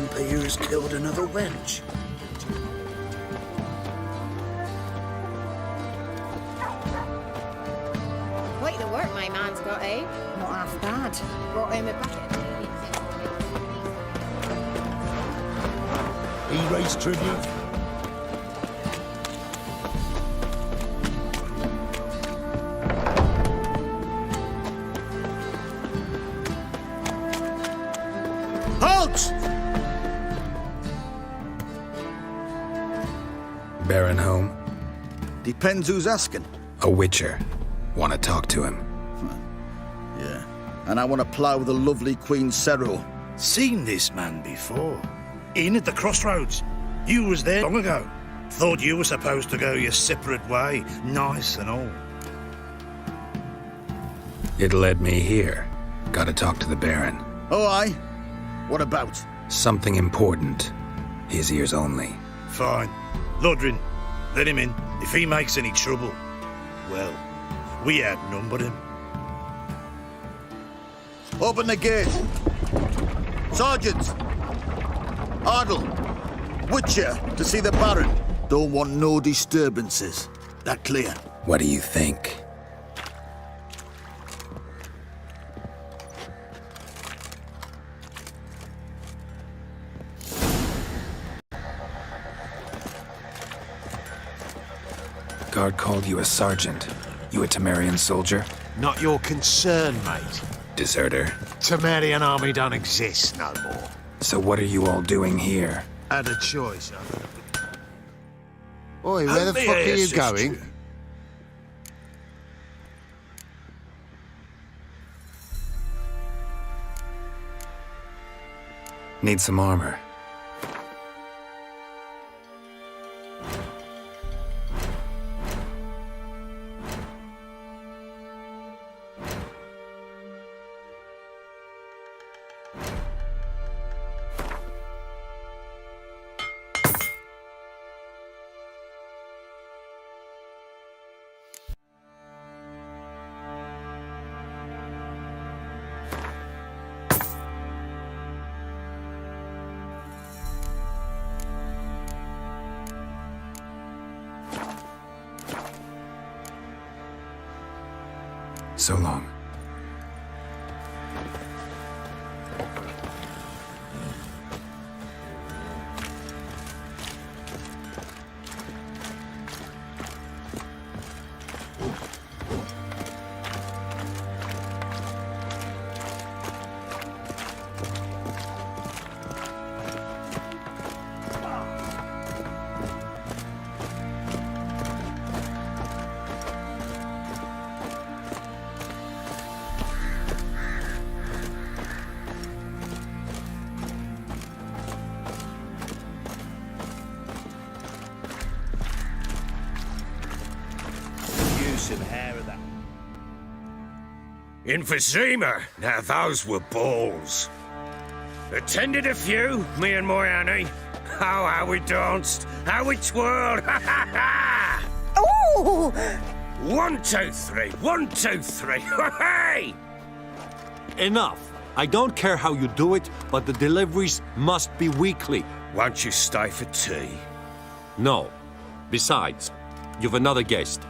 vampires killed another wench. Quite the work my man's got, eh? Not half bad. Brought home a bucket. He raised tribute. Halt! Baron home? Depends who's asking. A witcher. Want to talk to him. Yeah. And I want to plough the lovely Queen Cero. Seen this man before. In at the crossroads. You was there long ago. Thought you were supposed to go your separate way. Nice and all. It led me here. Gotta talk to the Baron. Oh, aye? What about? Something important. His ears only. Fine. Lodrin, let him in. If he makes any trouble, well, we outnumber him. Open the gate. Sergeant! Ardle! Witcher, to see the Baron. Don't want no disturbances. That clear? What do you think? Guard called you a sergeant. You a Temerian soldier? Not your concern, mate. Deserter. Temerian army don't exist no more. So what are you all doing here? Had a choice, Oi, where the fuck are you going? Need some armor. So long. Emphysema, now those were balls. Attended a few, me and my Annie. Oh, how we danced, how we twirled, ha ha ha! Oh! 1, 2, 3, 1, 2, 3, hey! Enough. I don't care how you do it, but the deliveries must be weekly. Won't you stay for tea? No. Besides, you've another guest.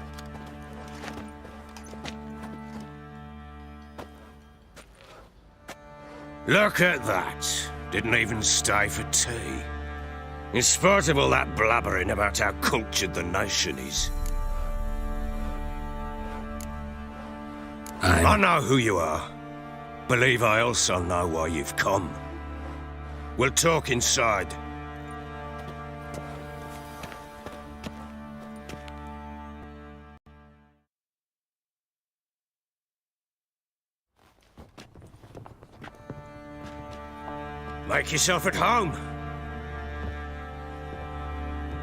Look at that. Didn't even stay for tea. In spite of all that blabbering about how cultured the nation is. I know who you are. Believe I also know why you've come. We'll talk inside. Make yourself at home.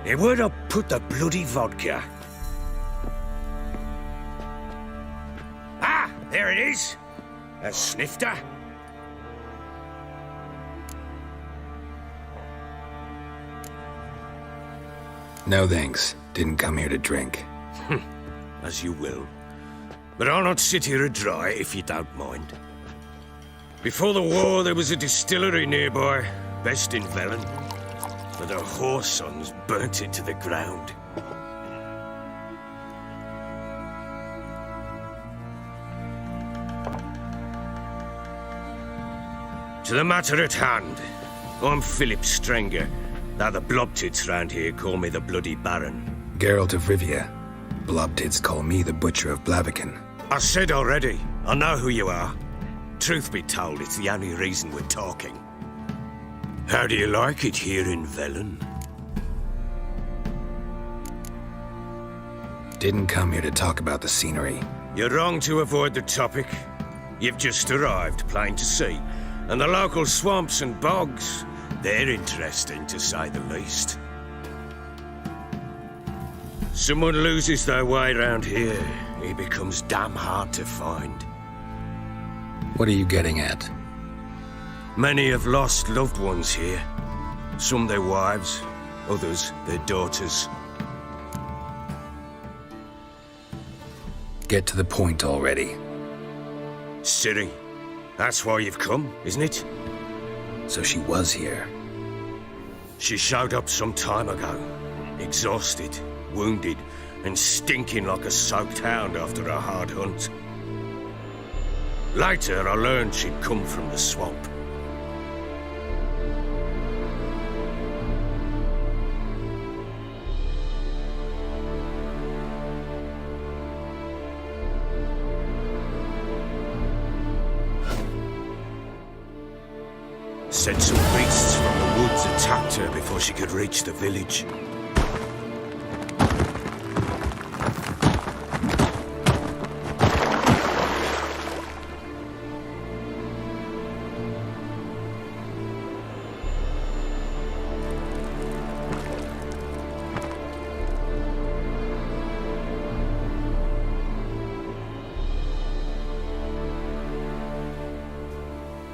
Hey, where'd I put the bloody vodka? Ah, there it is. A snifter. No thanks. Didn't come here to drink. As you will. But I'll not sit here adry if you don't mind. Before the war, there was a distillery nearby. best in Velen, but her whore sons burnt it to the ground. To the matter at hand, I'm Philip Strenger, though the Blobtits round here call me the Bloody Baron. Geralt of Rivia. Blobtits call me the Butcher of Blaviken. I said already, I know who you are. Truth be told, it's the only reason we're talking. How do you like it here in Velen? Didn't come here to talk about the scenery. You're wrong to avoid the topic. You've just arrived, plain to see. And the local swamps and bogs, they're interesting to say the least. Someone loses their way around here, he becomes damn hard to find. What are you getting at? Many have lost loved ones here. Some their wives, others their daughters. Get to the point already. Ciri, that's why you've come, isn't it? So she was here. She showed up some time ago, exhausted, wounded, and stinking like a soaked hound after a hard hunt. Later, I learned she'd come from the swamp. Said some beasts from the woods attacked her before she could reach the village.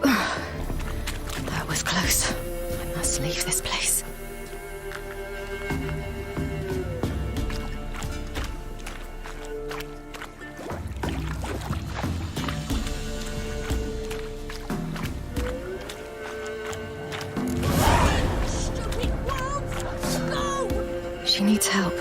That was close. I must leave this place. She needs help.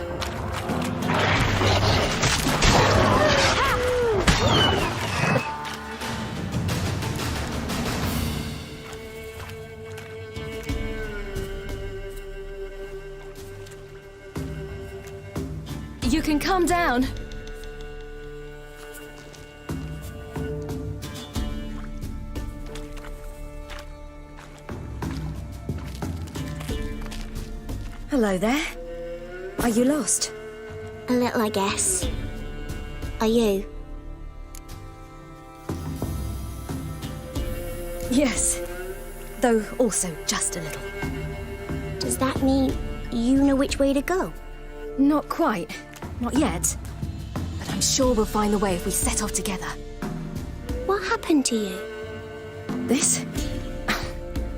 You can calm down. Hello there. Are you lost? A little, I guess. Are you? Yes. Though also just a little. Does that mean you know which way to go? Not quite. Not yet. But I'm sure we'll find the way if we set off together. What happened to you? This?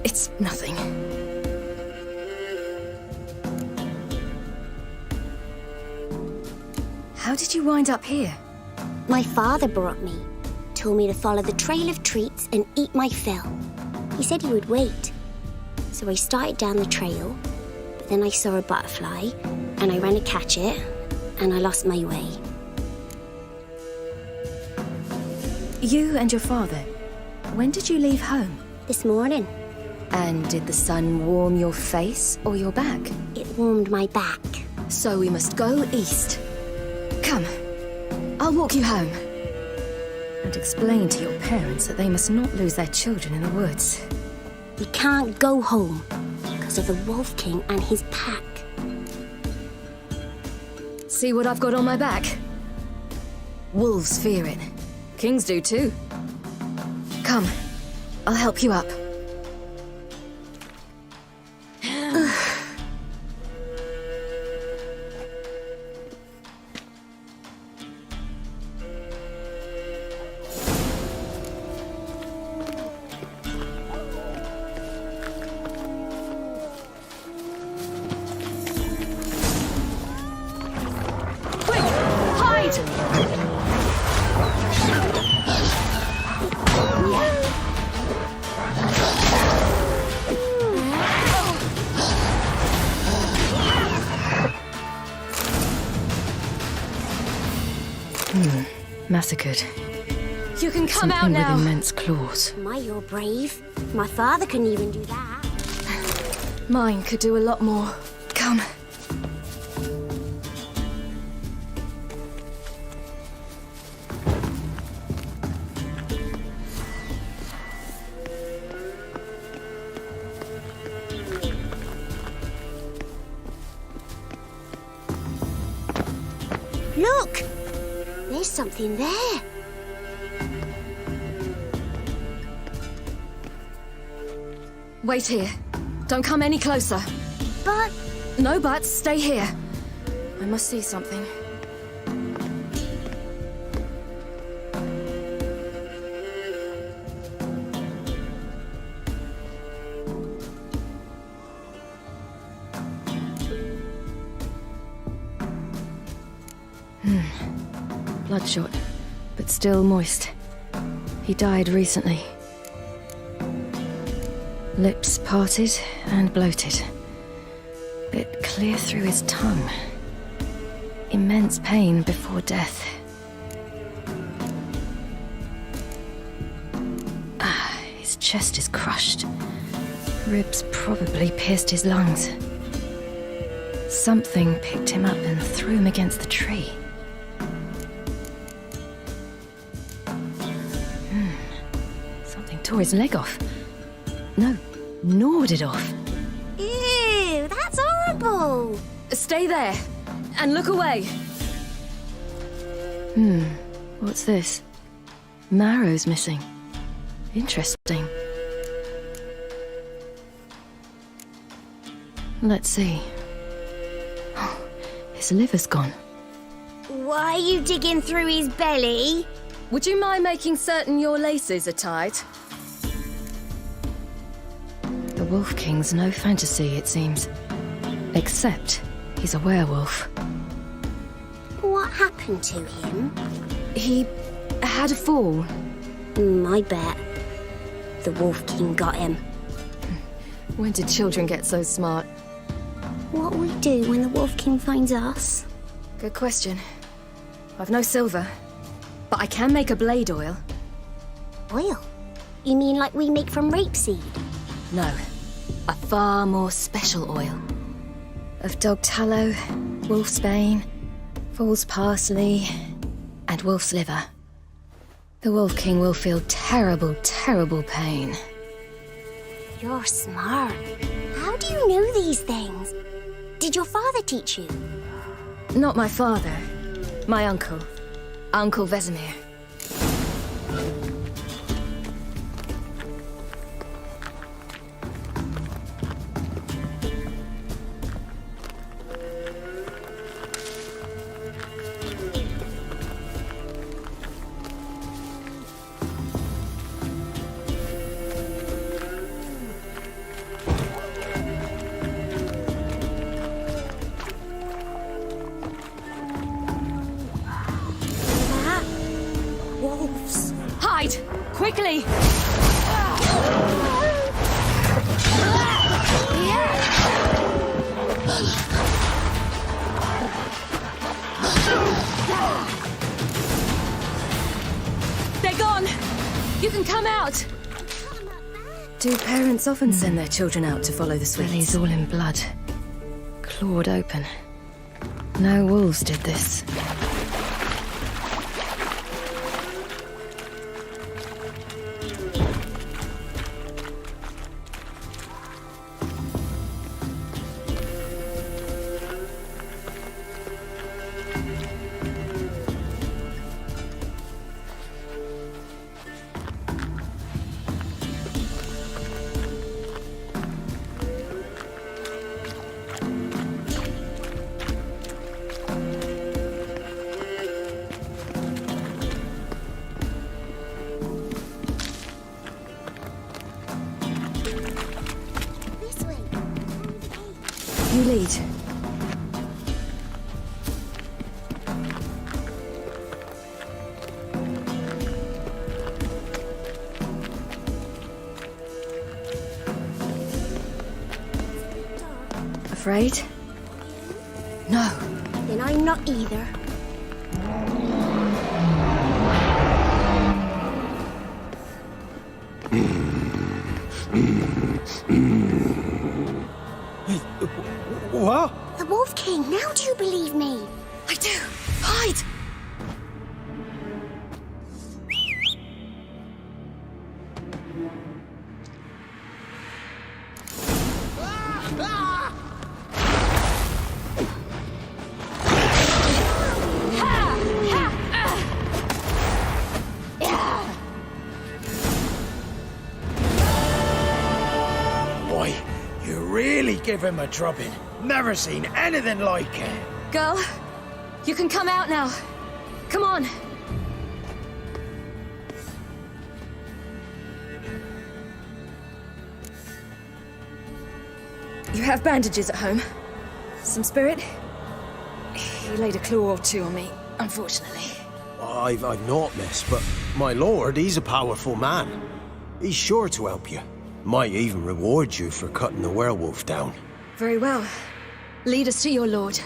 It's nothing. How did you wind up here? My father brought me. Told me to follow the trail of treats and eat my fill. He said he would wait. So I started down the trail, but then I saw a butterfly, and I ran to catch it, and I lost my way. You and your father, when did you leave home? This morning, And did the sun warm your face or your back? it warmed my back. So we must go east. Come, I'll walk you home. And explain to your parents that they must not lose their children in the woods. We can't go home because of the Wolf King and his pack. See what I've got on my back? Wolves fear it. Kings do too. Come, I'll help you up. Quick, hide! massacred. You can come out Something now. with immense claws. My, you're brave. My father couldn't even do that. Mine could do a lot more. Come. Look! There's something there. Wait here. Don't come any closer. But No buts. Stay here. I must see something. Bloodshot, but still moist. He died recently. Lips parted and bloated. Bit clear through his tongue. Immense pain before death. His chest is crushed. Ribs probably pierced his lungs. Something picked him up and threw him against the tree. Something tore his leg off. No, gnawed it off. ew, that's horrible. Stay there. And look away. What's this? Marrow's missing. Interesting. Let's see. Oh, his liver's gone. Why are you digging through his belly? Would you mind making certain your laces are tied? The Wolf King's no fantasy, it seems. Except he's a werewolf. What happened to him? He had a fall. I bet. The Wolf King got him. When did children get so smart? What will we do when the Wolf King finds us? Good question. I've no silver, but I can make a blade oil. Oil? You mean like we make from rapeseed? No, a far more special oil. Of dog tallow, wolf's bane, fool's parsley, and wolf's liver. The Wolf King will feel terrible, terrible pain. You're smart. How do you know these things? Did your father teach you? Not my father, my uncle, Uncle Vesemir. That? Wolves. Hide! Quickly! They're gone! You can come out! Do parents often send their children out to follow the sweets? Belly's all in blood. Clawed open. No wolves did this. This way. You lead. Afraid? No. Then I'm not either. What? The Wolf King, now do you believe me? I do. Hide! Boy, you really give him a drubbing. Never seen anything like it. Girl, you can come out now. Come on. You have bandages at home? Some spirit? He laid a claw or two on me, unfortunately. I've not, miss, but my lord, he's a powerful man. He's sure to help you. Might even reward you for cutting the werewolf down. Very well. Lead us to your lord.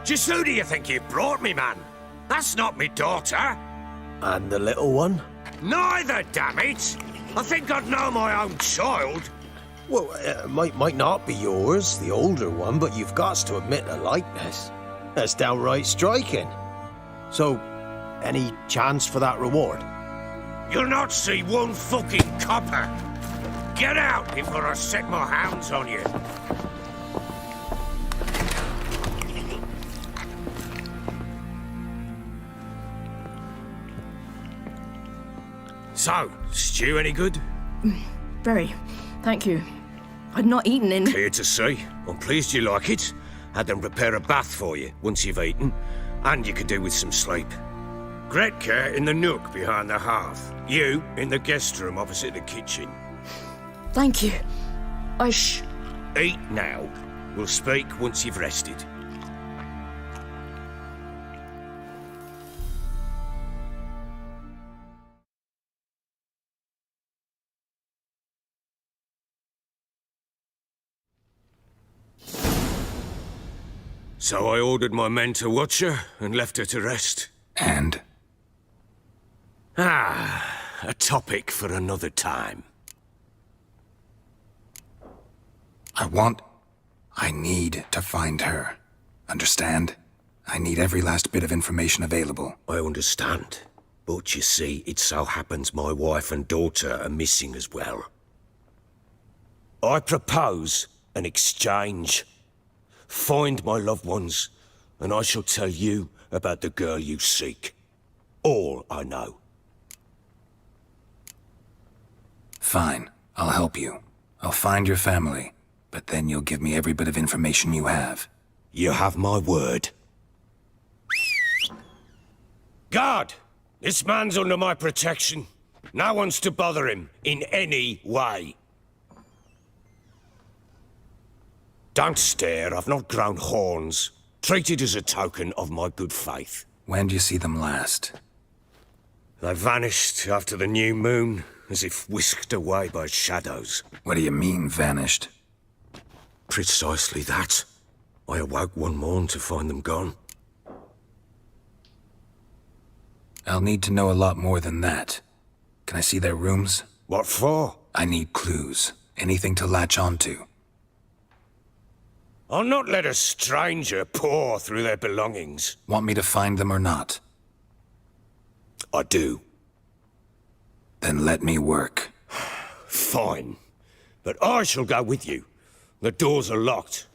Just who do you think you brought me, man? That's not me daughter. And the little one? Neither, damn it! I think I'd know my own child. Well, might not be yours, the older one, but you've got to admit a likeness. That's downright striking. So, any chance for that reward? You'll not see one fucking copper. Get out before I set my hounds on you. So, stew any good? Very. Thank you. I'd not eaten in... Clear to see. I'm pleased you like it. Had them prepare a bath for you once you've eaten, and you could do with some sleep. Gretka in the nook behind the hearth. You in the guest room opposite the kitchen. Thank you. Eat now. We'll speak once you've rested. So I ordered my men to watch her and left her to rest. And? A topic for another time. I need to find her. Understand? I need every last bit of information available. I understand. But you see, it so happens my wife and daughter are missing as well. I propose an exchange. Find my loved ones, and I shall tell you about the girl you seek. All I know. Fine. I'll help you. I'll find your family, but then you'll give me every bit of information you have. You have my word. Guard! This man's under my protection. No one's to bother him in any way. Don't stare, I've not grown horns. Treat it as a token of my good faith. When do you see them last? They vanished after the new moon, as if whisked away by shadows. What do you mean, vanished? Precisely that. I awoke one morn to find them gone. I'll need to know a lot more than that. Can I see their rooms? What for? I need clues. Anything to latch onto. I'll not let a stranger pore through their belongings. Want me to find them or not? I do. Then let me work. Fine. But I shall go with you. The doors are locked.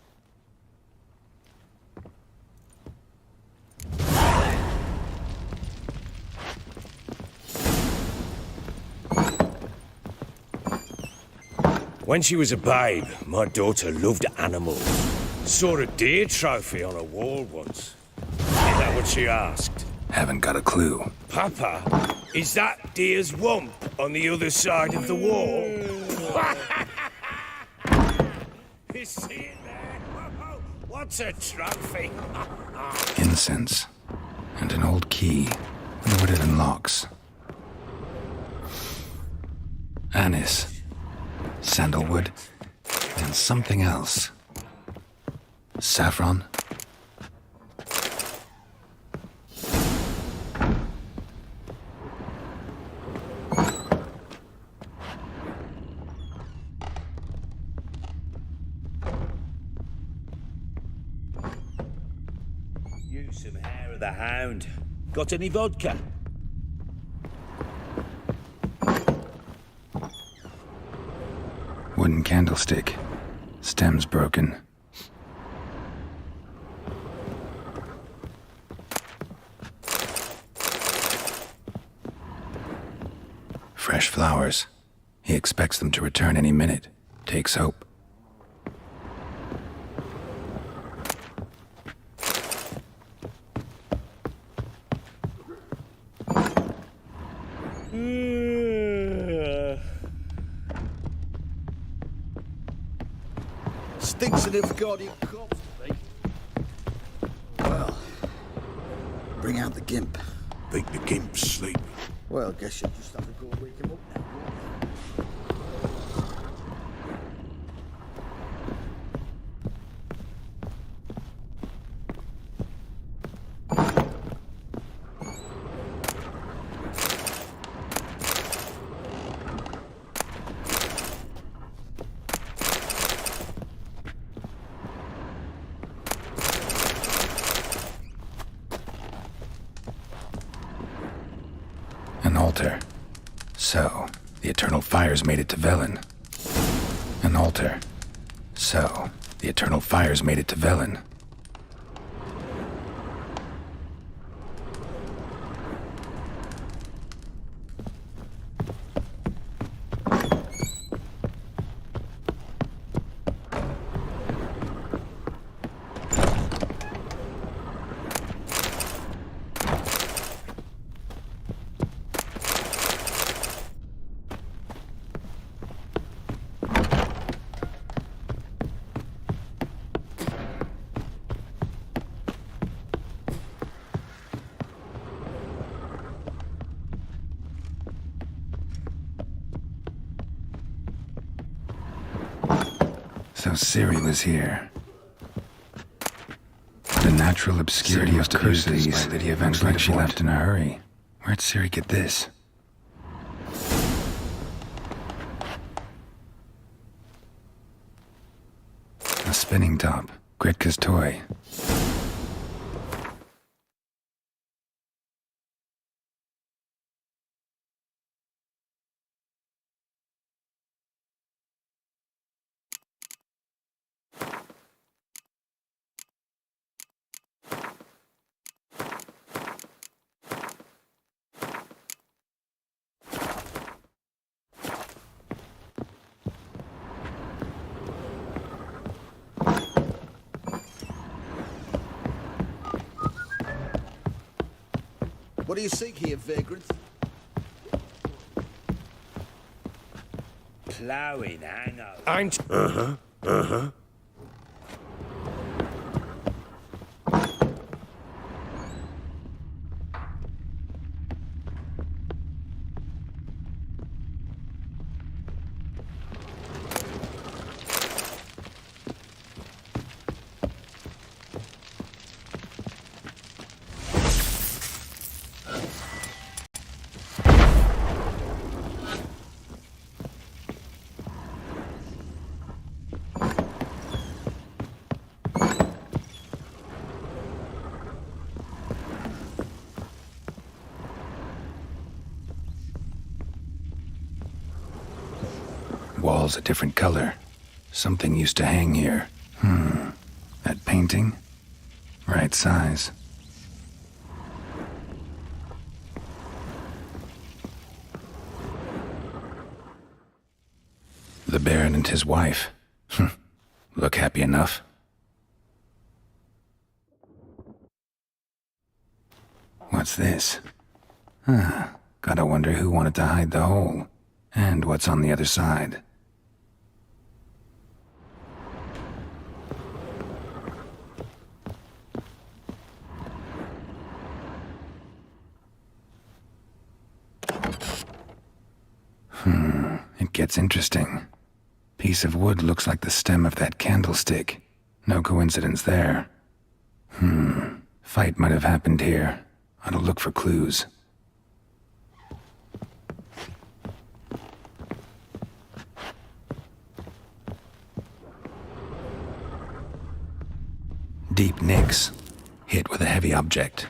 When she was a babe, my daughter loved animals. Saw a deer trophy on a wall once. Is that what she asked? Haven't got a clue. Papa, is that Deer's wump on the other side of the wall? You see it there? What's a trophy? Incense. And an old key. Wonder what it unlocks. Anise. Sandalwood. And something else. Saffron. Use some hair of the hound. Got any vodka? Wooden candlestick. Stem's broken. Fresh flowers. He expects them to return any minute. Takes hope. Stinks of the guardian corpse to me. Well, bring out the gimp. Think the gimp's sleep. Well, guess you'll just have to go and wake him up now. An altar. So, the eternal fires made it to Velen. An altar. So, the eternal fires made it to Velen. So Ciri was here. The natural obscurity of curses that he eventually she left in a hurry. Where'd Ciri get this? A spinning top. Gritka's toy. What do you seek here, vagrant? Ploughing hangover. Walls a different color. Something used to hang here. That painting? Right size. The Baron and his wife. Look happy enough. What's this? Gotta wonder who wanted to hide the hole. And what's on the other side. It gets interesting. Piece of wood looks like the stem of that candlestick. No coincidence there. Fight might have happened here. Ought to look for clues. Deep nicks. Hit with a heavy object.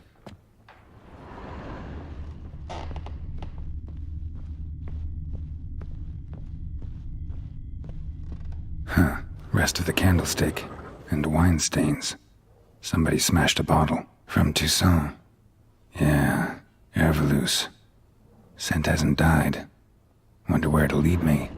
Rest of the candlestick. And wine stains. Somebody smashed a bottle. From Toussaint. Yeah, Herveloos. Scent hasn't died. Wonder where it'll lead me.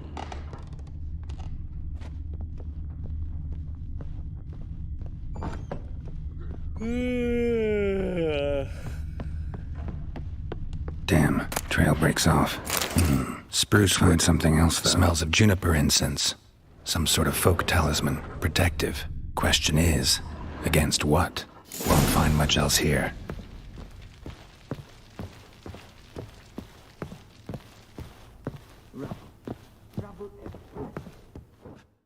Damn, trail breaks off. Spruce wood, something else though. Smells of juniper incense. Some sort of folk talisman, protective. Question is, against what? Won't find much else here.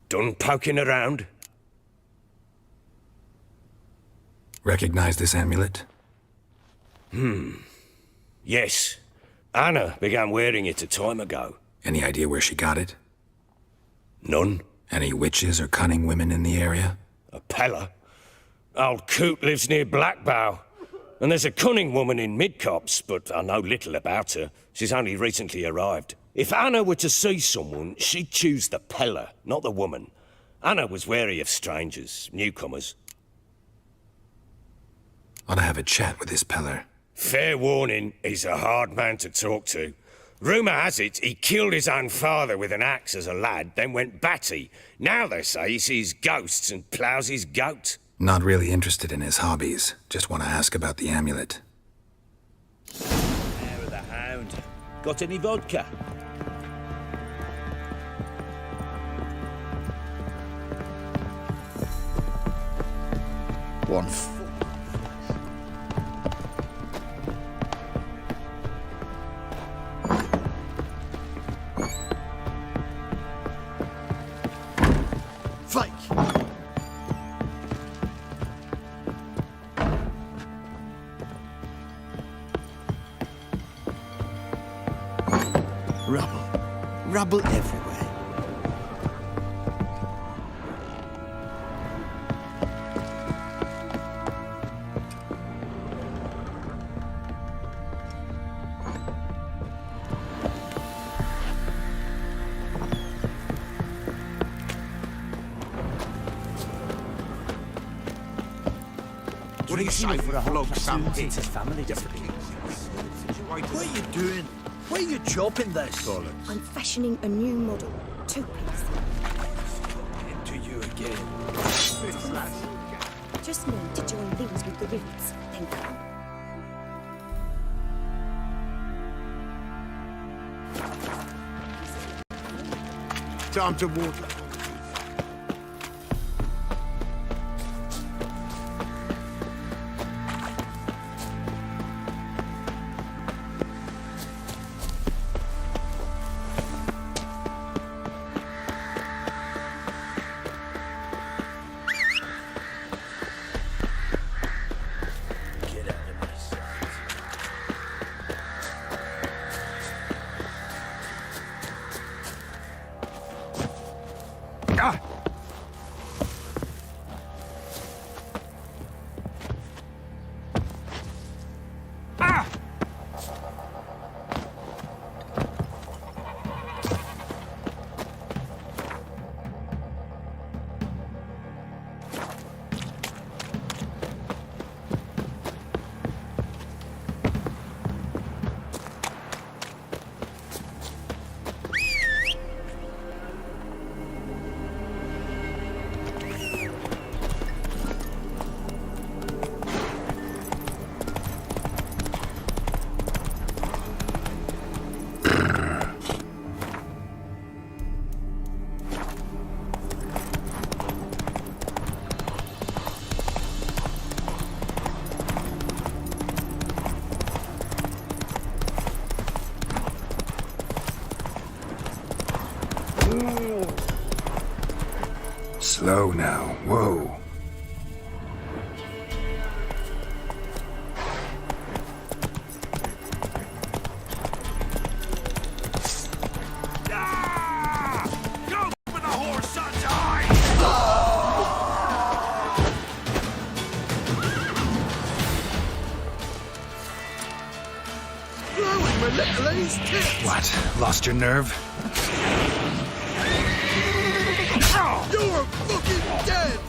Done poking around? Recognize this amulet? Yes. Anna began wearing it a time ago. Any idea where she got it? None. Any witches or cunning women in the area? A Pella. Old Coot lives near Blackbow. And there's a cunning woman in Midcopse, but I know little about her. She's only recently arrived. If Anna were to see someone, she'd choose the Pella, not the woman. Anna was wary of strangers, newcomers. Ought to have a chat with this Peller. Fair warning, he's a hard man to talk to. Rumour has it he killed his own father with an axe as a lad, then went batty. Now they say he sees ghosts and ploughs his goat. Not really interested in his hobbies. Just want to ask about the amulet. Hair of the hound. Got any vodka? One. Fake. Rubble everywhere. What do you say for a flog some It's his family discipline. What are you doing? Why are you chopping this? I'm fashioning a new model. Two-piece. To you again. Just need to join these with the ribs. Then cut. Time to water. Slow now. Whoa. Go for the horse, son's eye! What? Lost your nerve? You're fucking dead!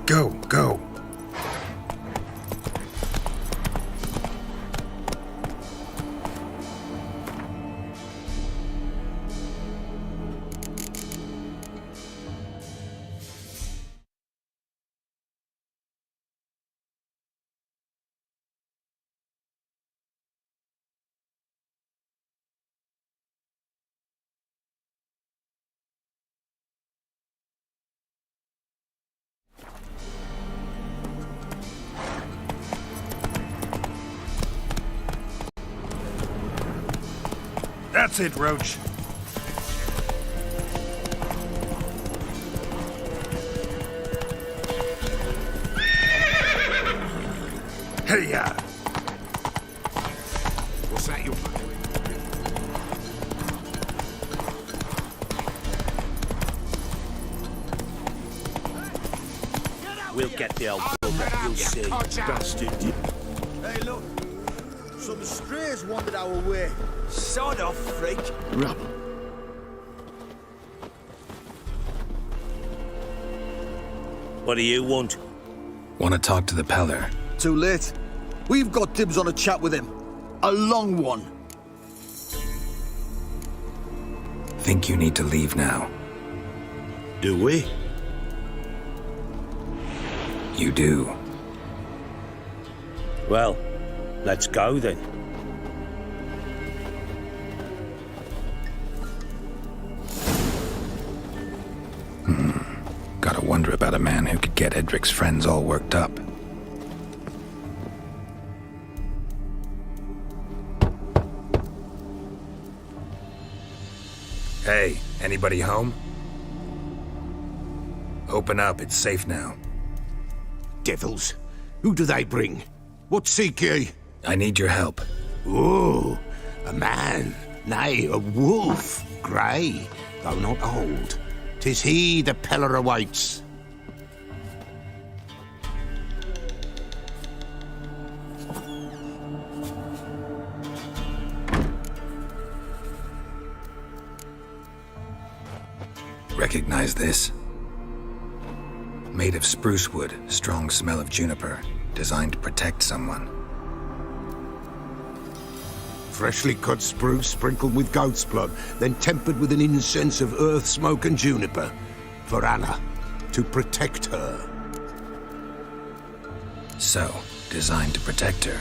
Go, go. That's it, Roach. Hey-ya! What's that you... We'll get the old bugger, you'll see. Bastard. Hey, look. Some strays wandered our way. Sod off, freak. Rubble. What do you want? Want to talk to the Peller? Too late. We've got dibs on a chat with him. A long one. Think you need to leave now. Do we? You do. Well, let's go then. Gotta wonder about a man who could get Edric's friends all worked up. Hey, anybody home? Open up, it's safe now. Devils. Who do they bring? What seek ye? I need your help. Oh, a man. Nay, a wolf. Grey, though not old. 'Tis he the Peller awaits. Recognize this? Made of spruce wood, strong smell of juniper, designed to protect someone. Freshly cut spruce sprinkled with goat's blood, then tempered with an incense of earth, smoke and juniper. For Anna, to protect her. So, designed to protect her.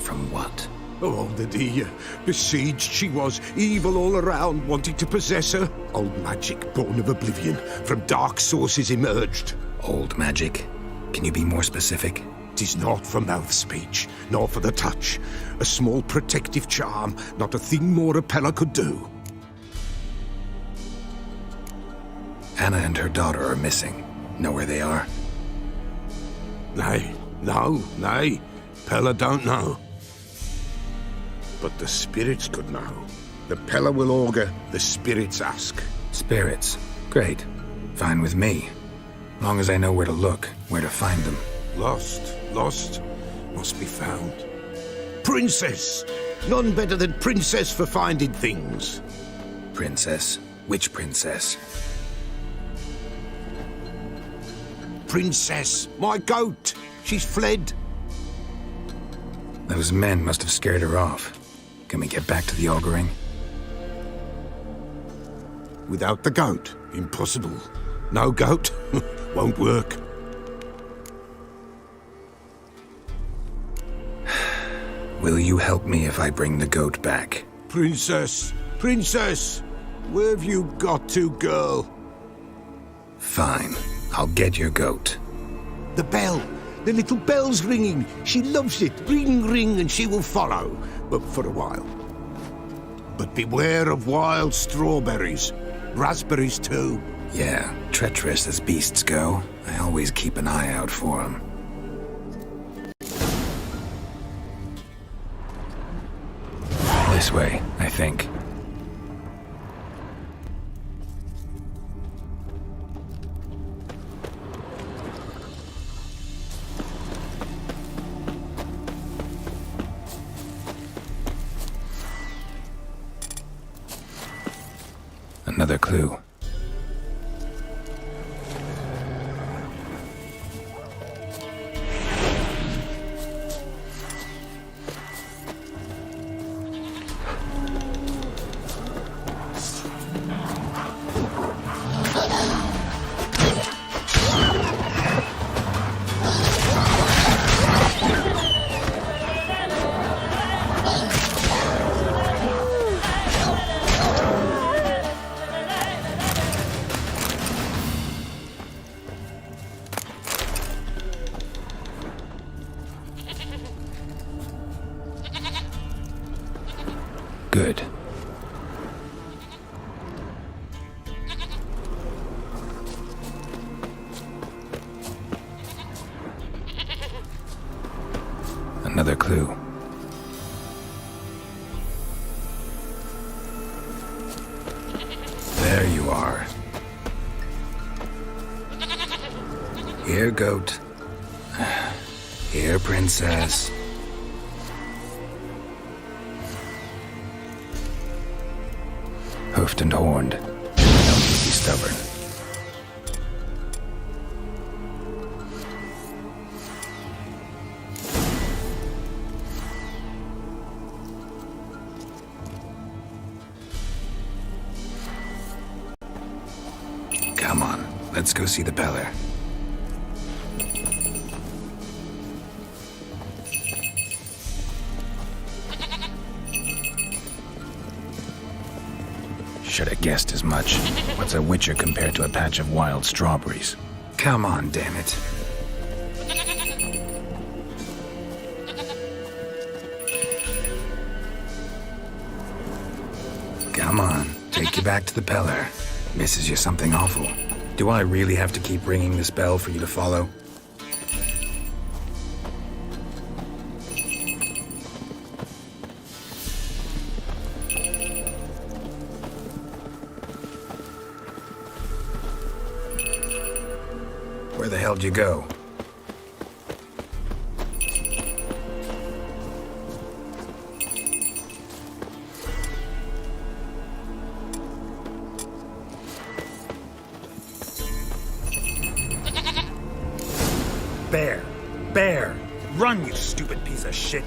From what? Oh, the dear. Besieged she was, evil all around, wanting to possess her. Old magic, born of oblivion, from dark sources emerged. Old magic? Can you be more specific? 'Tis not for mouth speech, nor for the touch. A small protective charm, not a thing more a Peller could do. Anna and her daughter are missing. Know where they are? Nay, nay. Peller don't know. But the spirits could know. The Peller will augur, the spirits ask. Spirits. Great. Fine with me. Long as I know where to look, where to find them. Lost, must be found. Princess! None better than Princess for finding things. Princess? Which princess? Princess, my goat. She's fled. Those men must have scared her off. Can we get back to the auguring? Without the goat, impossible. No goat, won't work. Will you help me if I bring the goat back? Princess, Princess, where have you got to, girl? Fine. I'll get your goat. The bell. The little bell's ringing. She loves it. Ring, ring, and she will follow. But for a while. But beware of wild strawberries. Raspberries, too. Yeah, treacherous as beasts go. I always keep an eye out for them. This way, I think. Another clue. Good. Another clue. There you are. Here, goat. Here, princess. Hoofed and horned. Don't be stubborn. Come on, let's go see the Peller. Should have guessed as much. What's a witcher compared to a patch of wild strawberries? Come on, damn it. Come on, take you back to the Peller. Misses you something awful. Do I really have to keep ringing this bell for you to follow? Where the hell did you go? Bear! Bear! Run, you stupid piece of shit!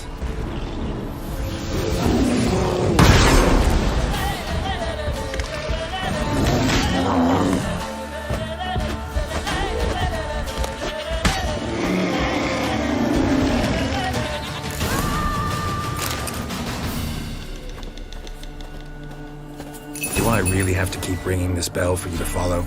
Do I really have to keep ringing this bell for you to follow?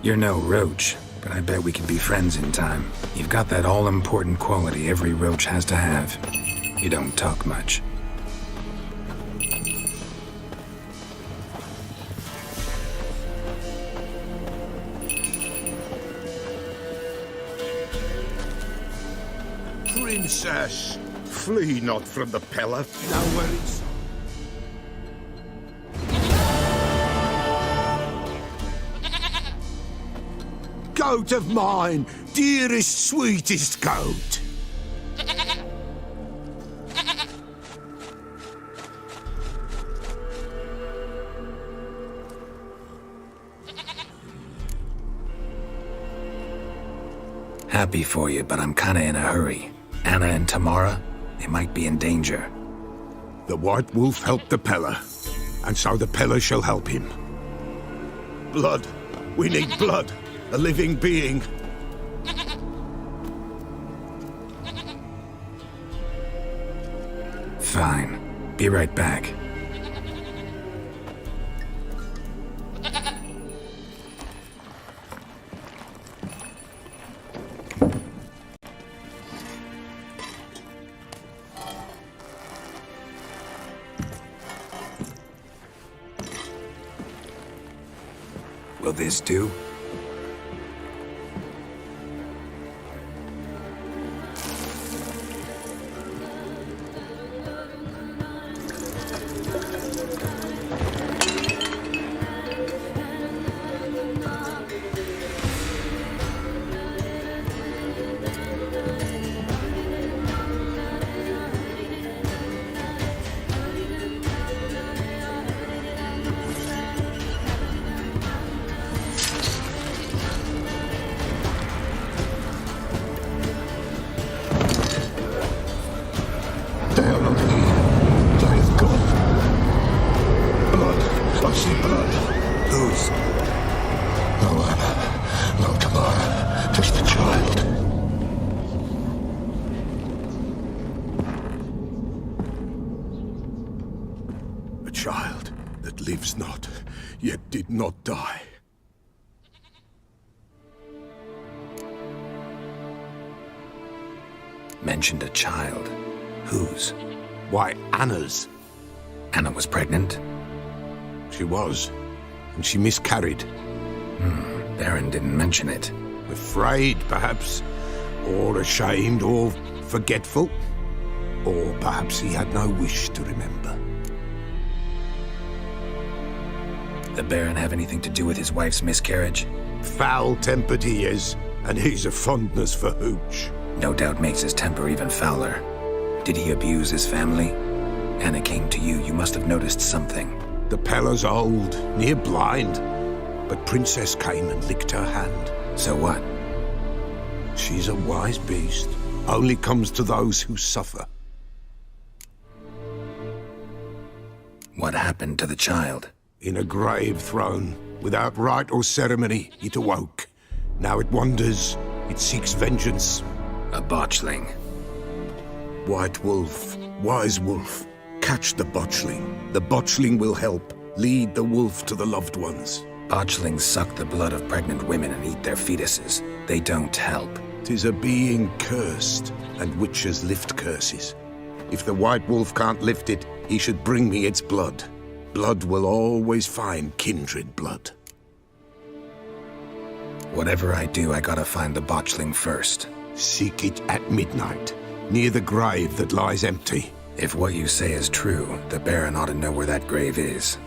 You're no roach, but I bet we can be friends in time. You've got that all-important quality every roach has to have. You don't talk much. Princess, flee not from the pillar. No worries. Goat of mine, dearest, sweetest goat. Happy for you, but I'm kinda in a hurry. Anna and Tamara, they might be in danger. The White Wolf helped the Peller, and so the Peller shall help him. Blood. We need blood. A living being. Fine. Be right back. Will this do? Child that lives not, yet did not die. Mentioned a child. Whose? Why, Anna's. Anna was pregnant? She was, and she miscarried. Baron didn't mention it. Afraid, perhaps, or ashamed, or forgetful. Or perhaps he had no wish to remember. The Baron have anything to do with his wife's miscarriage? Foul-tempered he is, and he's a fondness for hooch. No doubt makes his temper even fouler. Did he abuse his family? Anna came to you. You must have noticed something. The Peller's old, near blind, but Princess came and licked her hand. So what? She's a wise beast. Only comes to those who suffer. What happened to the child? In a grave thrown, without rite or ceremony, it awoke. Now it wanders, it seeks vengeance. A botchling. White Wolf, wise wolf, catch the botchling. The botchling will help, lead the wolf to the loved ones. Botchlings suck the blood of pregnant women and eat their fetuses. They don't help. 'Tis a being cursed, and witches lift curses. If the White Wolf can't lift it, he should bring me its blood. Blood will always find kindred blood. Whatever I do, I gotta find the botchling first. Seek it at midnight, near the grave that lies empty. If what you say is true, the Baron ought to know where that grave is.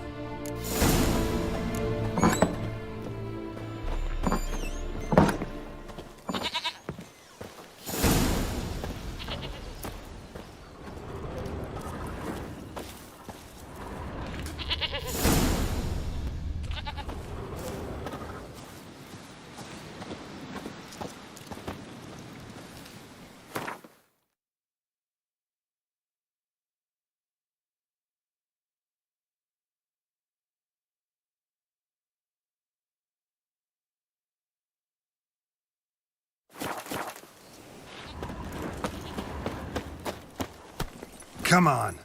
Come on.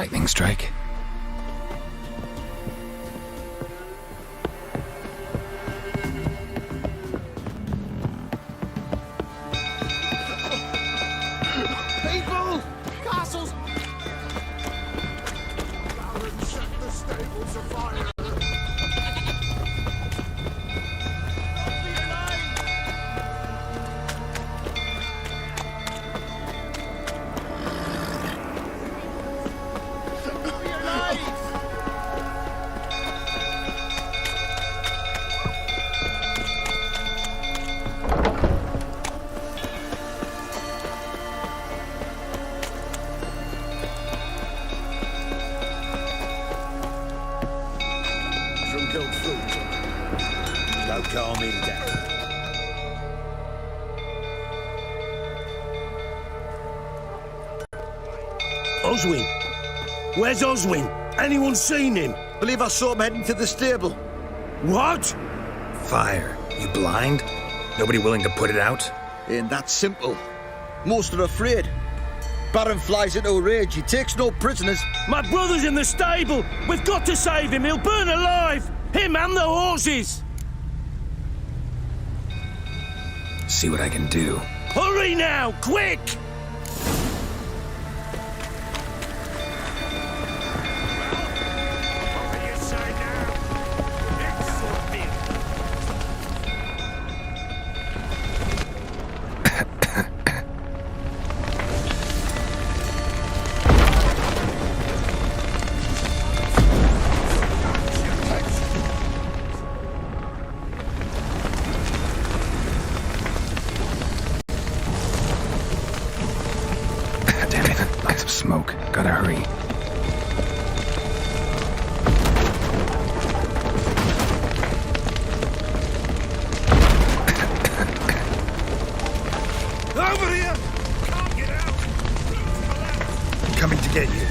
Lightning strike. People! Castles! Set the stables afire! Don't calm him down. Oswin? Where's Oswin? Anyone seen him? Believe I saw him heading to the stable. What? Fire. You blind? Nobody willing to put it out? Ain't that simple. Most are afraid. Baron flies into a rage. He takes no prisoners. My brother's in the stable. We've got to save him. He'll burn alive. Him and the horses. See what I can do. Hurry now, quick! Smoke. Gotta hurry. Over here! Can't get out! Coming to get you.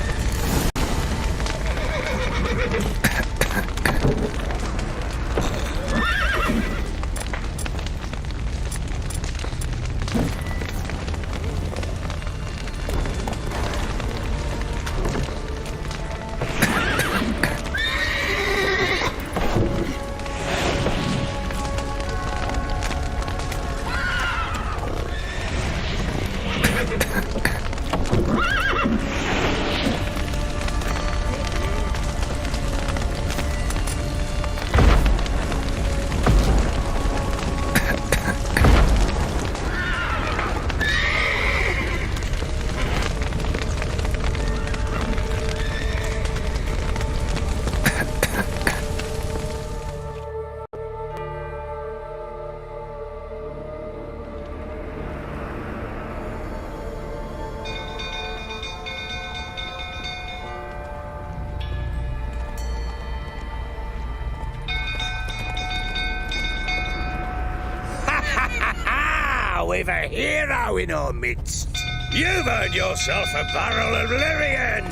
We've a hero in our midst. You've earned yourself a barrel of Lyrian.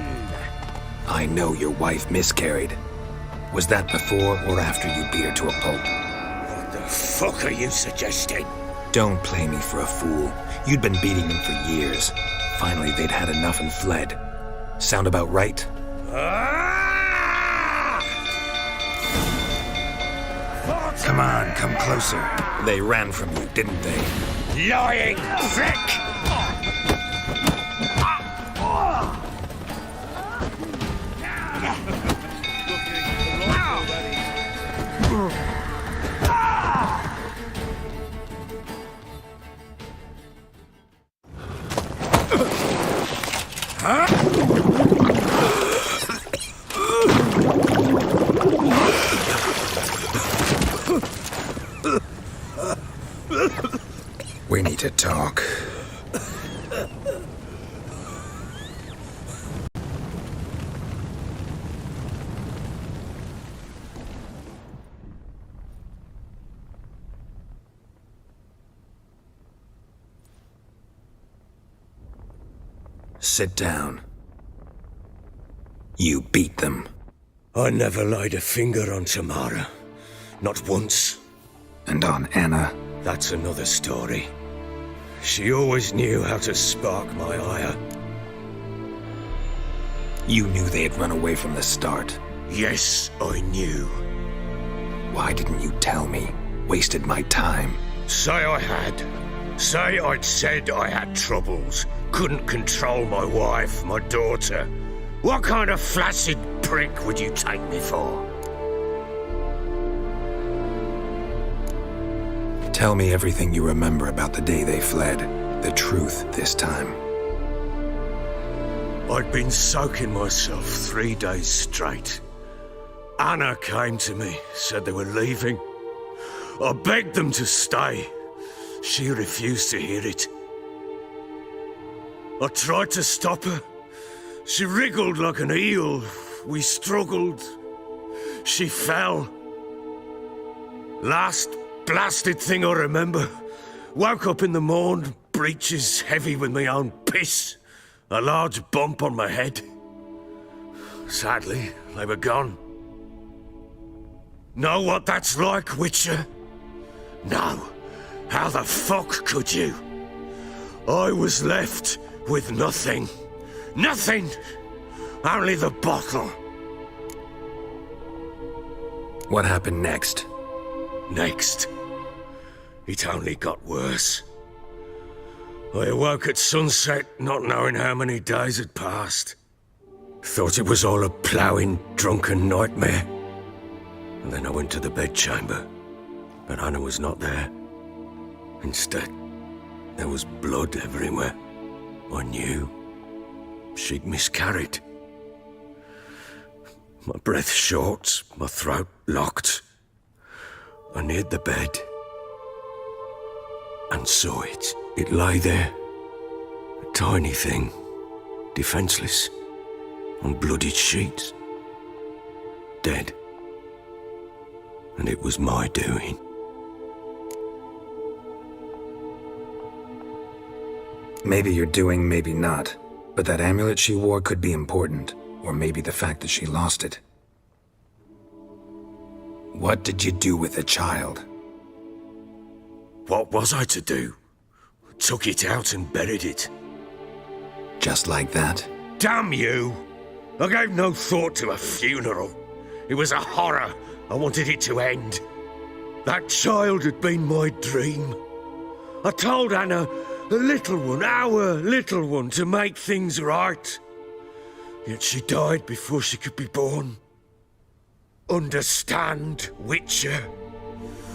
I know your wife miscarried. Was that before or after you beat her to a pulp? What the fuck are you suggesting? Don't play me for a fool. You'd been beating them for years. Finally, they'd had enough and fled. Sound about right? Come on, come closer. They ran from you, didn't they? Lying prick! We need to talk. Sit down. You beat them. I never laid a finger on Tamara. Not once. And on Anna? That's another story. She always knew how to spark my ire. You knew they had run away from the start. Yes, I knew. Why didn't you tell me? Wasted my time. Say I had. Say I'd said I had troubles. Couldn't control my wife, my daughter. What kind of flaccid prick would you take me for? Tell me everything you remember about the day they fled. The truth this time. I'd been soaking myself 3 days straight. Anna came to me, said they were leaving. I begged them to stay. She refused to hear it. I tried to stop her. She wriggled like an eel. We struggled. She fell. Last blasted thing I remember. Woke up in the morn, breeches heavy with my own piss. A large bump on my head. Sadly, they were gone. Know what that's like, Witcher? No. How the fuck could you? I was left with nothing. Nothing! Only the bottle. What happened next? Next? It only got worse. I awoke at sunset, not knowing how many days had passed. Thought it was all a ploughing, drunken nightmare. And then I went to the bedchamber, but Anna was not there. Instead, there was blood everywhere. I knew. She'd miscarried. My breath short, my throat locked. I neared the bed and saw it. It lay there, a tiny thing, defenseless, on bloodied sheets, dead. And it was my doing. Maybe you're doing, maybe not. But that amulet she wore could be important. Or maybe the fact that she lost it. What did you do with the child? What was I to do? Took it out and buried it. Just like that? Damn you! I gave no thought to a funeral. It was a horror. I wanted it to end. That child had been my dream. I told Anna, the little one, our little one, to make things right. Yet she died before she could be born. Understand, Witcher?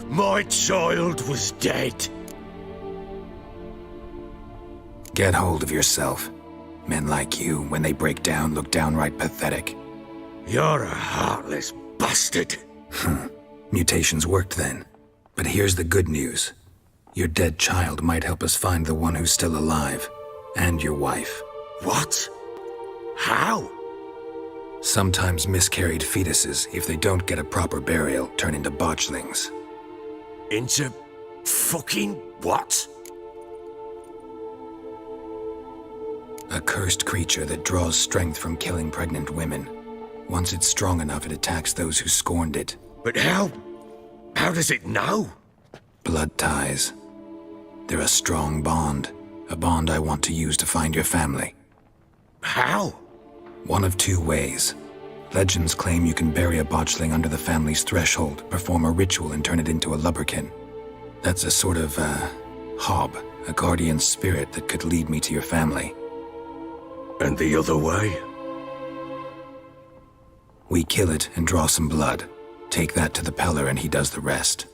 My child was dead. Get hold of yourself. Men like you, when they break down, look downright pathetic. You're a heartless bastard. Mutations worked then. But here's the good news. Your dead child might help us find the one who's still alive. And your wife. What? How? Sometimes miscarried fetuses, if they don't get a proper burial, turn into botchlings. Into fucking what? A cursed creature that draws strength from killing pregnant women. Once it's strong enough, it attacks those who scorned it. But how? How does it know? Blood ties. They're a strong bond. A bond I want to use to find your family. How? One of two ways. Legends claim you can bury a botchling under the family's threshold, perform a ritual and turn it into a lubberkin. That's a sort of, hob, a guardian spirit that could lead me to your family. And the other way? We kill it and draw some blood. Take that to the Peller and he does the rest.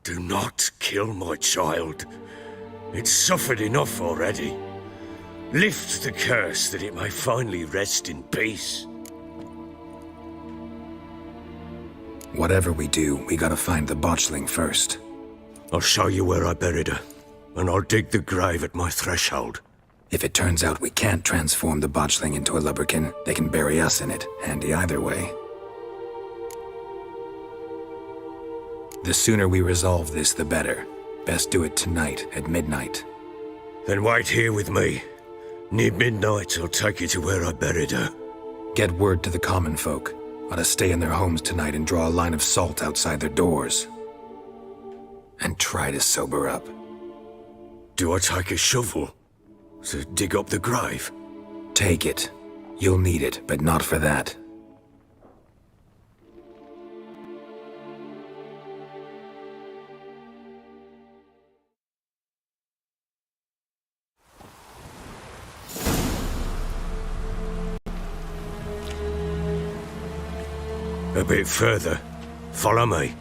Do not kill my child. It's suffered enough already. Lift the curse that it may finally rest in peace. Whatever we do, we gotta find the botchling first. I'll show you where I buried her, and I'll dig the grave at my threshold. If it turns out we can't transform the botchling into a lubberkin, they can bury us in it. Handy either way. The sooner we resolve this, the better. Best do it tonight, at midnight. Then wait here with me. Near midnight, I'll take you to where I buried her. Get word to the common folk. Ought to stay in their homes tonight and draw a line of salt outside their doors. And try to sober up. Do I take a shovel to dig up the grave? Take it. You'll need it, but not for that. A bit further. Follow me.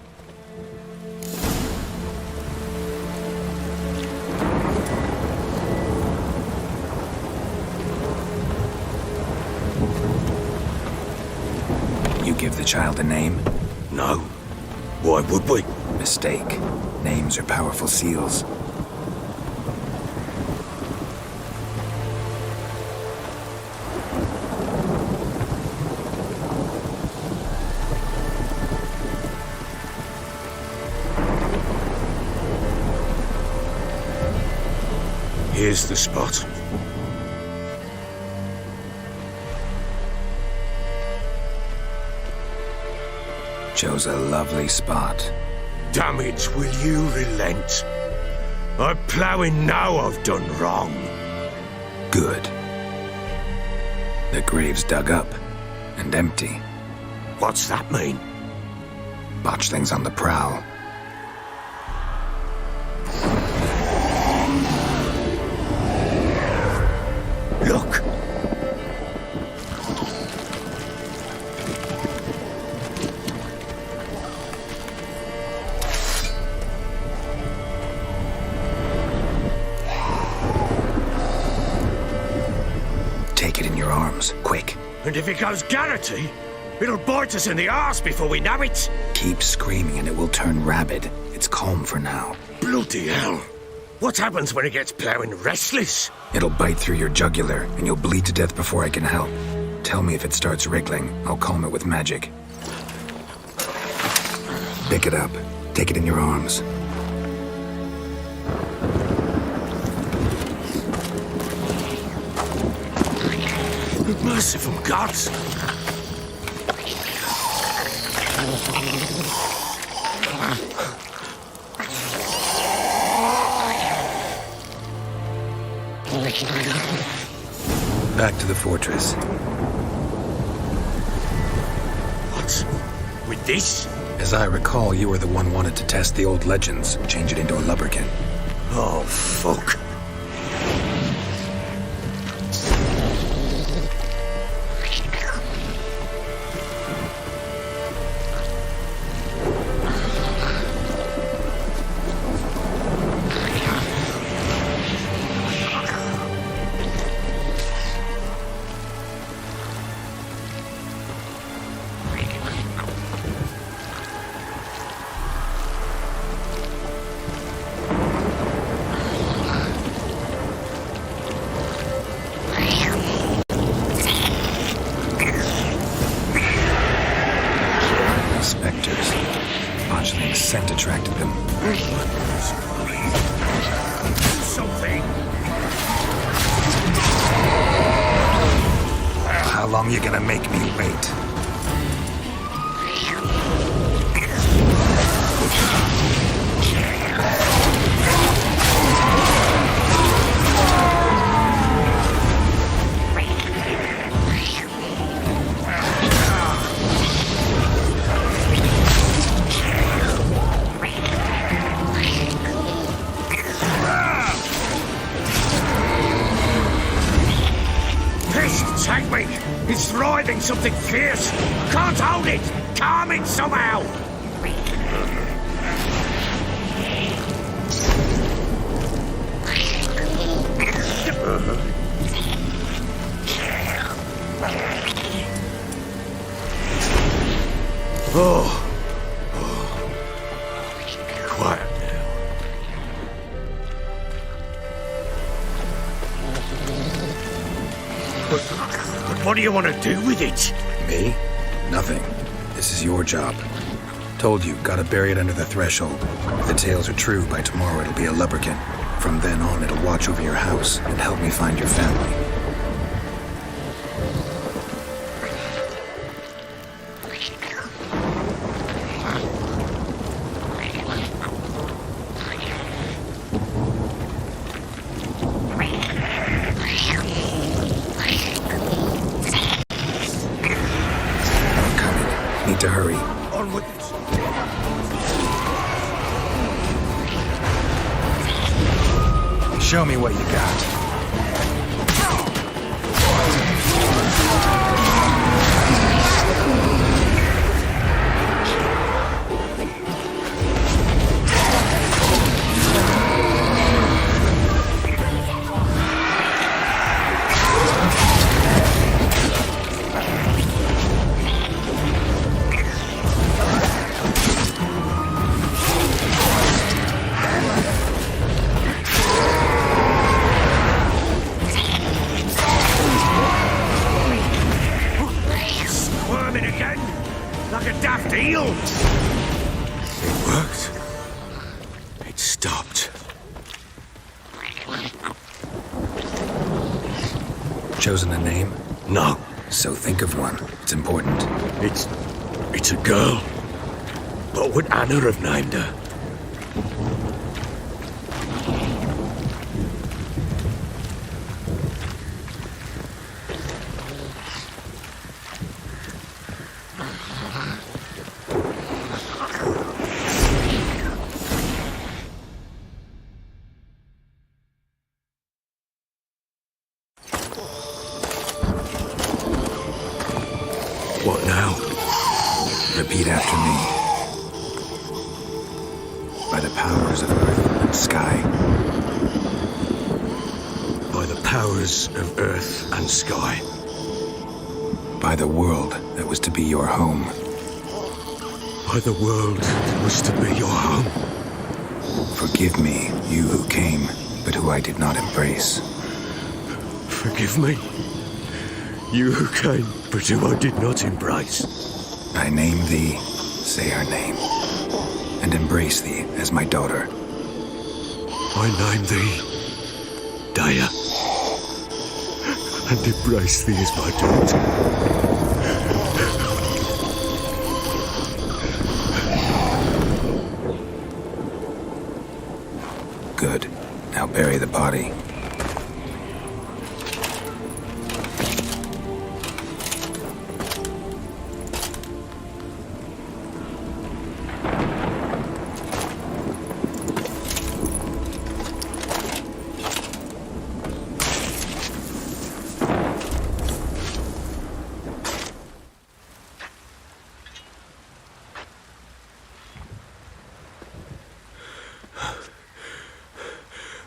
You give the child a name? No. Why would we? Mistake. Names are powerful seals. Here's the spot. Chose a lovely spot. Damn it, will you relent? I'm ploughing now I've done wrong. Good. The grave's dug up and empty. What's that mean? Botchling's on the prowl. Look! Take it in your arms, quick. And if it goes Garrity, it'll bite us in the arse before we know it. Keep screaming and it will turn rabid. It's calm for now. Bloody hell. What happens when it gets ploughing restless? It'll bite through your jugular and you'll bleed to death before I can help. Tell me if it starts wriggling. I'll calm it with magic. Pick it up. Take it in your arms. Merciful gods! Back to the fortress. What? With this? As I recall, you were the one wanted to test the old legends, change it into a lubberkin. Oh, fuck. Scent attracted them. Something. How long you gonna make me wait? Take me! It's writhing something fierce! Can't hold it! Calm it somehow! Oh. Quiet now. But what do you want to do with it? Me? Nothing. This is your job. Told you, gotta bury it under the threshold. If the tales are true, by tomorrow it'll be a lubberkin. From then on, it'll watch over your house and help me find your family. Show me what you got. Chosen a name? No. So think of one. It's important. It's a girl. What would Anna have named her? What now? Repeat after me. By the powers of earth and sky. By the powers of earth and sky. By the world that was to be your home. By the world that was to be your home. Forgive me, you who came, but who I did not embrace. Forgive me, you who came, but who I did not embrace. I name thee, say her name, and embrace thee as my daughter. I name thee, Daya, and embrace thee as my daughter. Good. Now bury the body.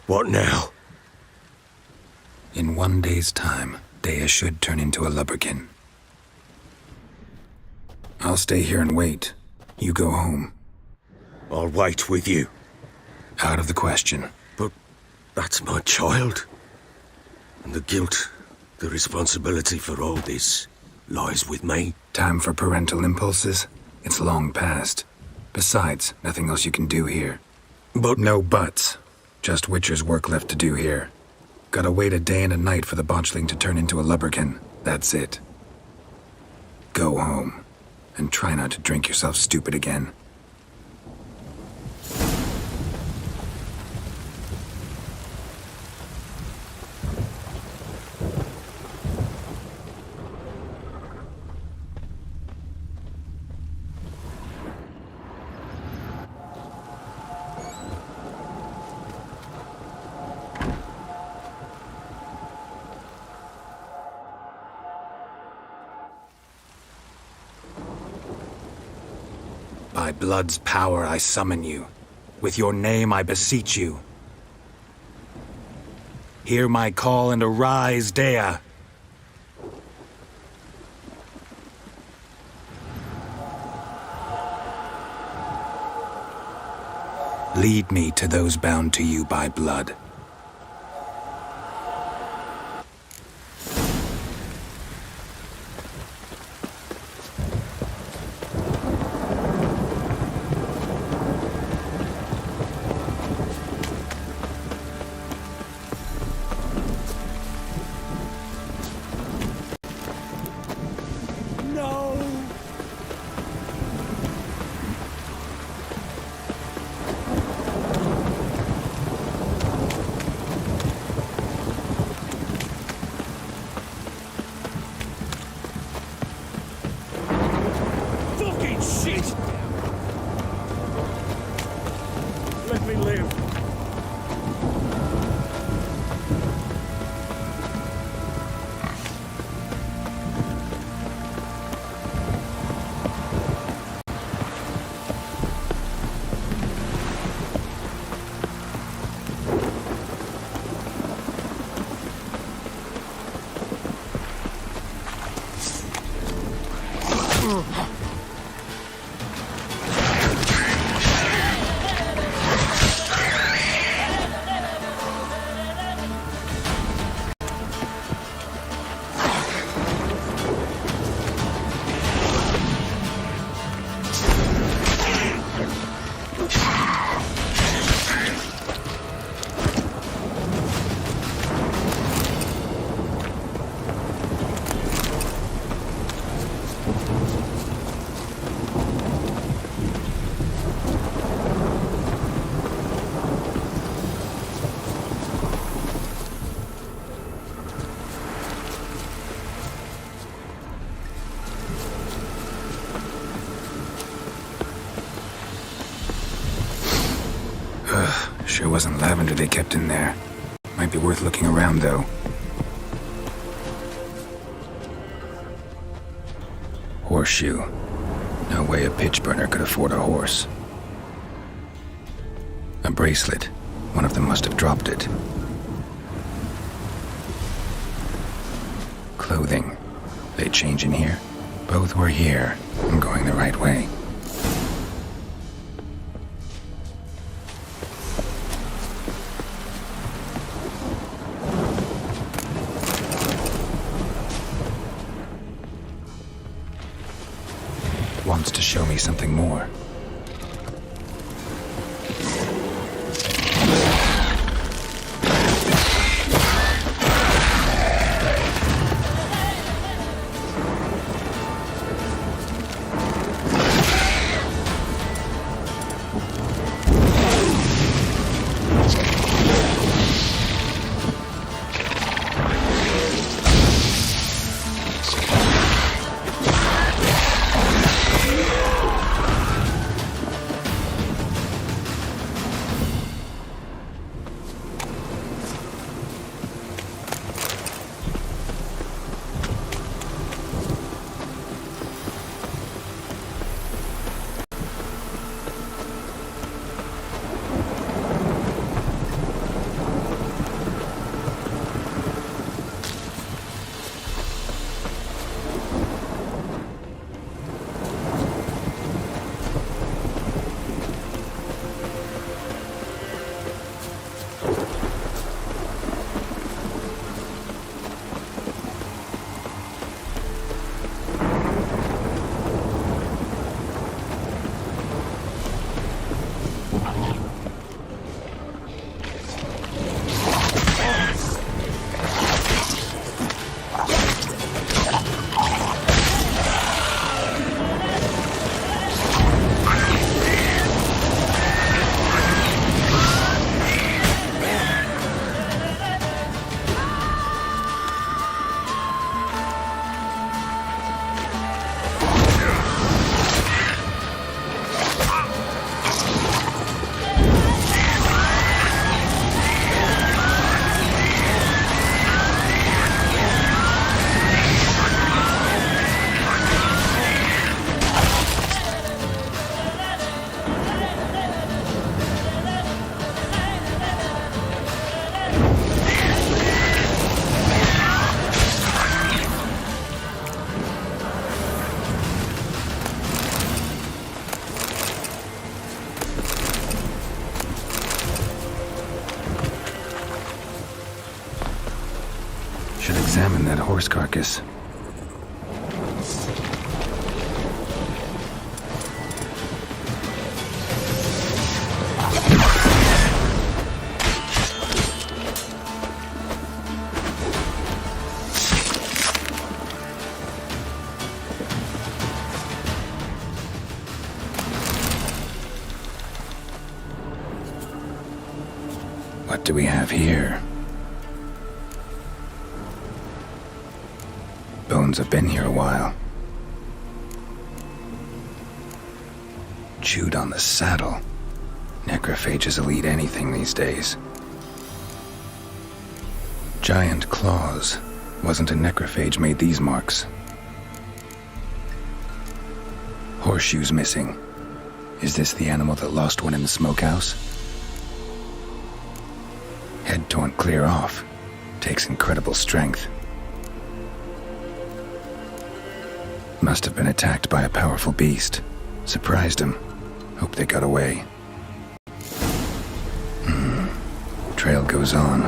What now? In 1 day's time, Dea should turn into a lubberkin. I'll stay here and wait. You go home. I'll wait with you. Out of the question. But that's my child. And the guilt, the responsibility for all this lies with me. Time for parental impulses? It's long past. Besides, nothing else you can do here. But no buts. Just Witcher's work left to do here. Gotta wait a day and a night for the botchling to turn into a lubberkin. That's it. Go home. And try not to drink yourself stupid again. By blood's power I summon you. With your name I beseech you. Hear my call and arise, Dea. Lead me to those bound to you by blood. Sure wasn't lavender they kept in there. Might be worth looking around, though. Horseshoe. No way a pitch burner could afford a horse. A bracelet. One of them must have dropped it. Clothing. They change in here? Both were here. I'm going the right way. Wants to show me something more. Should examine that horse carcass. What do we have here? Bones have been here a while. Chewed on the saddle. Necrophages will eat anything these days. Giant claws. Wasn't a necrophage made these marks. Horseshoes missing. Is this the animal that lost one in the smokehouse? Head torn clear off. Takes incredible strength. Must have been attacked by a powerful beast. Surprised him. Hope they got away. Trail goes on.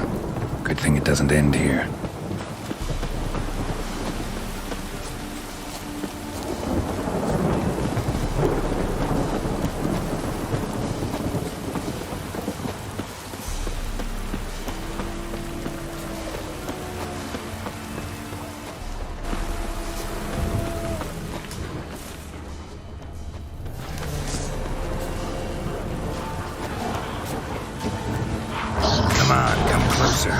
Good thing it doesn't end here. Come on, come closer.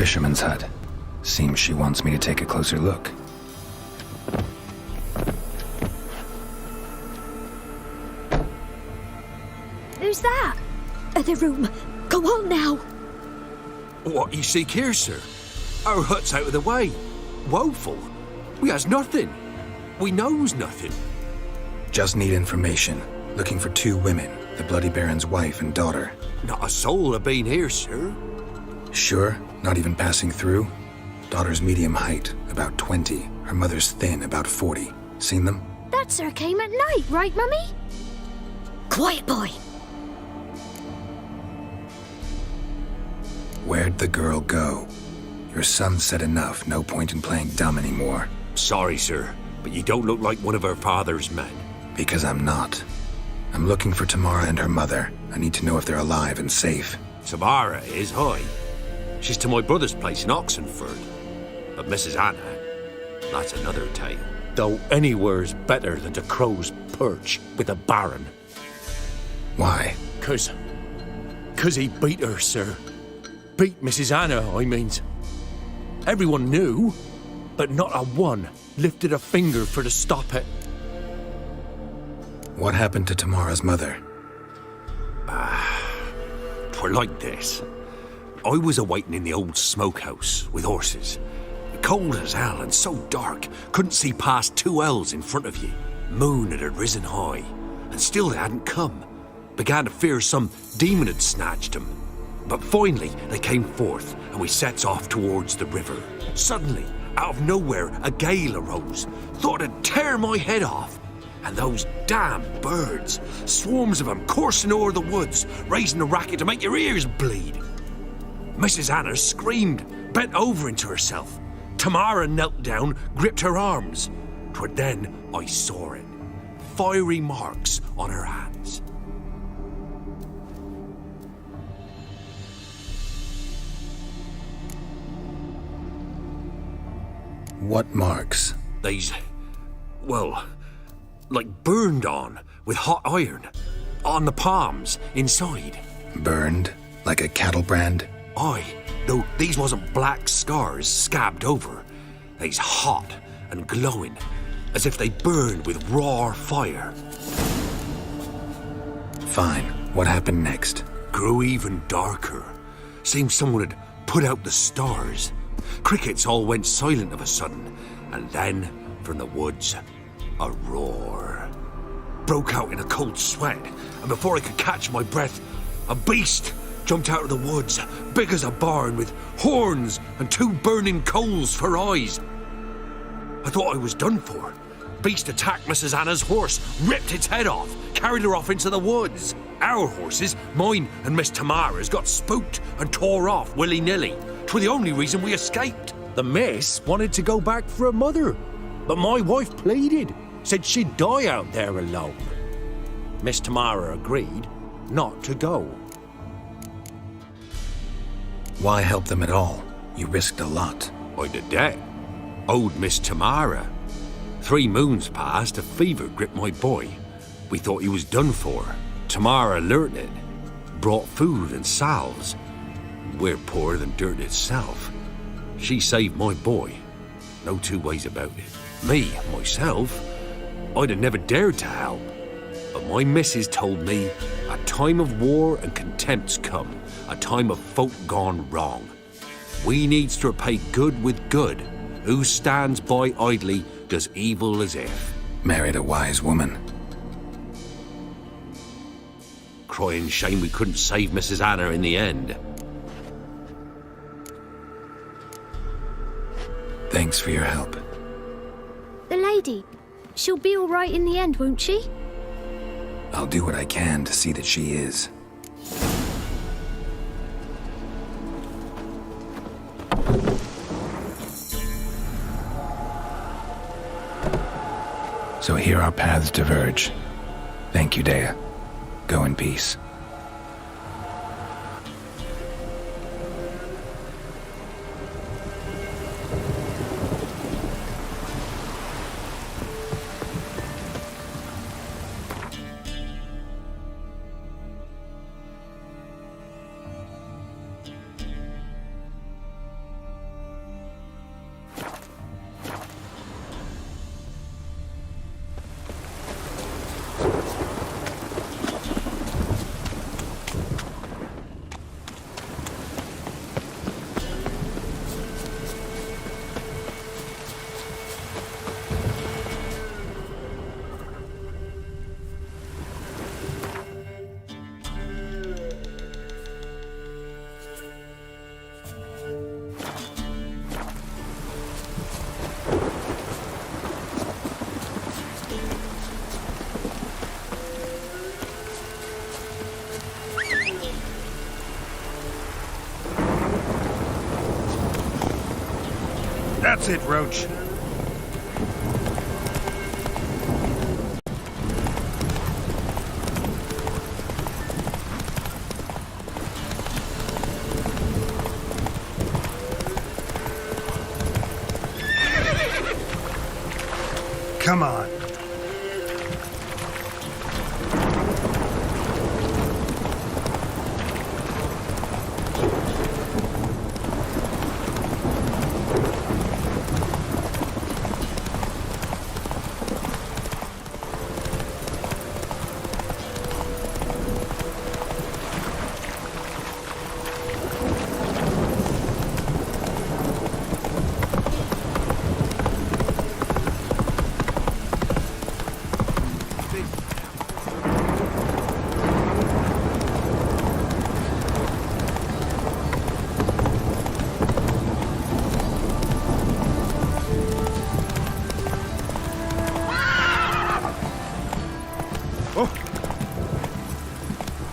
fisherman's hut. Seems she wants me to take a closer look. Who's that? The room. Go on now. What you seek here, sir? Our hut's out of the way. Woeful. We has nothing. We knows nothing. Just need information. Looking for 2 women, the Bloody Baron's wife and daughter. Not a soul have been here, sir. Sure? Not even passing through? Daughter's medium height, about 20. Her mother's thin, about 40. Seen them? That sir came at night, right, Mummy? Quiet, boy. Where'd the girl go? Your son said enough, no point in playing dumb anymore. Sorry, sir, but you don't look like one of our father's men. Because I'm not. I'm looking for Tamara and her mother. I need to know if they're alive and safe. Tamara is, aye. She's to my brother's place in Oxenford. But Mrs. Anna, that's another tale. Though anywhere's better than to Crow's Perch with a baron. Why? 'Cause he beat her, sir. Beat Mrs. Anna, I means. Everyone knew, but not a one lifted a finger for to stop it. What happened to Tamara's mother? 'Twere like this. I was awaiting in the old smokehouse with horses. Cold as hell and so dark, couldn't see past 2 ells in front of you. Moon had risen high, and still they hadn't come. Began to fear some demon had snatched them. But finally, they came forth, and we sets off towards the river. Suddenly, out of nowhere, a gale arose. Thought it'd tear my head off. And those damn birds, swarms of them coursing o'er the woods, raising a racket to make your ears bleed. Mrs. Anna screamed, bent over into herself. Tamara knelt down, gripped her arms. 'Twere then I saw it. Fiery marks on her hands. What marks? They's, well, like burned on with hot iron. On the palms, inside. Burned? Like a cattle brand? Aye, though these wasn't black scars scabbed over. They's hot and glowing, as if they burned with raw fire. Fine. What happened next? Grew even darker. Seemed someone had put out the stars. Crickets all went silent of a sudden, and then, from the woods, a roar. Broke out in a cold sweat, and before I could catch my breath, a beast jumped out of the woods, big as a barn, with horns and 2 burning coals for eyes. I thought I was done for. Beast attacked Mrs. Anna's horse, ripped its head off, carried her off into the woods. Our horses, mine and Miss Tamara's, got spooked and tore off willy-nilly. 'Twere the only reason we escaped. The miss wanted to go back for her mother, but my wife pleaded, said she'd die out there alone. Miss Tamara agreed not to go. Why help them at all? You risked a lot. I'd a debt. Owed Miss Tamara. 3 moons passed, a fever gripped my boy. We thought he was done for. Tamara learnt it. Brought food and salves. We're poorer than dirt itself. She saved my boy. No 2 ways about it. Me, myself, I'd have never dared to help. But my missus told me a time of war and contempt's come. A time of folk gone wrong. We needs to repay good with good. Who stands by idly does evil as if. Married a wise woman. Crying shame we couldn't save Mrs. Anna in the end. Thanks for your help. The lady. She'll be all right in the end, won't she? I'll do what I can to see that she is. So here our paths diverge. Thank you, Dea. Go in peace. That's it, Roach. Come on.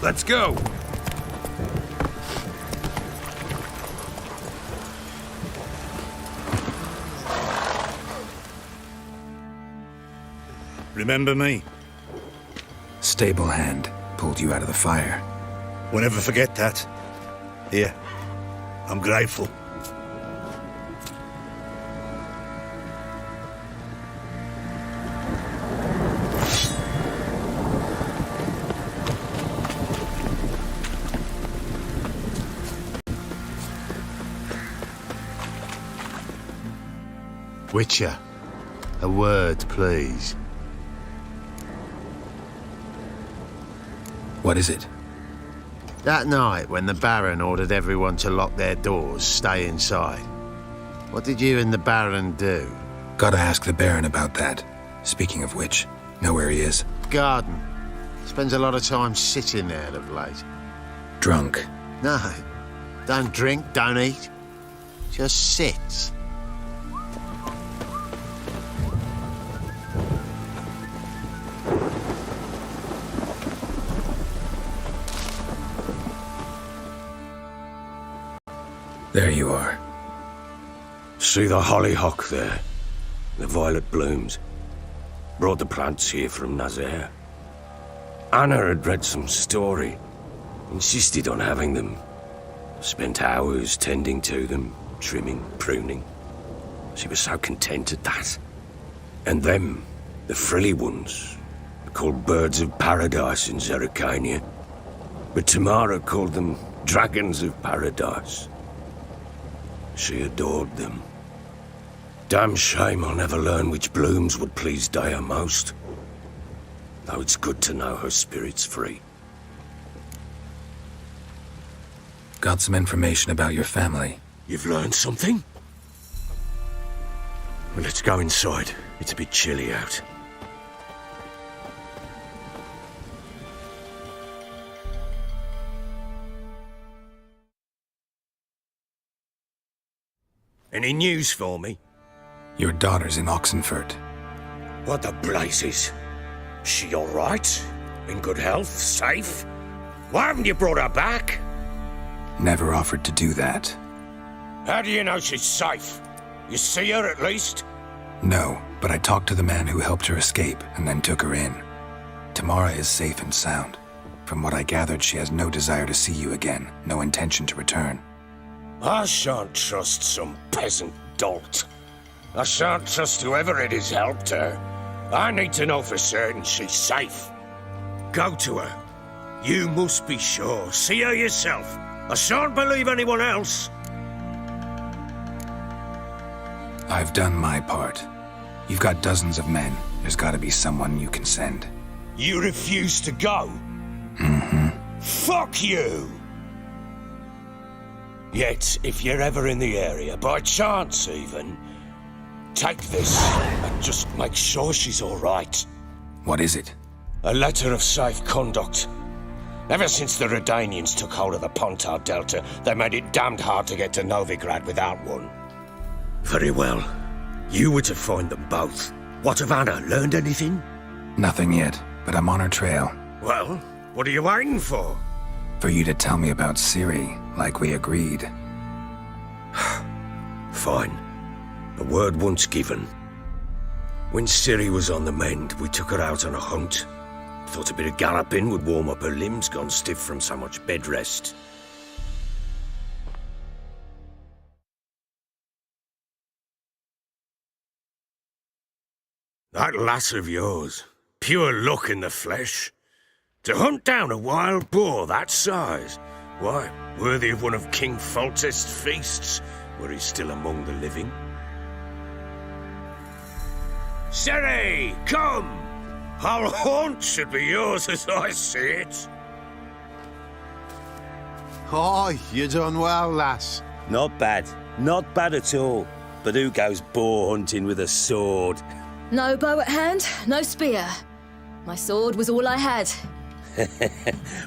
Let's go! Remember me? Stable hand pulled you out of the fire. Won't ever forget that. Here, I'm grateful. Witcher, a word, please. What is it? That night when the Baron ordered everyone to lock their doors, stay inside, what did you and the Baron do? Gotta ask the Baron about that. Speaking of which, know where he is? Garden. Spends a lot of time sitting there of late. Drunk. No, don't drink, don't eat. Just sits. There you are. See the hollyhock there? The violet blooms. Brought the plants here from Nazaire. Anna had read some story. Insisted on having them. Spent hours tending to them, trimming, pruning. She was so content at that. And them, the frilly ones, called birds of paradise in Zerrikania. But Tamara called them dragons of paradise. She adored them. Damn shame I'll never learn which blooms would please Daya most. Though it's good to know her spirit's free. Got some information about your family. You've learned something? Well, let's go inside. It's a bit chilly out. Any news for me? Your daughter's in Oxenfurt. What the blazes? She all right? In good health? Safe? Why haven't you brought her back? Never offered to do that. How do you know she's safe? You see her at least? No, but I talked to the man who helped her escape and then took her in. Tamara is safe and sound. From what I gathered, she has no desire to see you again, no intention to return. I shan't trust some peasant dolt. I shan't trust whoever it is helped her. I need to know for certain she's safe. Go to her. You must be sure. See her yourself. I shan't believe anyone else. I've done my part. You've got dozens of men. There's gotta be someone you can send. You refuse to go? Mm-hmm. Fuck you! Yet, if you're ever in the area, by chance even, take this and just make sure she's all right. What is it? A letter of safe conduct. Ever since the Redanians took hold of the Pontar Delta, they made it damned hard to get to Novigrad without one. Very well. You were to find them both. What of Anna? Learned anything? Nothing yet, but I'm on her trail. Well, what are you waiting for? For you to tell me about Ciri, like we agreed. Fine. A word once given. When Ciri was on the mend, we took her out on a hunt. Thought a bit of galloping would warm up her limbs, gone stiff from so much bed rest. That lass of yours, pure luck in the flesh. To hunt down a wild boar that size, why, worthy of one of King Foltest's feasts, were he still among the living. Ciri, come! Our haunt should be yours as I see it. Aye, you done well, lass. Not bad. Not bad at all. But who goes boar hunting with a sword? No bow at hand, no spear. My sword was all I had.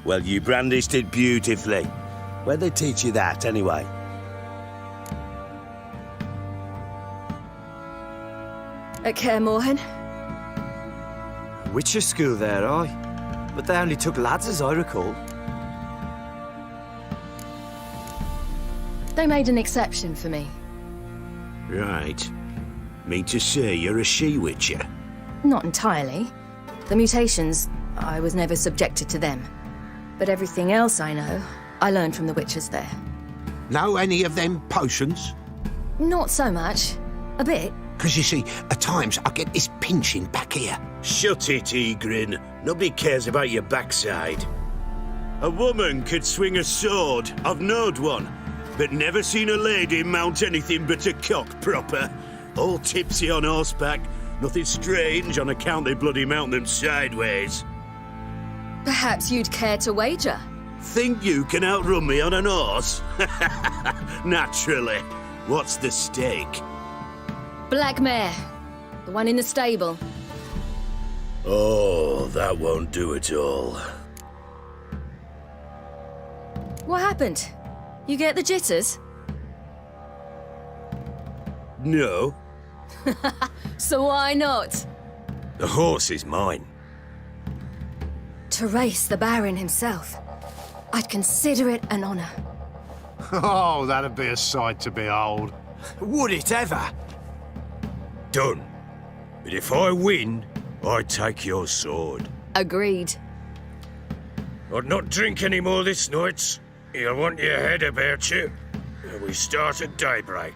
Well, you brandished it beautifully. Where'd they teach you that, anyway? At Kaer Morhen. Witcher school there, aye. But they only took lads, as I recall. They made an exception for me. Right. Mean to say you're a she-witcher? Not entirely. The mutations, I was never subjected to them. But everything else I know, I learned from the witches there. Know any of them potions? Not so much. A bit. Because you see, at times I get this pinching back here. Shut it, Egrin. Nobody cares about your backside. A woman could swing a sword. I've knowed one. But never seen a lady mount anything but a cock proper. All tipsy on horseback. Nothing strange on account they bloody mount them sideways. Perhaps you'd care to wager? Think you can outrun me on an horse? Naturally. What's the stake? Black mare. The one in the stable. Oh, that won't do it all. What happened? You get the jitters? No. So why not? The horse is mine. To race the Baron himself. I'd consider it an honor. Oh, that'd be a sight to behold. Would it ever? Done. But if I win, I take your sword. Agreed. I'd not drink any more this night. You'll want your head about you. We start at daybreak.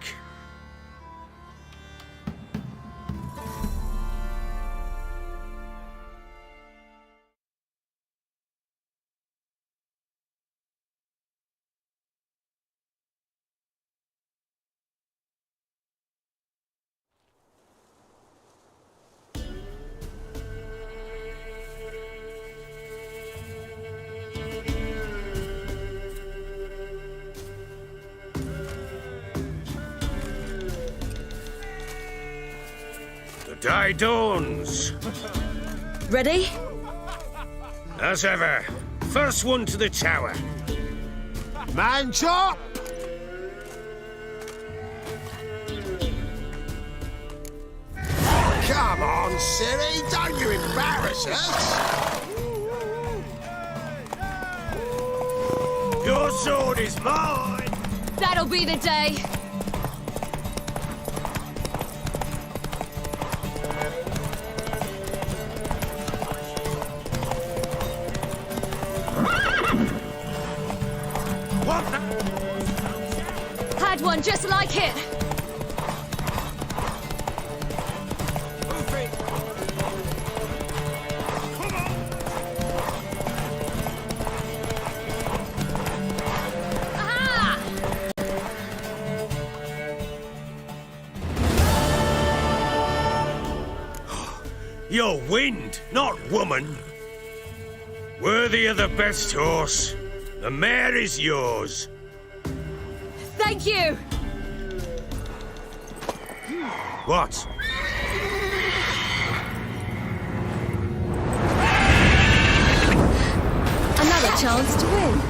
The day dawns. Ready? As ever. First one to the tower. Man chop! Come on, Ciri, don't you embarrass us! Your sword is mine! That'll be the day. What the? Had one just like it. Aha! You're wind, not woman. Worthy of the best horse. The mare is yours. Thank you. What? Another chance to win.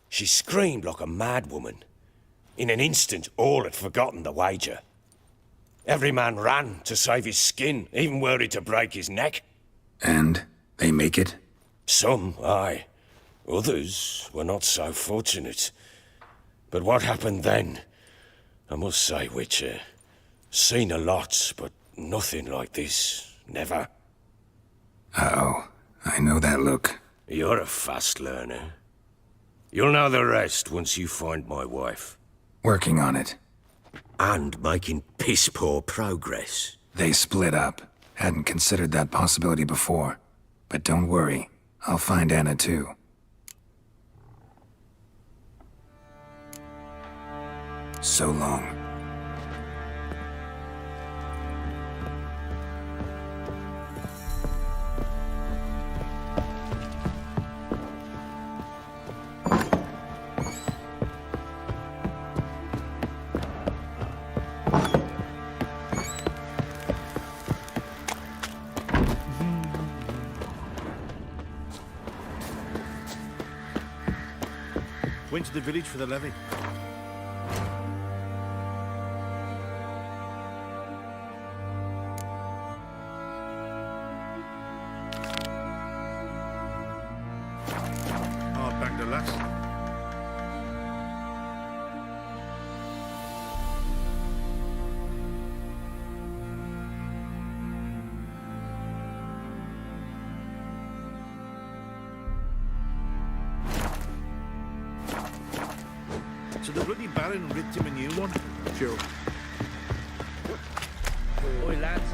She screamed like a mad woman. In an instant, all had forgotten the wager. Every man ran to save his skin, even worried to break his neck. And they make it? Some, aye. Others were not so fortunate. But what happened then? I must say, Witcher, seen a lot, but nothing like this. Never. Uh-oh. I know that look. You're a fast learner. You'll know the rest once you find my wife. Working on it. And making piss-poor progress. They split up. Hadn't considered that possibility before. But don't worry. I'll find Anna too. So long. Went to the village for the levy. Hard banged a lass. So the bloody Baron ripped him a new one? Sure. Oi, lads.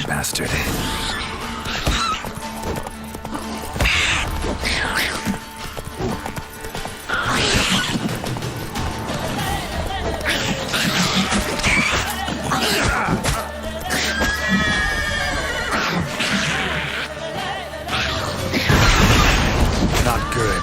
Bastard. Not good.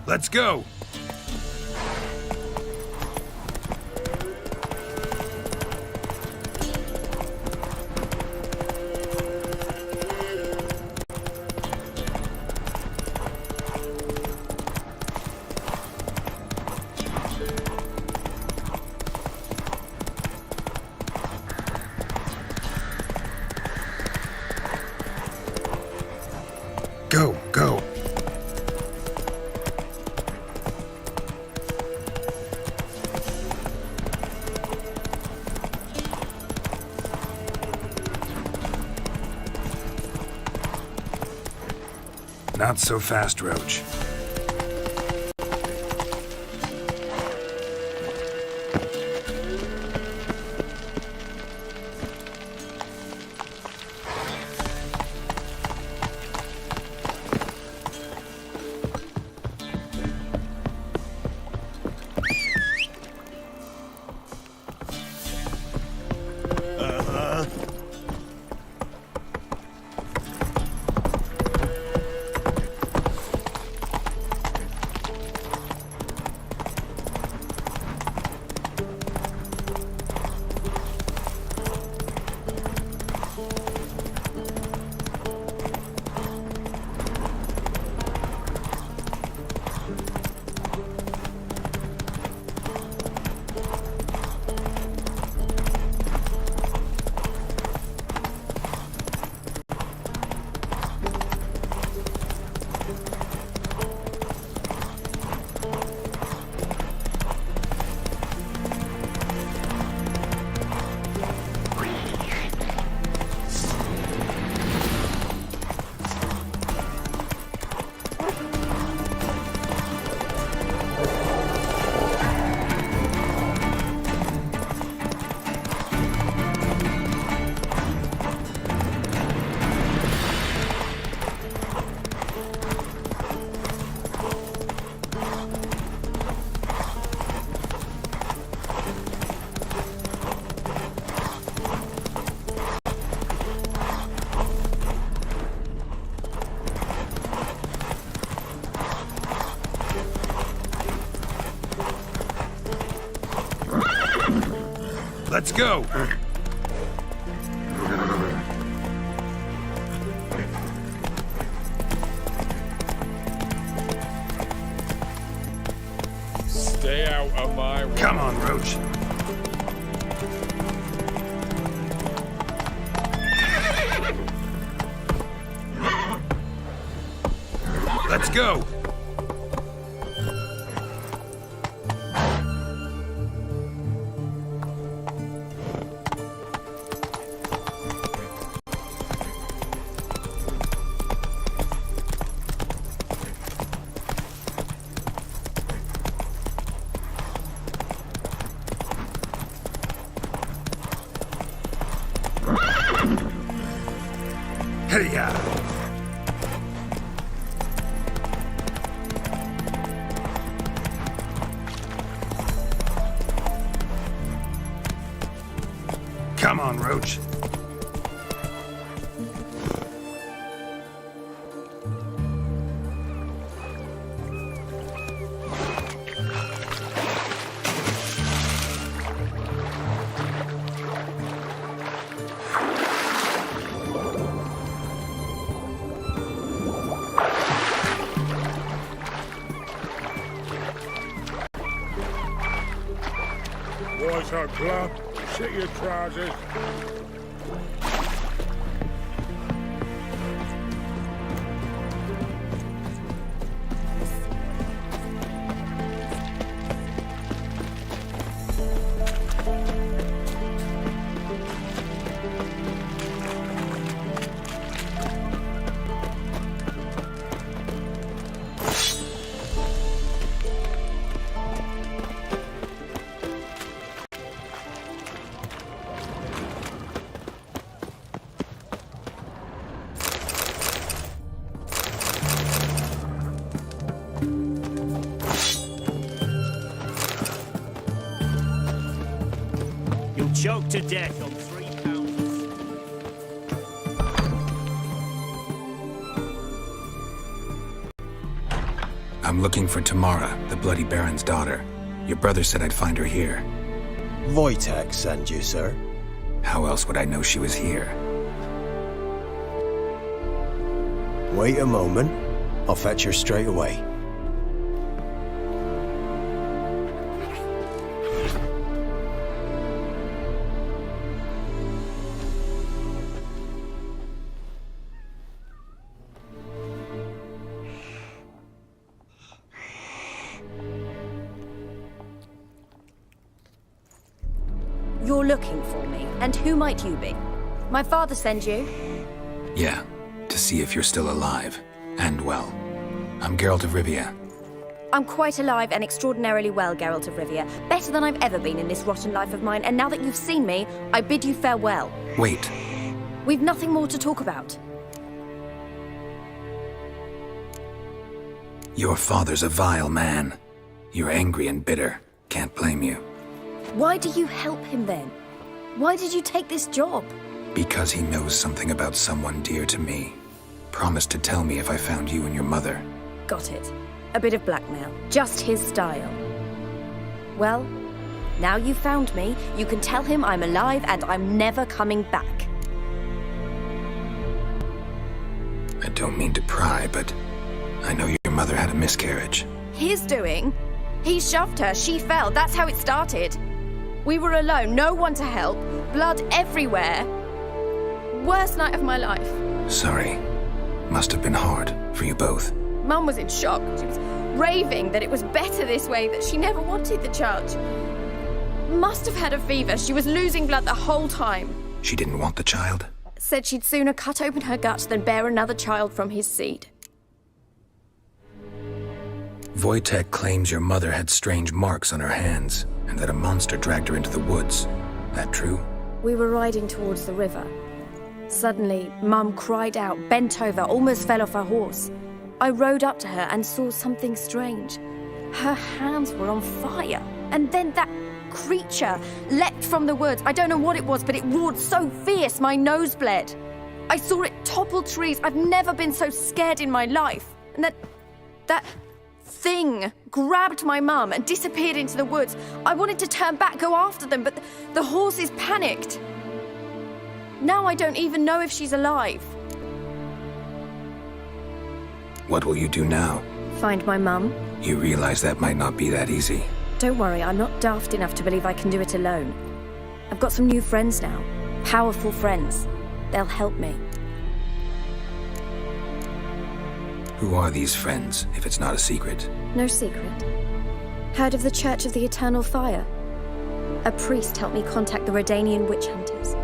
Let's go. Go, go. Not so fast, Roach. Let's go. Stay out of my way. Come on, Roach. Let's go. Hey-ya! Come on, Roach. What's up, club? Shit your trousers. You'll choke to death on 3 pounds. I'm looking for Tamara, the Bloody Baron's daughter. Your brother said I'd find her here. Wojtek sent you, sir. How else would I know she was here? Wait a moment. I'll fetch her straight away. You're looking for me, and who might you be? My father sent you? Yeah, to see if you're still alive. And well. I'm Geralt of Rivia. I'm quite alive and extraordinarily well, Geralt of Rivia. Better than I've ever been in this rotten life of mine, and now that you've seen me, I bid you farewell. Wait. We've nothing more to talk about. Your father's a vile man. You're angry and bitter. Can't blame you. Why do you help him then? Why did you take this job? Because he knows something about someone dear to me. Promised to tell me if I found you and your mother. Got it. A bit of blackmail. Just his style. Well, now you've found me, you can tell him I'm alive and I'm never coming back. I don't mean to pry, but I know your mother had a miscarriage. His doing? He shoved her, she fell, that's how it started. We were alone, no one to help, blood everywhere. Worst night of my life. Sorry. Must have been hard for you both. Mum was in shock. She was raving that it was better this way, that she never wanted the child. Must have had a fever. She was losing blood the whole time. She didn't want the child? Said she'd sooner cut open her gut than bear another child from his seed. Wojtek claims your mother had strange marks on her hands, and that a monster dragged her into the woods. That true? We were riding towards the river. Suddenly, Mum cried out, bent over, almost fell off her horse. I rode up to her and saw something strange. Her hands were on fire. And then that creature leapt from the woods. I don't know what it was, but it roared so fierce my nose bled. I saw it topple trees. I've never been so scared in my life. And that thing grabbed my mum and disappeared into the woods. I wanted to turn back, go after them, but the horses panicked. Now I don't even know if she's alive. What will you do now? Find my mum. You realize that might not be that easy. Don't worry, I'm not daft enough to believe I can do it alone. I've got some new friends now. Powerful friends. They'll help me. Who are these friends, if it's not a secret? No secret. Heard of the Church of the Eternal Fire? A priest helped me contact the Redanian witch hunters.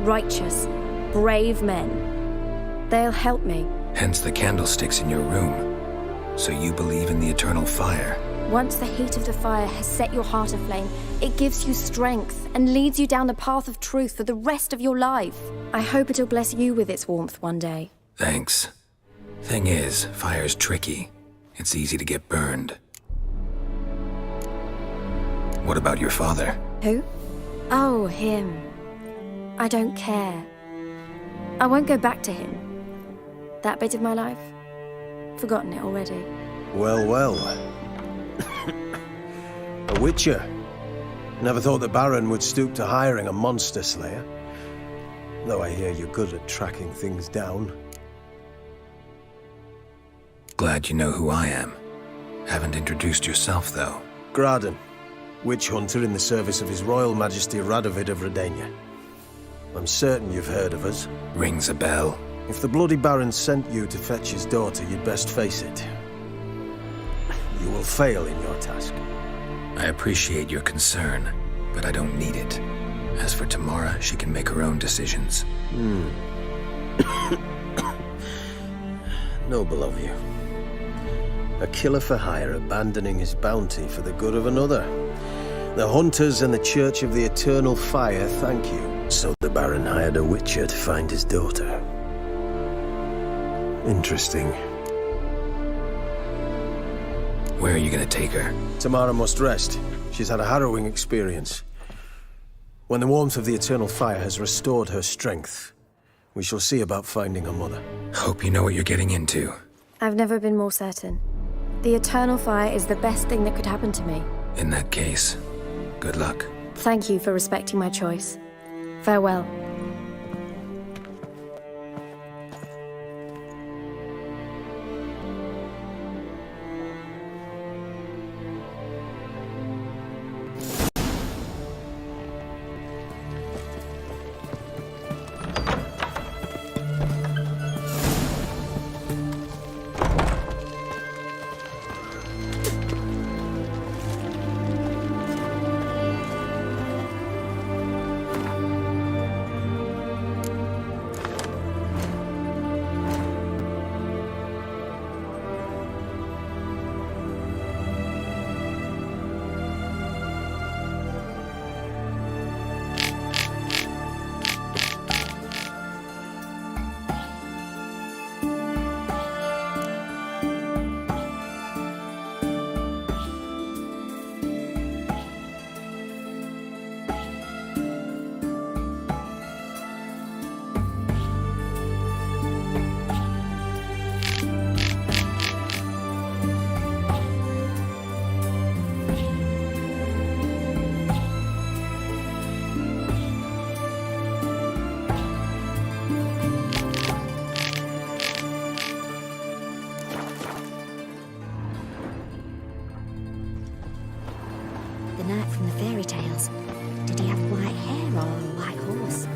Righteous, brave men. They'll help me. Hence the candlesticks in your room. So you believe in the eternal fire? Once the heat of the fire has set your heart aflame, it gives you strength and leads you down the path of truth for the rest of your life. I hope it'll bless you with its warmth one day. Thanks. Thing is, fire's tricky. It's easy to get burned. What about your father? Who? Oh, him. I don't care. I won't go back to him. That bit of my life? Forgotten it already. Well, well. A witcher. Never thought the Baron would stoop to hiring a monster slayer. Though I hear you're good at tracking things down. Glad you know who I am. Haven't introduced yourself, though. Graden, witch hunter in the service of His Royal Majesty Radovid of Redania. I'm certain you've heard of us. Rings a bell. If the Bloody Baron sent you to fetch his daughter, you'd best face it. You will fail in your task. I appreciate your concern, but I don't need it. As for Tamara, she can make her own decisions. Noble of you. A killer for hire abandoning his bounty for the good of another. The hunters and the Church of the Eternal Fire thank you. So the Baron hired a witcher to find his daughter. Interesting. Where are you gonna take her? Tamara must rest. She's had a harrowing experience. When the warmth of the Eternal Fire has restored her strength, we shall see about finding her mother. Hope you know what you're getting into. I've never been more certain. The Eternal Fire is the best thing that could happen to me. In that case, good luck. Thank you for respecting my choice. Farewell. was. Did he have white hair or a white horse?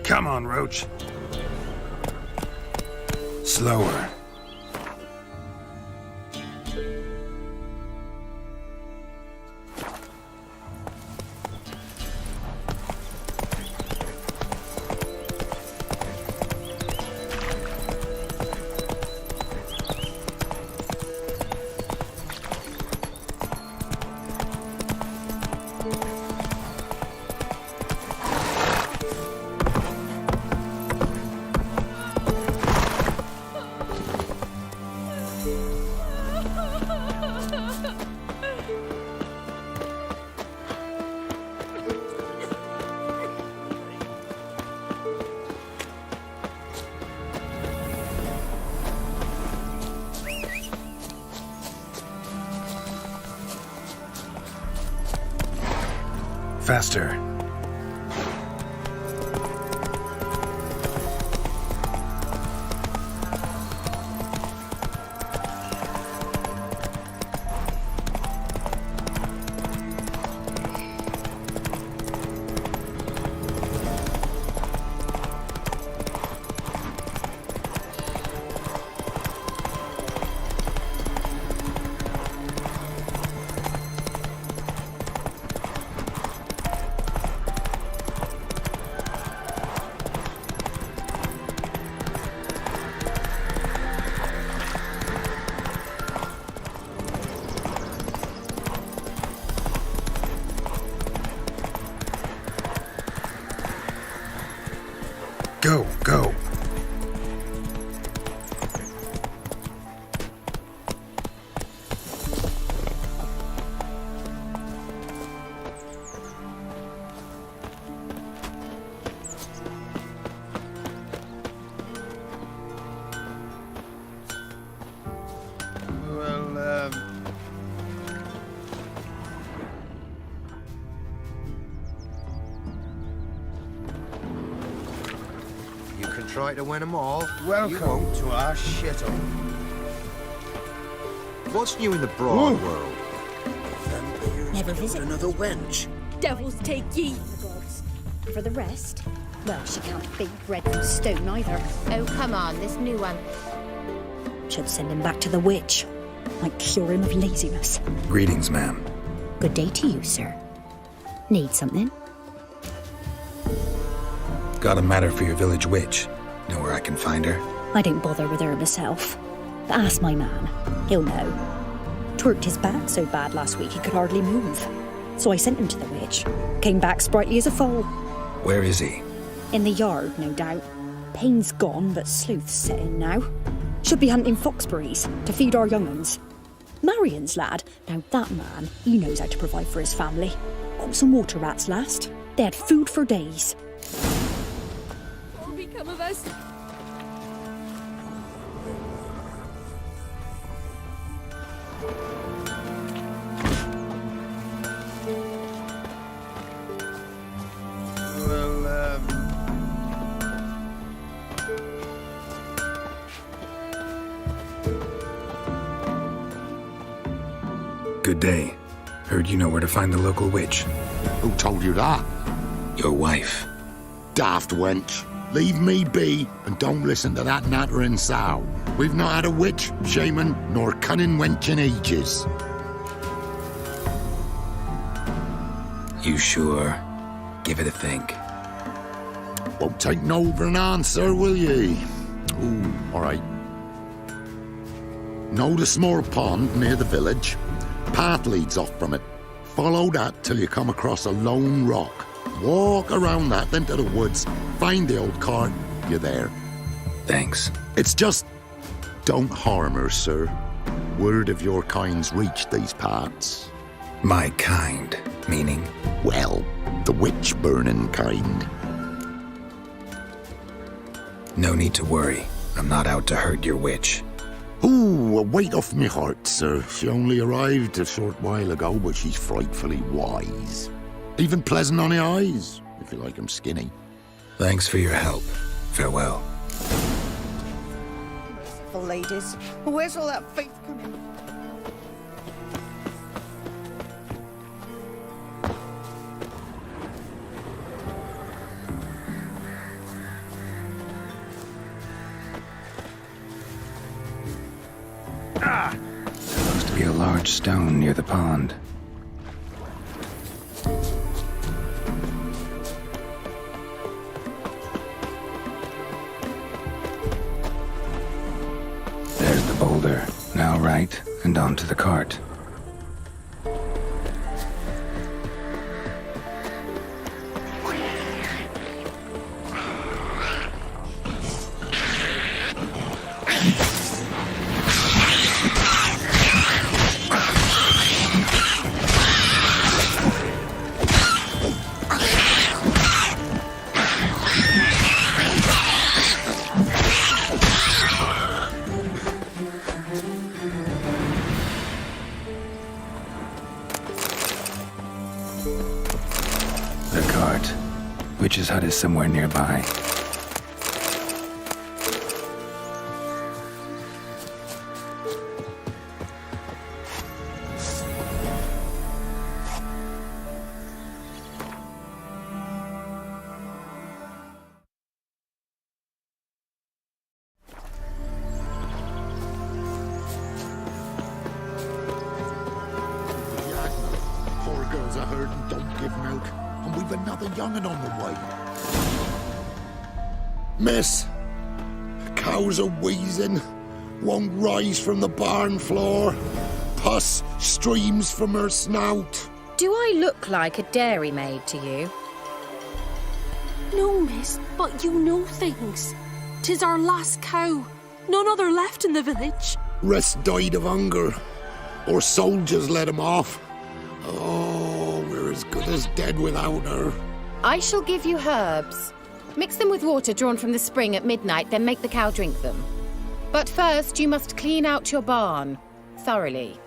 Come on, Roach. Slower. Faster. Go, go. try to win them all. Welcome to our shithole. What's new in the broad world? Never visit. Another wench. Devils take ye, the gods. For the rest, well, she can't bake bread from stone either. Oh, come on, this new one. Should send him back to the witch. Might cure him of laziness. Greetings, ma'am. Good day to you, sir. Need something? Got a matter for your village witch. Know where I can find her? I don't bother with her myself. But ask my man. He'll know. Twerked his back so bad last week he could hardly move. So I sent him to the witch. Came back sprightly as a foal. Where is he? In the yard, no doubt. Pain's gone, but sleuth's set in now. Should be hunting foxberries to feed our young uns. Marion's lad, now that man, he knows how to provide for his family. Got some water rats last. They had food for days. What will become of us? Good day. Heard you know where to find the local witch. Who told you that? Your wife. Daft wench. Leave me be and don't listen to that nattering sow. We've not had a witch, shaman, nor cunning wench in ages. You sure? Give it a think. Won't take no for an answer, will ye? Ooh, all right. Know the small pond near the village? Path leads off from it. Follow that till you come across a lone rock. Walk around that, then to the woods. Find the old cart. You're there. Thanks. It's just... don't harm her, sir. Word of your kind's reached these parts. My kind, meaning? Well, the witch-burning kind. No need to worry. I'm not out to hurt your witch. Ooh, a weight off me heart, sir. She only arrived a short while ago, but she's frightfully wise. Even pleasant on the eyes, if you like 'em skinny. Thanks for your help. Farewell. Merciful ladies, where's all that faith coming? There looks to be a large stone near the pond. There's the boulder. Now right, and onto the cart. The cart. Witch's hut is somewhere nearby. Poor girls are hurt and don't give milk. And we've another young'un on the way. Miss, cows are wheezing, won't rise from the barn floor. Pus streams from her snout. Do I look like a dairymaid to you? No, miss, but you know things. 'Tis our last cow. None other left in the village. Rest died of hunger, or soldiers let him off. Oh, we're as good as dead without her. I shall give you herbs. Mix them with water drawn from the spring at midnight, then make the cow drink them. But first, you must clean out your barn thoroughly.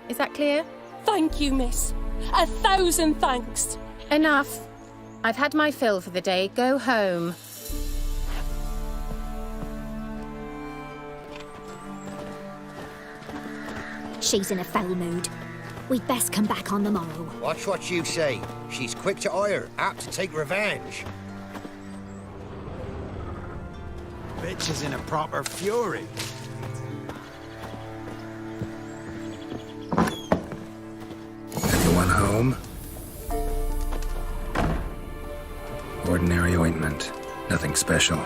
Is that clear? Thank you, miss. 1,000 thanks. Enough. I've had my fill for the day. Go home. she's in a foul mood. We'd best come back on the morrow. Watch what you say. She's quick to ire, apt to take revenge. Bitch is in a proper fury. Anyone home? Ordinary ointment. Nothing special.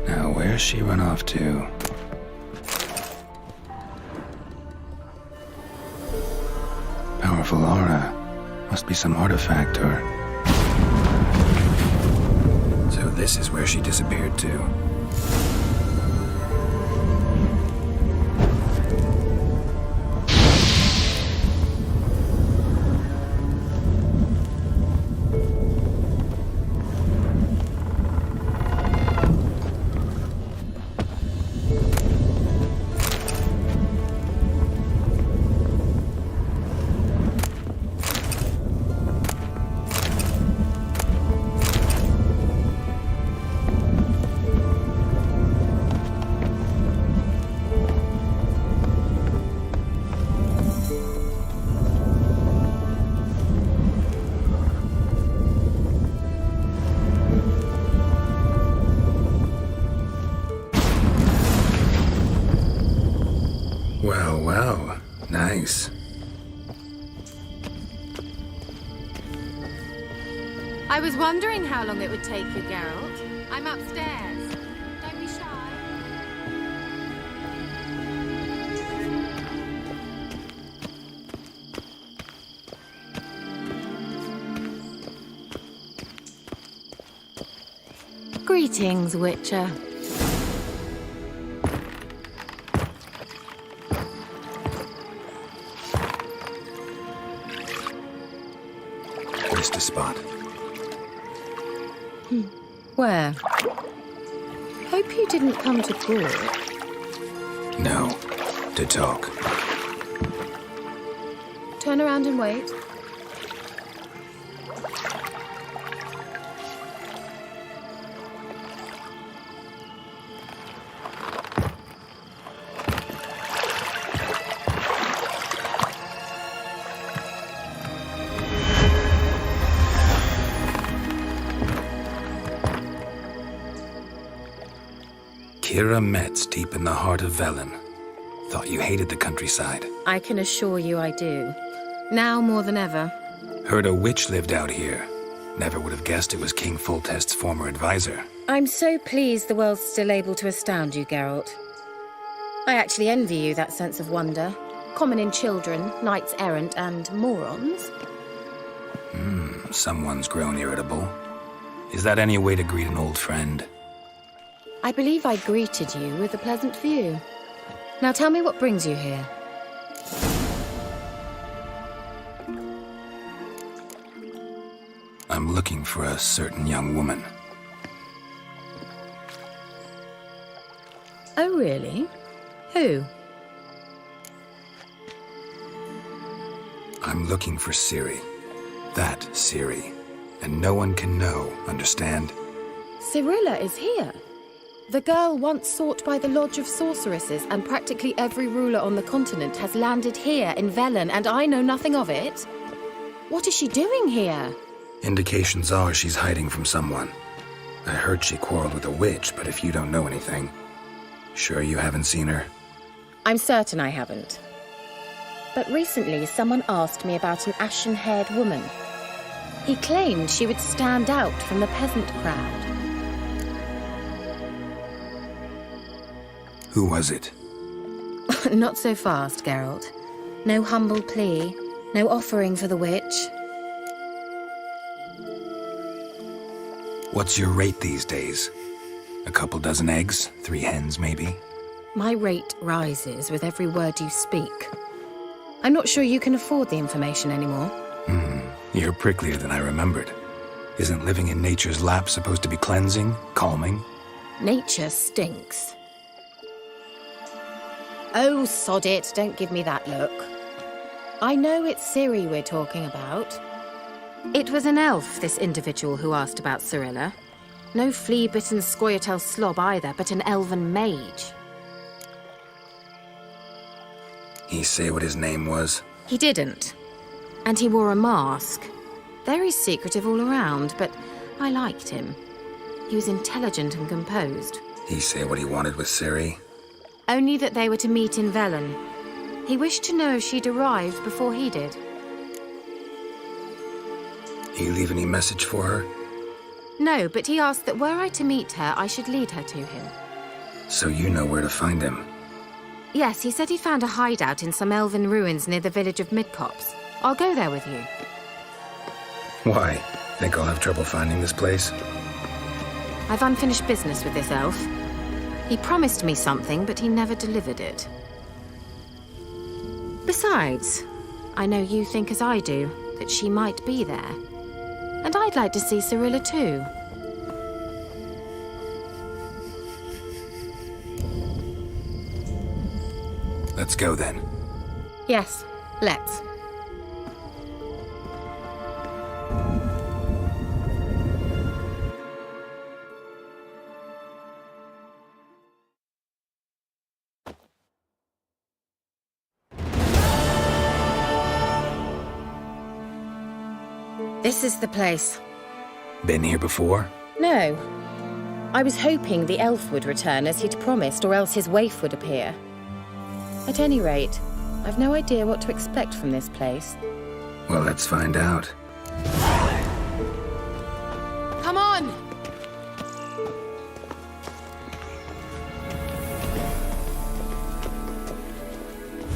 Now, where's she run off to? Powerful aura. Must be some artifact or... So this is where she disappeared to. Well, nice. I was wondering how long it would take you, Geralt. I'm upstairs. Don't be shy. Greetings, Witcher. Missed a spot. Where? Hope you didn't come to court. No. To talk. Turn around and wait. Kira Metz, deep in the heart of Velen. Thought you hated the countryside. I can assure you I do. Now more than ever. Heard a witch lived out here. Never would have guessed it was King Foltest's former advisor. I'm so pleased the world's still able to astound you, Geralt. I actually envy you that sense of wonder. Common in children, knights errant, and morons. Someone's grown irritable. Is that any way to greet an old friend? I believe I greeted you with a pleasant view. Now tell me what brings you here. I'm looking for a certain young woman. Oh, really? Who? I'm looking for Ciri. That Ciri. And no one can know, understand? Cirilla is here. The girl once sought by the Lodge of Sorceresses, and practically every ruler on the continent has landed here in Velen, and I know nothing of it. What is she doing here? Indications are she's hiding from someone. I heard she quarreled with a witch, but if you don't know anything, sure you haven't seen her? I'm certain I haven't. But recently someone asked me about an ashen-haired woman. He claimed she would stand out from the peasant crowd. Who was it? Not so fast, Geralt. No humble plea, no offering for the witch. What's your rate these days? A couple dozen eggs? 3 hens, maybe? My rate rises with every word you speak. I'm not sure you can afford the information anymore. You're pricklier than I remembered. Isn't living in nature's lap supposed to be cleansing, calming? Nature stinks. Oh, sod it, don't give me that look. I know it's Ciri we're talking about. It was an elf, this individual who asked about Cirilla. No flea-bitten Scoia'tael slob either, but an elven mage. He say what his name was? He didn't. And he wore a mask. Very secretive all around, but I liked him. He was intelligent and composed. He say what he wanted with Ciri? Only that they were to meet in Velen. He wished to know if she'd arrived before he did. He leave any message for her? No, but he asked that were I to meet her, I should lead her to him. So you know where to find him? Yes, he said he found a hideout in some elven ruins near the village of Midcopse. I'll go there with you. Why? Think I'll have trouble finding this place? I've unfinished business with this elf. He promised me something, but he never delivered it. Besides, I know you think as I do, that she might be there. And I'd like to see Cirilla too. Let's go then. Yes, let's. This is the place. Been here before? No. I was hoping the elf would return as he'd promised, or else his waif would appear. At any rate, I've no idea what to expect from this place. Well, let's find out. Come on!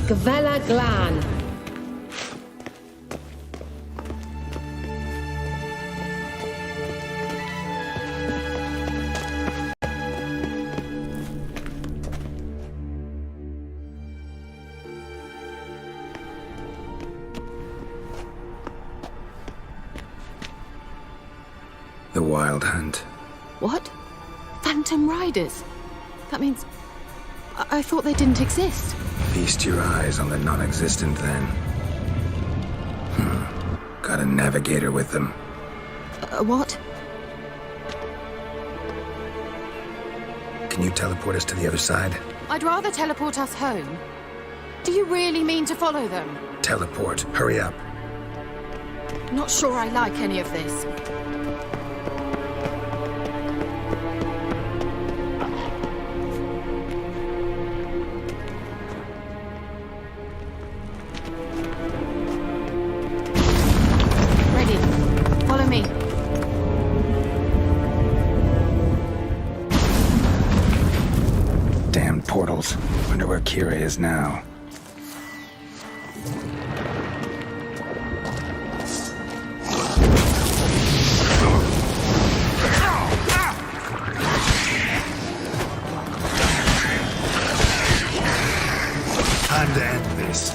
Gvella Glan. The Wild Hunt. What? Phantom Riders? That means... I thought they didn't exist. Feast your eyes on the non-existent then. Got a navigator with them. What? Can you teleport us to the other side? I'd rather teleport us home. Do you really mean to follow them? Teleport. Hurry up. Not sure I like any of this. Portals. Wonder where Kira is now. Time to end this.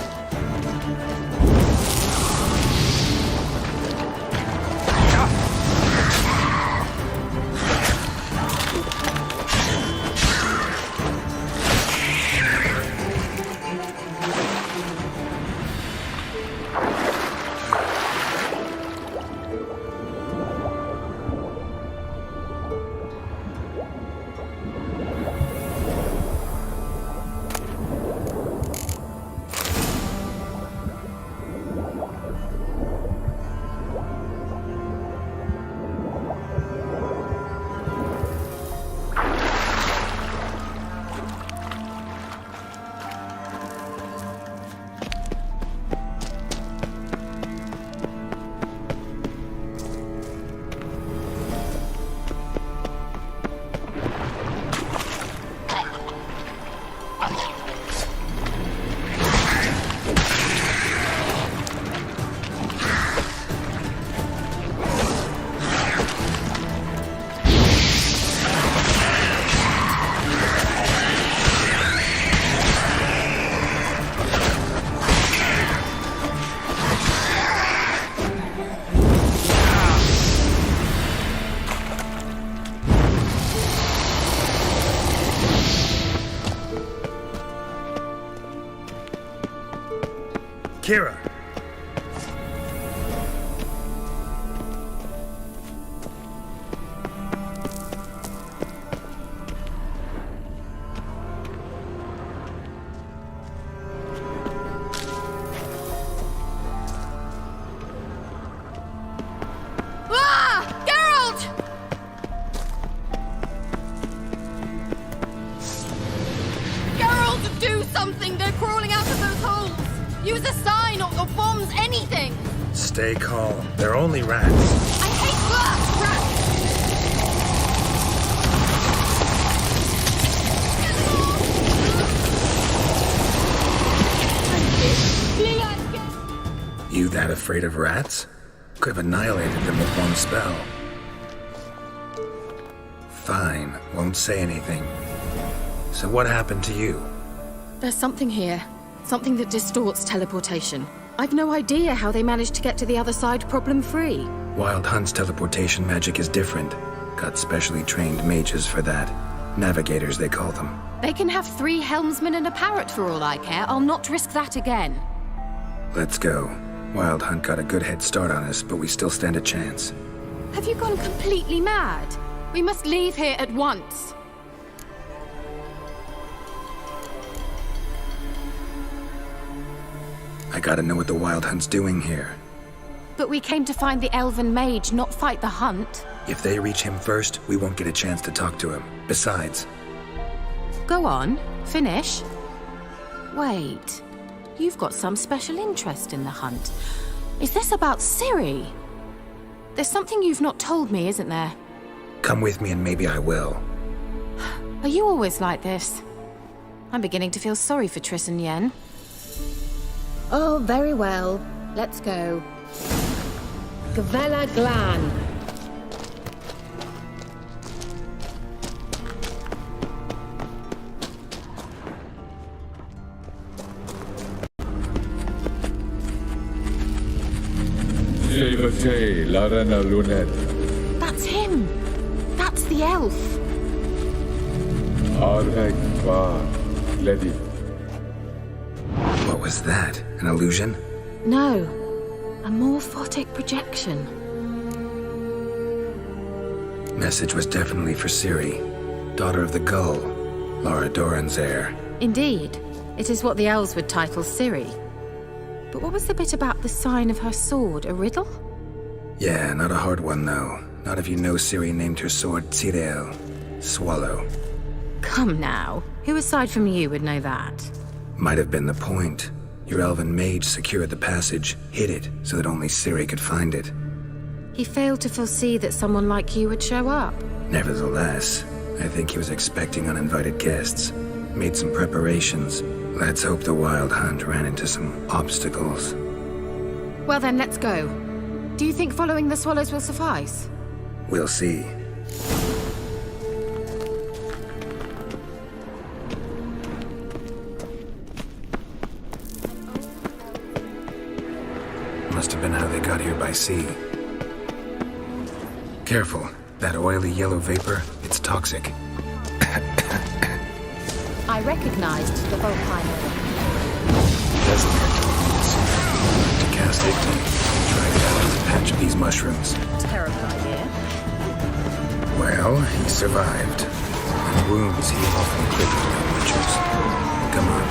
Kira, something! They're crawling out of those holes! Use a sign or bombs, anything! Stay calm. They're only rats. I hate rats! You that afraid of rats? Could have annihilated them with one spell. Fine, won't say anything. So what happened to you? There's something here. Something that distorts teleportation. I've no idea how they managed to get to the other side problem-free. Wild Hunt's teleportation magic is different. Got specially trained mages for that. Navigators, they call them. They can have 3 helmsmen and a parrot for all I care. I'll not risk that again. Let's go. Wild Hunt got a good head start on us, but we still stand a chance. Have you gone completely mad? We must leave here at once. I gotta know what the Wild Hunt's doing here. But we came to find the elven mage, not fight the hunt. If they reach him first, we won't get a chance to talk to him. Besides... Go on, finish. Wait, you've got some special interest in the hunt. Is this about Ciri? There's something you've not told me, isn't there? Come with me and maybe I will. Are you always like this? I'm beginning to feel sorry for Triss and Yen. Oh, very well. Let's go. Gavella Glan. That's him. That's the elf. What was that? An illusion? No, a morphotic projection. Message was definitely for Ciri, daughter of the Gull, Lara Doran's heir. Indeed, it is what the elves would title Ciri. But what was the bit about the sign of her sword? A riddle? Yeah, not a hard one though. Not if you know Ciri named her sword Tirel, Swallow. Come now, who aside from you would know that? Might have been the point. Your elven mage secured the passage, hid it, so that only Ciri could find it. He failed to foresee that someone like you would show up. Nevertheless, I think he was expecting uninvited guests. Made some preparations. Let's hope the Wild Hunt ran into some obstacles. Well then, let's go. Do you think following the swallows will suffice? We'll see. Must have been how they got here by sea. Careful. That oily yellow vapor, it's toxic. I recognized the volcano. Doesn't hurt to cast Igni. Try it out with a patch of these mushrooms. Terrible idea. Well, he survived. And wounds heal awfully quickly on witches. Come on.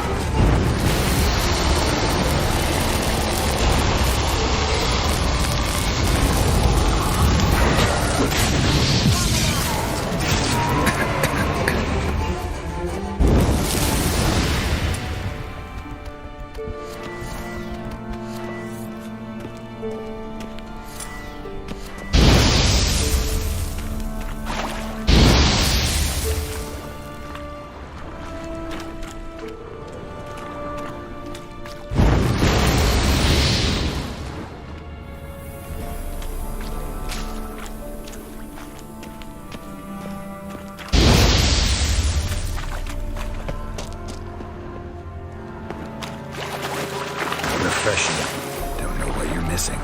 Refreshing. Don't know what you're missing.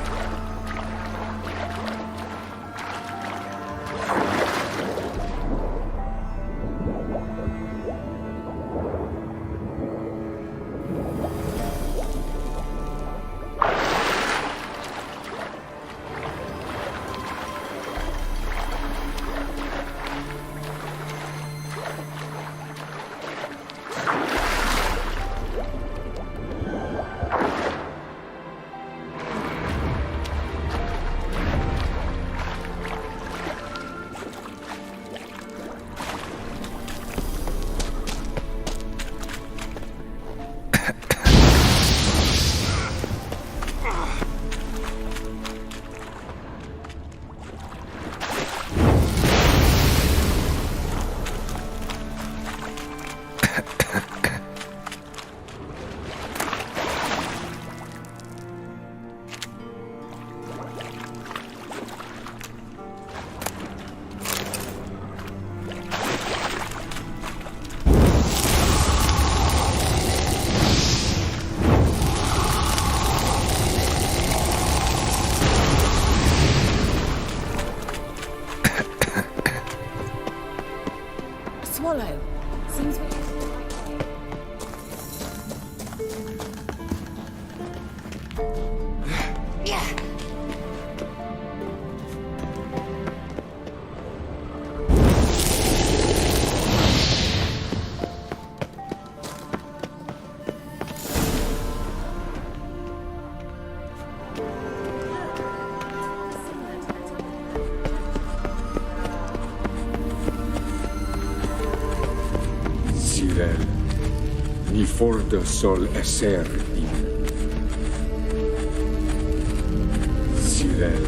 fordo sol esser in Sirel.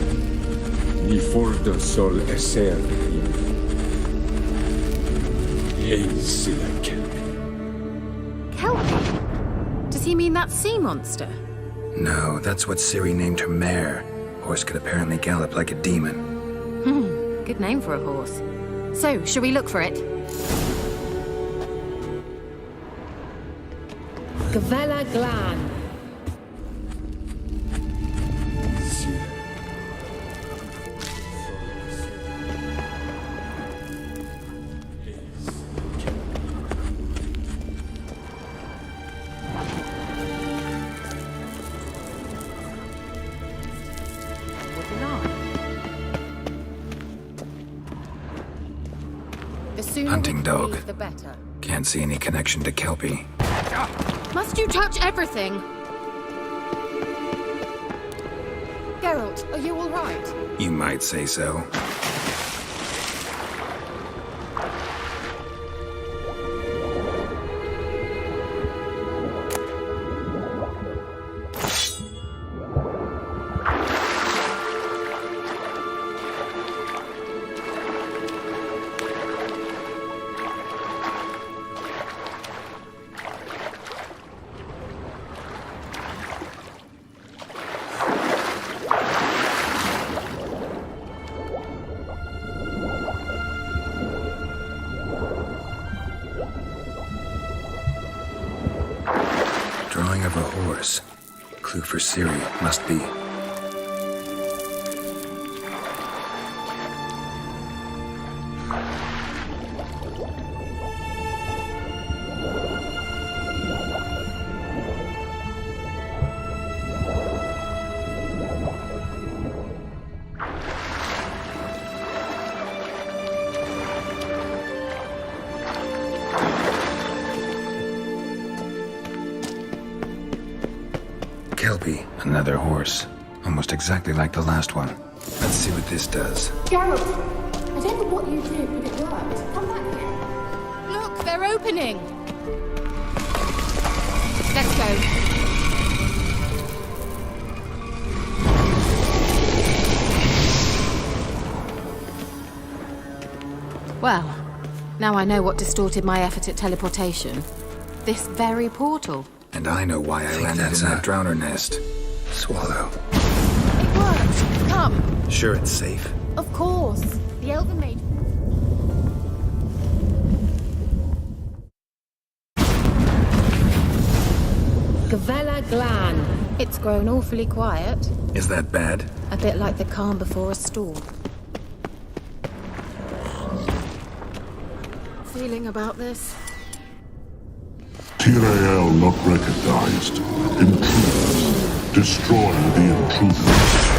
Ni fordo sol esser in Eisila Kelpie. Kelpie? Does he mean that sea monster? No, that's what Ciri named her mare. Horse could apparently gallop like a demon. Good name for a horse. So, shall we look for it? Gavella Glan. Hunting dog. The better. Can't see any connection to Kelpie. Must you touch everything? Geralt, are you all right? You might say so. Drawing of a horse. Clue for Ciri, must be. Kelpie, another horse. Almost exactly like the last one. Let's see what this does. Geralt, I don't know what you did, but it worked. Come back here. Look, they're opening. Let's go. Well, now I know what distorted my effort at teleportation. This very portal. And I know why I landed in that drowner nest. Swallow. It worked. Come. Sure it's safe. Of course. The Elven Maid. Gavella Glan. It's grown awfully quiet. Is that bad? A bit like the calm before a storm. Feeling about this? Tyrael not recognized. Intruders. Destroy the intruders.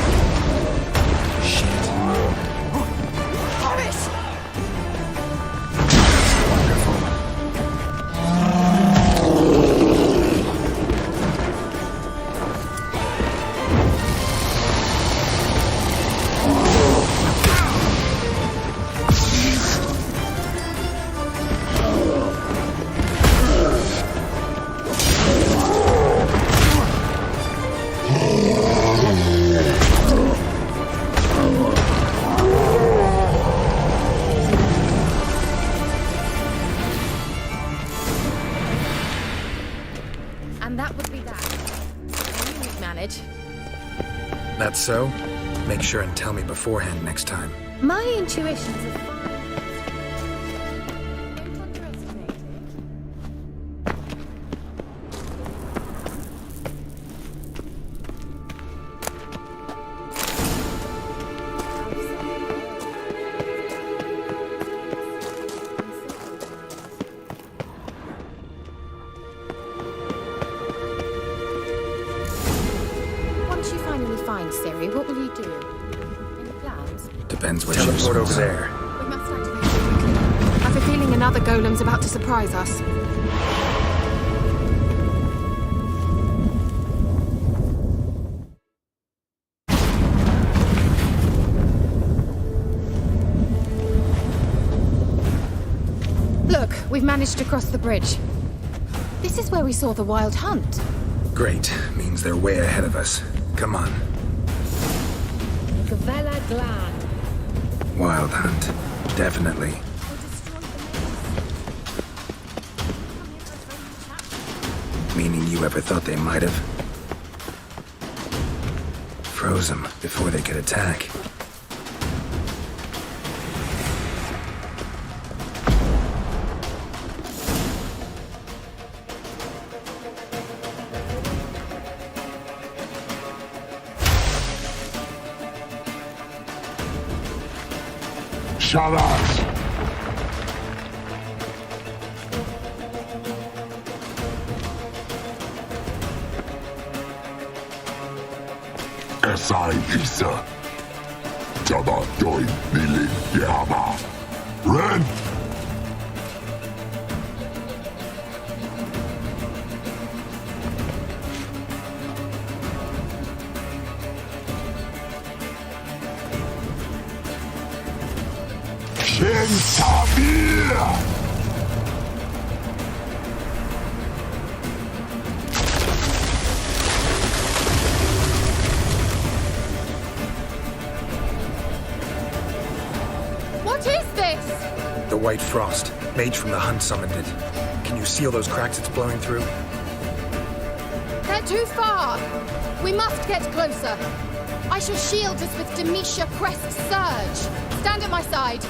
And that would be that. I knew we'd manage. That's so? Make sure and tell me beforehand next time. My intuitions are fine. Once you finally find Ciri, what will you do? Any plans? Depends what you sort over there. We must activate it quickly. I have a feeling another golem's about to surprise us. Look, we've managed to cross the bridge. This This is where we saw the wild hunt. Great. Means they're way ahead of us. Come on. Gavella Glan. Wild hunt. Definitely. Meaning you ever thought they might have? Froze them before they could attack. Shalas! Esai Isa. Jaba Doi Nilin Yama. Ren! Shin Tabir! What is this? The White Frost. Mage from the hunt summoned it. Can you seal those cracks it's blowing through? They're too far. We must get closer. I shall shield us with Demetia Crest Surge. Stand at my side.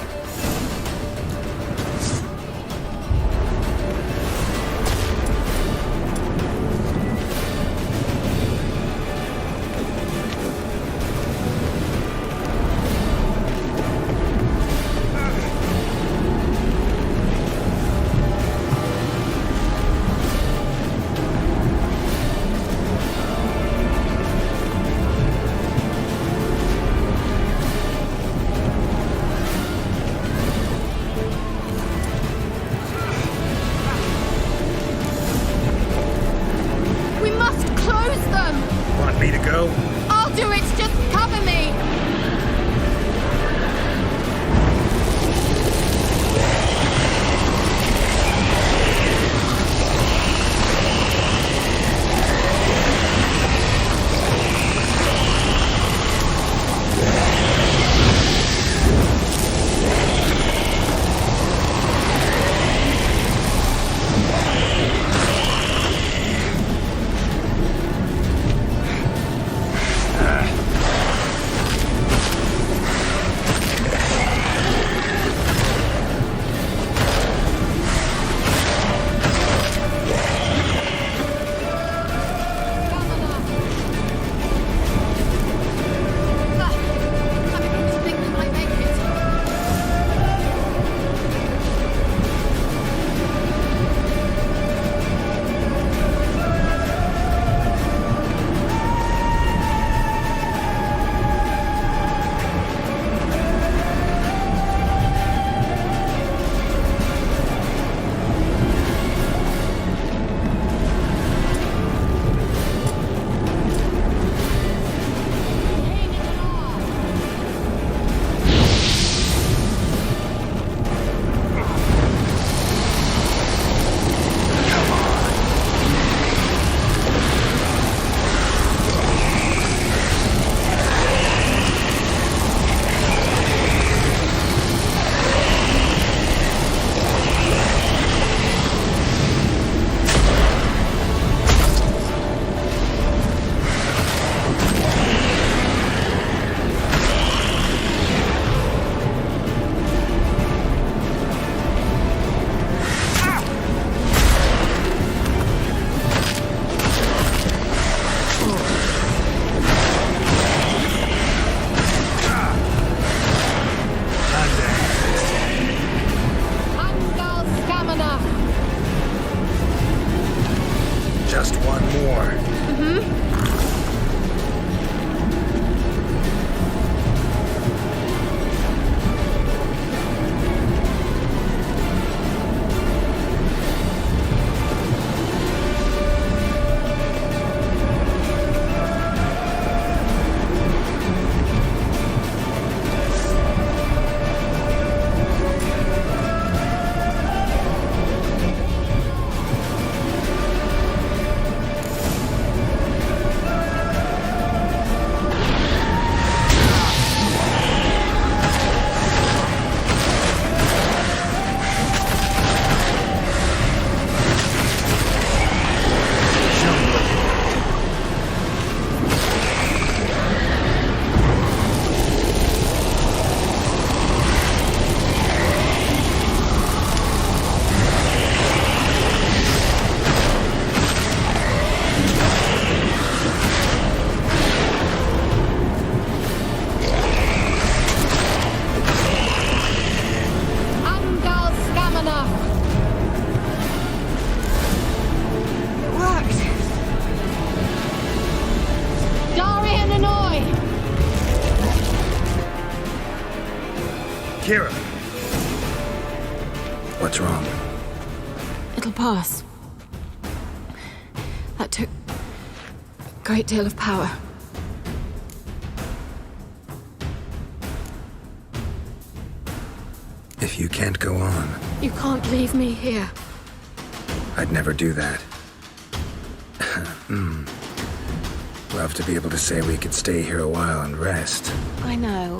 Kira! What's wrong? It'll pass. That took a great deal of power. If you can't go on, You can't leave me here. I'd never do that. Love to be able to say we could stay here a while and rest. I know.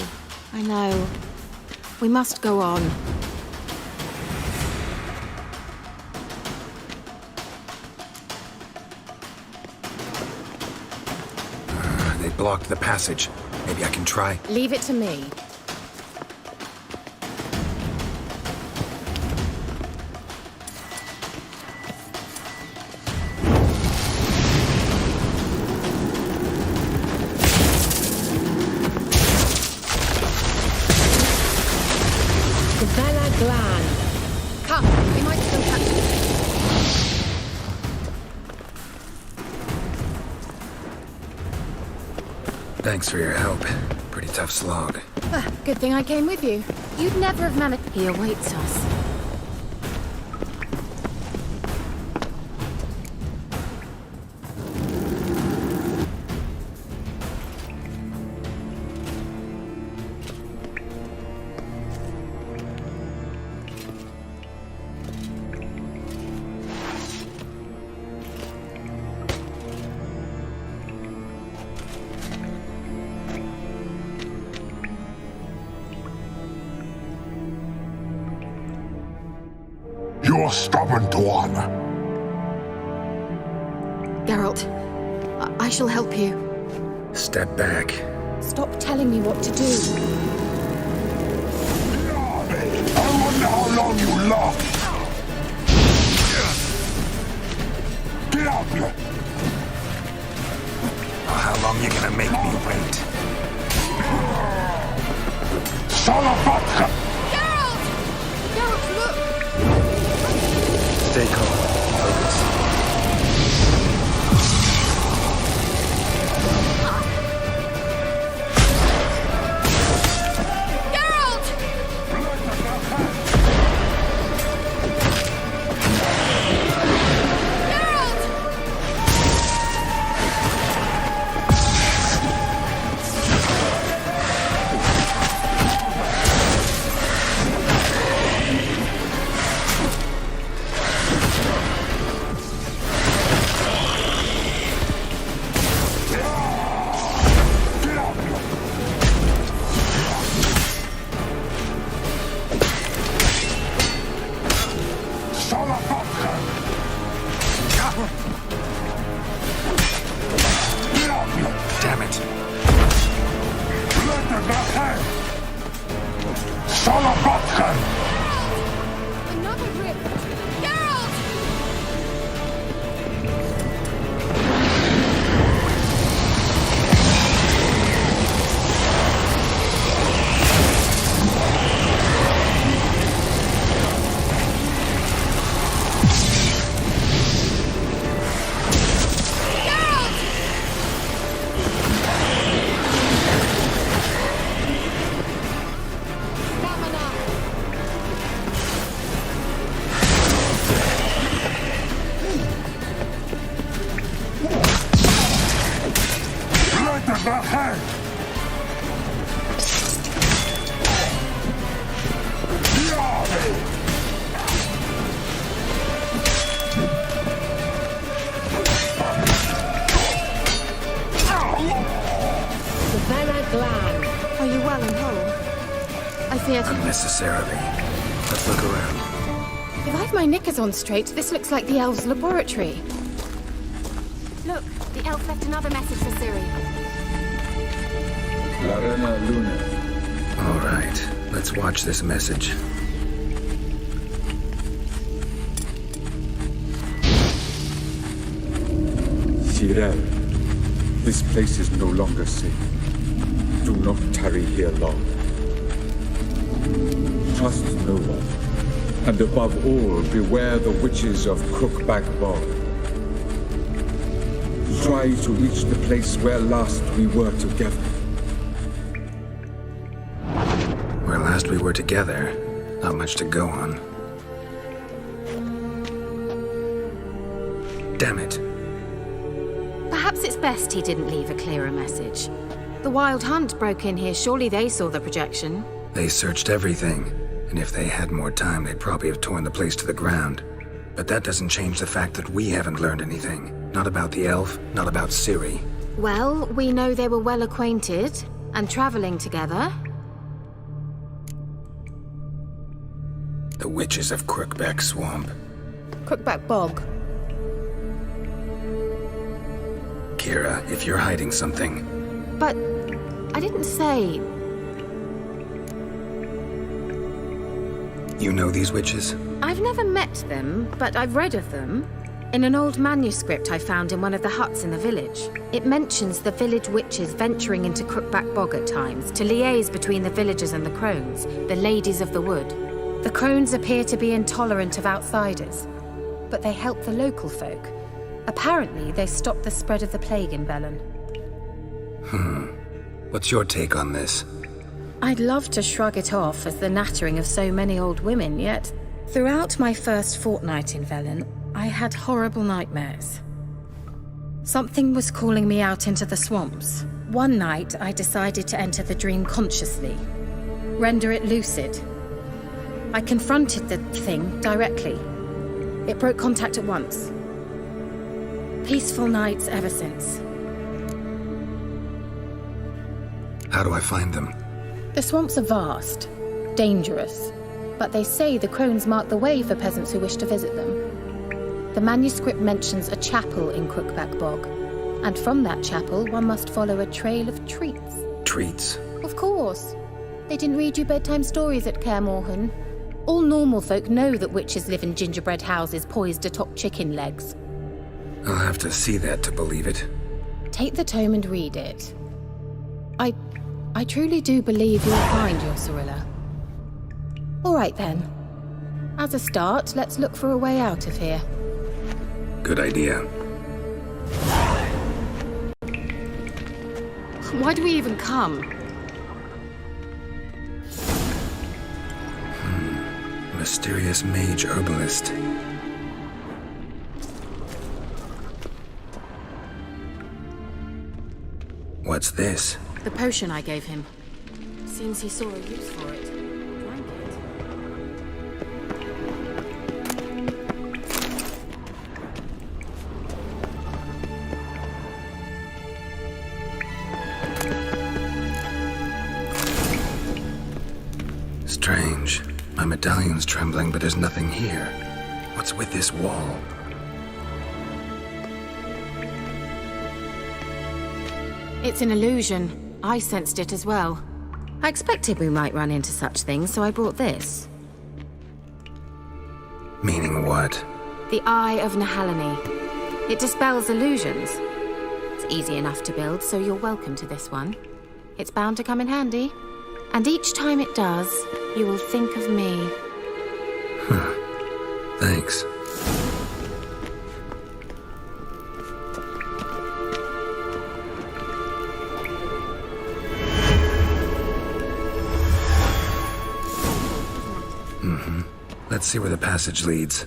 We must go on. They blocked the passage. Maybe I can try. Leave it to me. Come, we might still catch it. Thanks for your help. Pretty tough slog. Good thing I came with you. You'd never have managed. He awaits us. You're stubborn, Tuan. Geralt, I shall help you. Step back. Stop telling me what to do. I wonder how long you last. Get up! Oh, how long you gonna make me wait? Salafatka! Geralt, look! Stay calm. Focus. Damn it. Another rip! Are you well and whole? I feared. Unnecessarily. Let's look around. If I've my knickers on straight, this looks like the elves' laboratory. Look, the elf left another message for Ciri. Larena Luna. All right, let's watch this message. Cyril, this place is no longer safe. Do not tarry here long. Trust no one. And above all, beware the witches of Crookback Bog. Try to reach the place where last we were together. Where last we were together, not much to go on. Damn it. Perhaps it's best he didn't leave a clearer message. The Wild Hunt broke in here. Surely they saw the projection. They searched everything, and if they had more time, they'd probably have torn the place to the ground. But that doesn't change the fact that we haven't learned anything. Not about the elf, not about Ciri. Well, we know they were well acquainted and traveling together. The witches of Crookback Swamp. Crookback Bog. Kira, if you're hiding something... But I didn't say... You know these witches? I've never met them, but I've read of them. In an old manuscript I found in one of the huts in the village, it mentions the village witches venturing into Crookback Bog at times to liaise between the villagers and the crones, the ladies of the wood. The crones appear to be intolerant of outsiders, but they help the local folk. Apparently, they stopped the spread of the plague in Velen. What's your take on this? I'd love to shrug it off as the nattering of so many old women, yet throughout my first fortnight in Velen, I had horrible nightmares. Something was calling me out into the swamps. One night, I decided to enter the dream consciously, render it lucid. I confronted the thing directly. It broke contact at once. Peaceful nights ever since. How do I find them? The swamps are vast, dangerous, but they say the crones mark the way for peasants who wish to visit them. The manuscript mentions a chapel in Crookback Bog, and from that chapel one must follow a trail of treats. Treats? Of course. They didn't read you bedtime stories at Kaer Morhen. All normal folk know that witches live in gingerbread houses poised atop chicken legs. I'll have to see that to believe it. Take the tome and read it. I truly do believe you'll find your Cirilla. All right then. As a start, let's look for a way out of here. Good idea. Why do we even come? Mysterious mage herbalist. What's this? The potion I gave him. Seems he saw a use for it. Drank it. Strange. My medallion's trembling, but there's nothing here. What's with this wall? It's an illusion. I sensed it as well. I expected we might run into such things, so I brought this. Meaning what? The Eye of Nahalani. It dispels illusions. It's easy enough to build, so you're welcome to this one. It's bound to come in handy. And each time it does, you will think of me. Thanks. Let's see where the passage leads.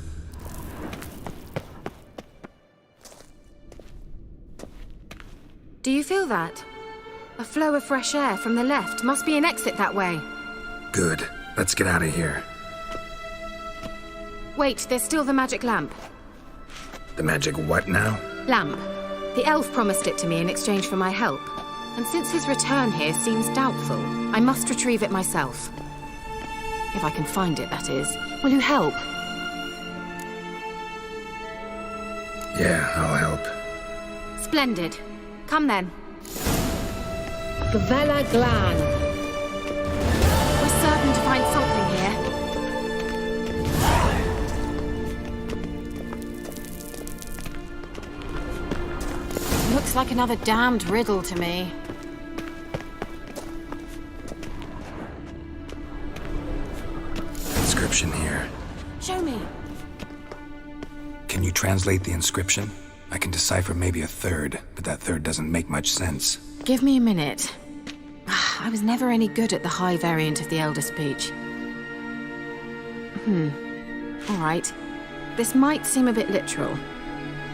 Do you feel that? A flow of fresh air from the left. Must be an exit that way. Good. Let's get out of here. Wait, there's still the magic lamp. The magic what now? Lamp. The elf promised it to me in exchange for my help. And since his return here seems doubtful, I must retrieve it myself. If I can find it, that is. Will you help? Yeah, I'll help. Splendid. Come then. Gavella Glan. We're certain to find something here. Looks like another damned riddle to me. Inscription here. Show me. Can you translate the inscription? I can decipher maybe a third, but that third doesn't make much sense. Give me a minute. I was never any good at the high variant of the Elder speech. All right. This might seem a bit literal.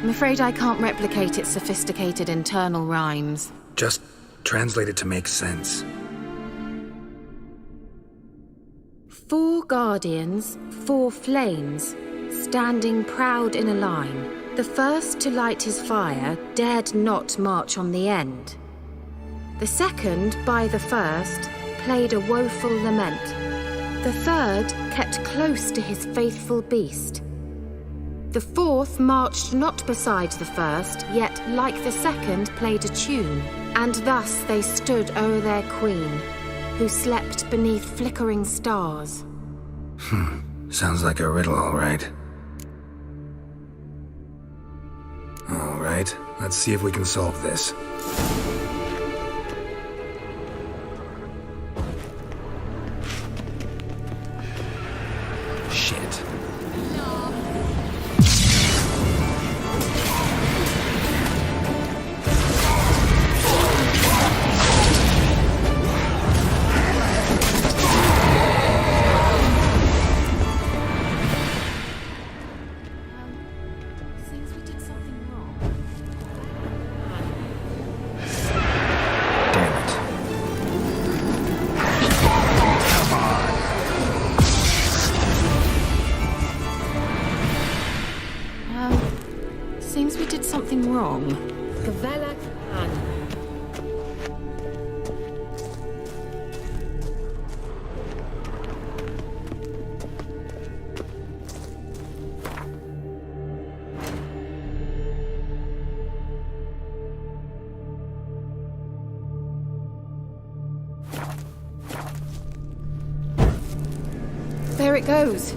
I'm afraid I can't replicate its sophisticated internal rhymes. Just translate it to make sense. 4 guardians, 4 flames, standing proud in a line. The first to light his fire dared not march on the end. The second, by the first, played a woeful lament. The third kept close to his faithful beast. The fourth marched not beside the first, yet like the second played a tune. And thus they stood o'er their queen, who slept beneath flickering stars. Sounds like a riddle, all right. All right, let's see if we can solve this. Shit. Seems we did something wrong. Damn it. Seems we did something wrong. Gavella Khan. There it goes.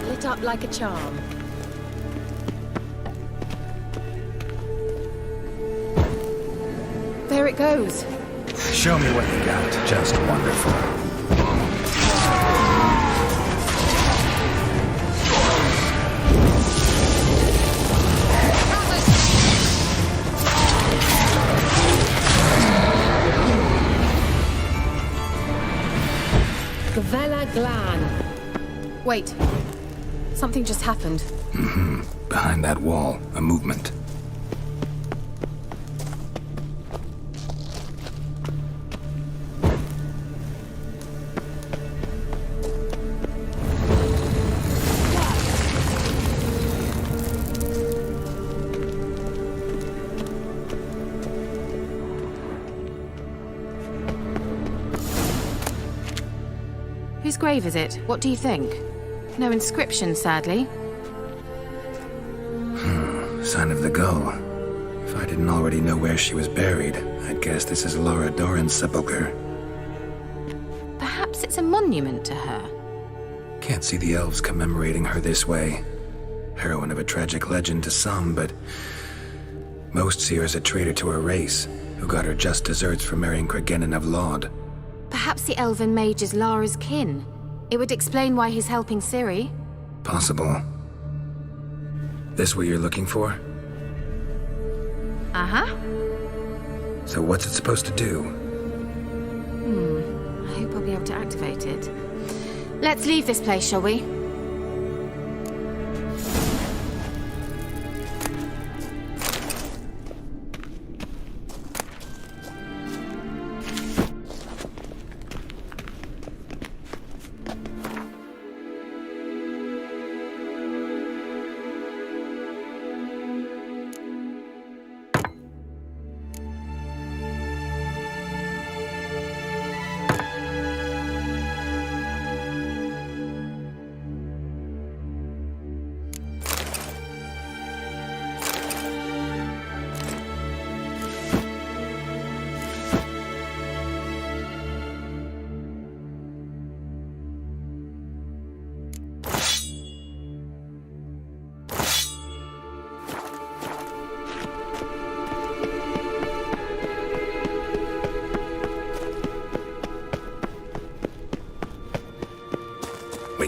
Lit up like a charm. There it goes. Show me what you got. Just wonderful. Gavella Glan. Wait. Something just happened. Behind that wall, a movement. Whose grave is it? What do you think? No inscription, sadly. Sign of the gull. If I didn't already know where she was buried, I'd guess this is Laura Doran's sepulchre. Perhaps it's a monument to her. Can't see the elves commemorating her this way. Heroine of a tragic legend to some, but most see her as a traitor to her race, who got her just deserts for marrying Cregennan of Laud. Perhaps the elven mage is Lara's kin. It would explain why he's helping Ciri. Possible. This what you're looking for? Uh-huh. So what's it supposed to do? I hope I'll be able to activate it. Let's leave this place, shall we?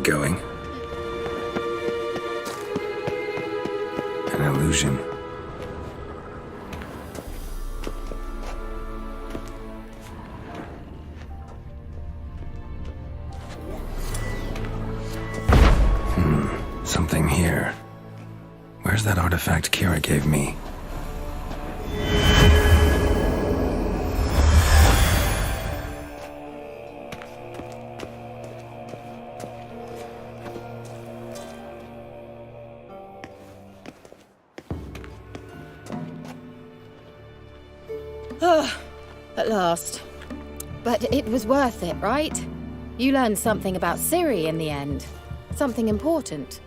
going. An illusion. Something here. Where's that artifact Kira gave me? At last. But it was worth it, right? You learned something about Ciri in the end. Something important.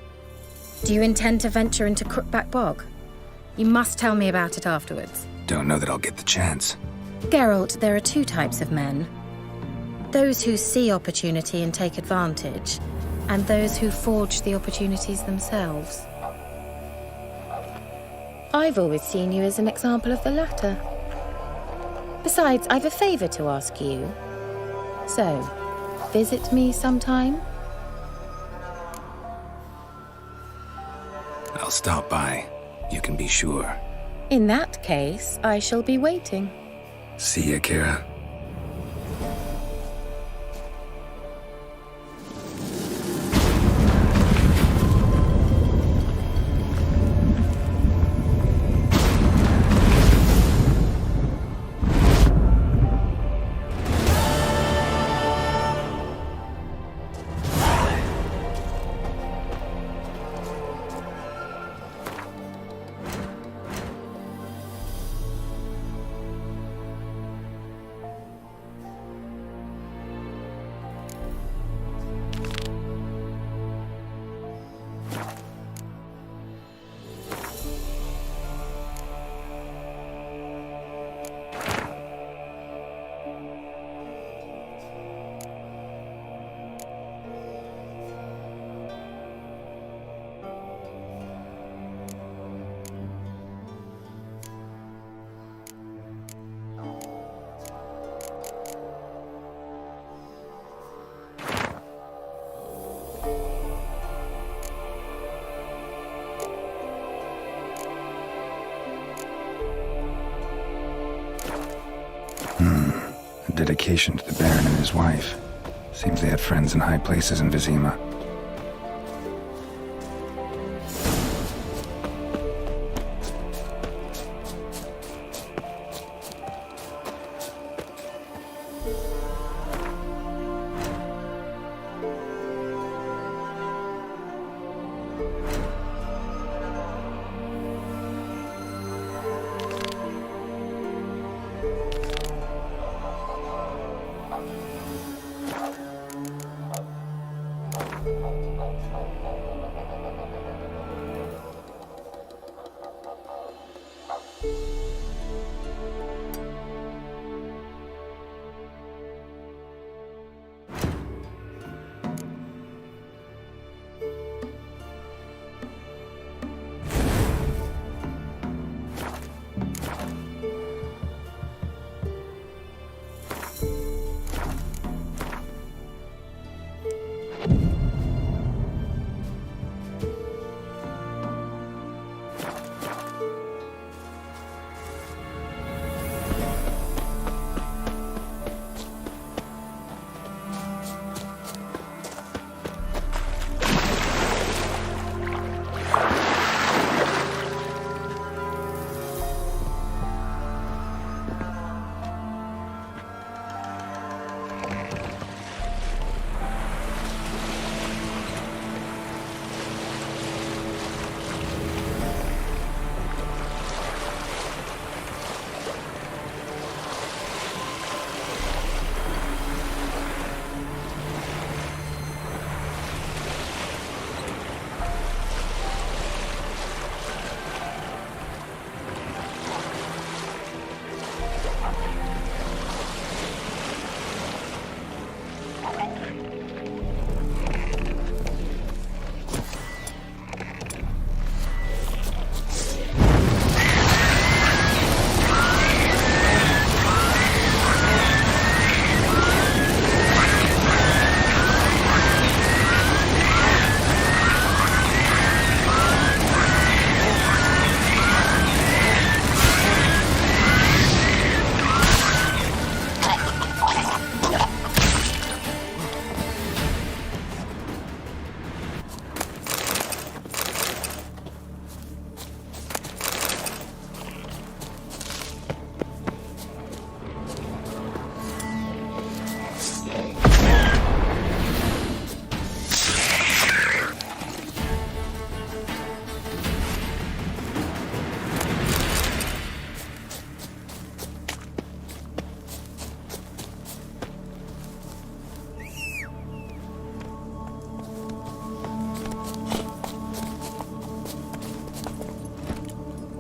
Do you intend to venture into Crookback Bog? You must tell me about it afterwards. Don't know that I'll get the chance. Geralt, there are two types of men. Those who see opportunity and take advantage, and those who forge the opportunities themselves. I've always seen you as an example of the latter. Besides, I've a favor to ask you. So, visit me sometime? I'll stop by. You can be sure. In that case, I shall be waiting. See ya, Kira. A dedication to the Baron and his wife. Seems they had friends in high places in Vizima.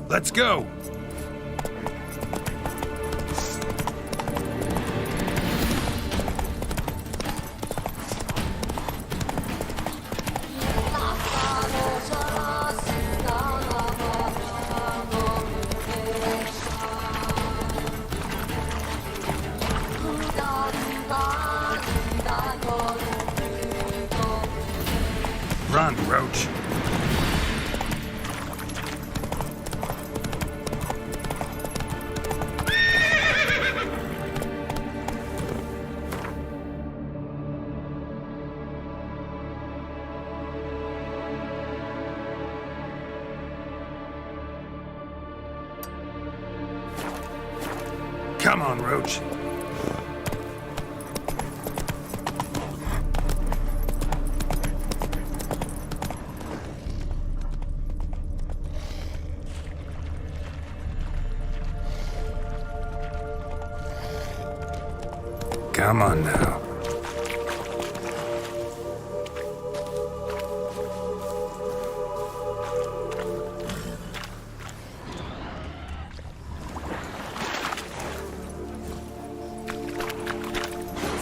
Let's go! Run, Roach. Come on, Roach. Come on now.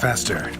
Faster.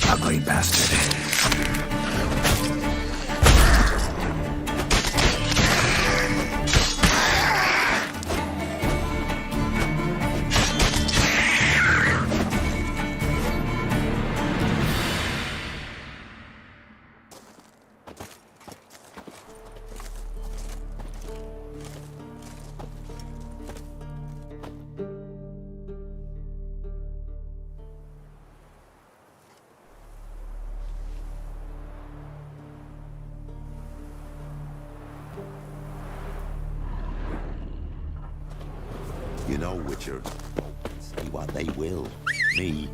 Ugly bastard. You know, Witcher, see what they will. Me,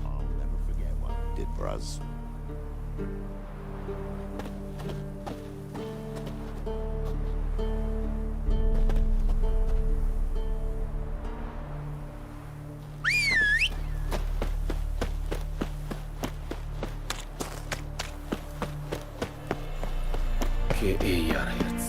I'll never forget what you did for us. Che iyi arayız.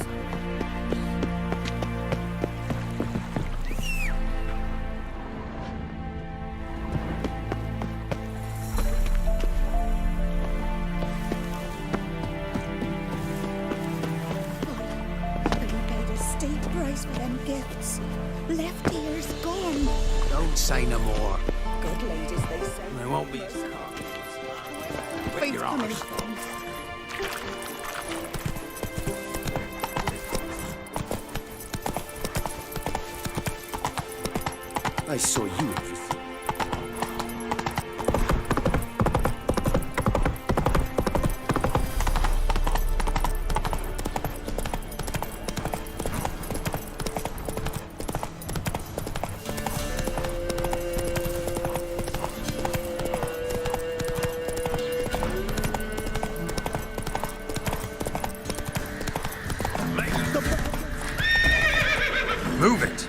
Price for them gifts. Left ear's gone. Don't say no more. Good ladies, they say. There won't be. Faith's your coming. arse. I saw you. Move it!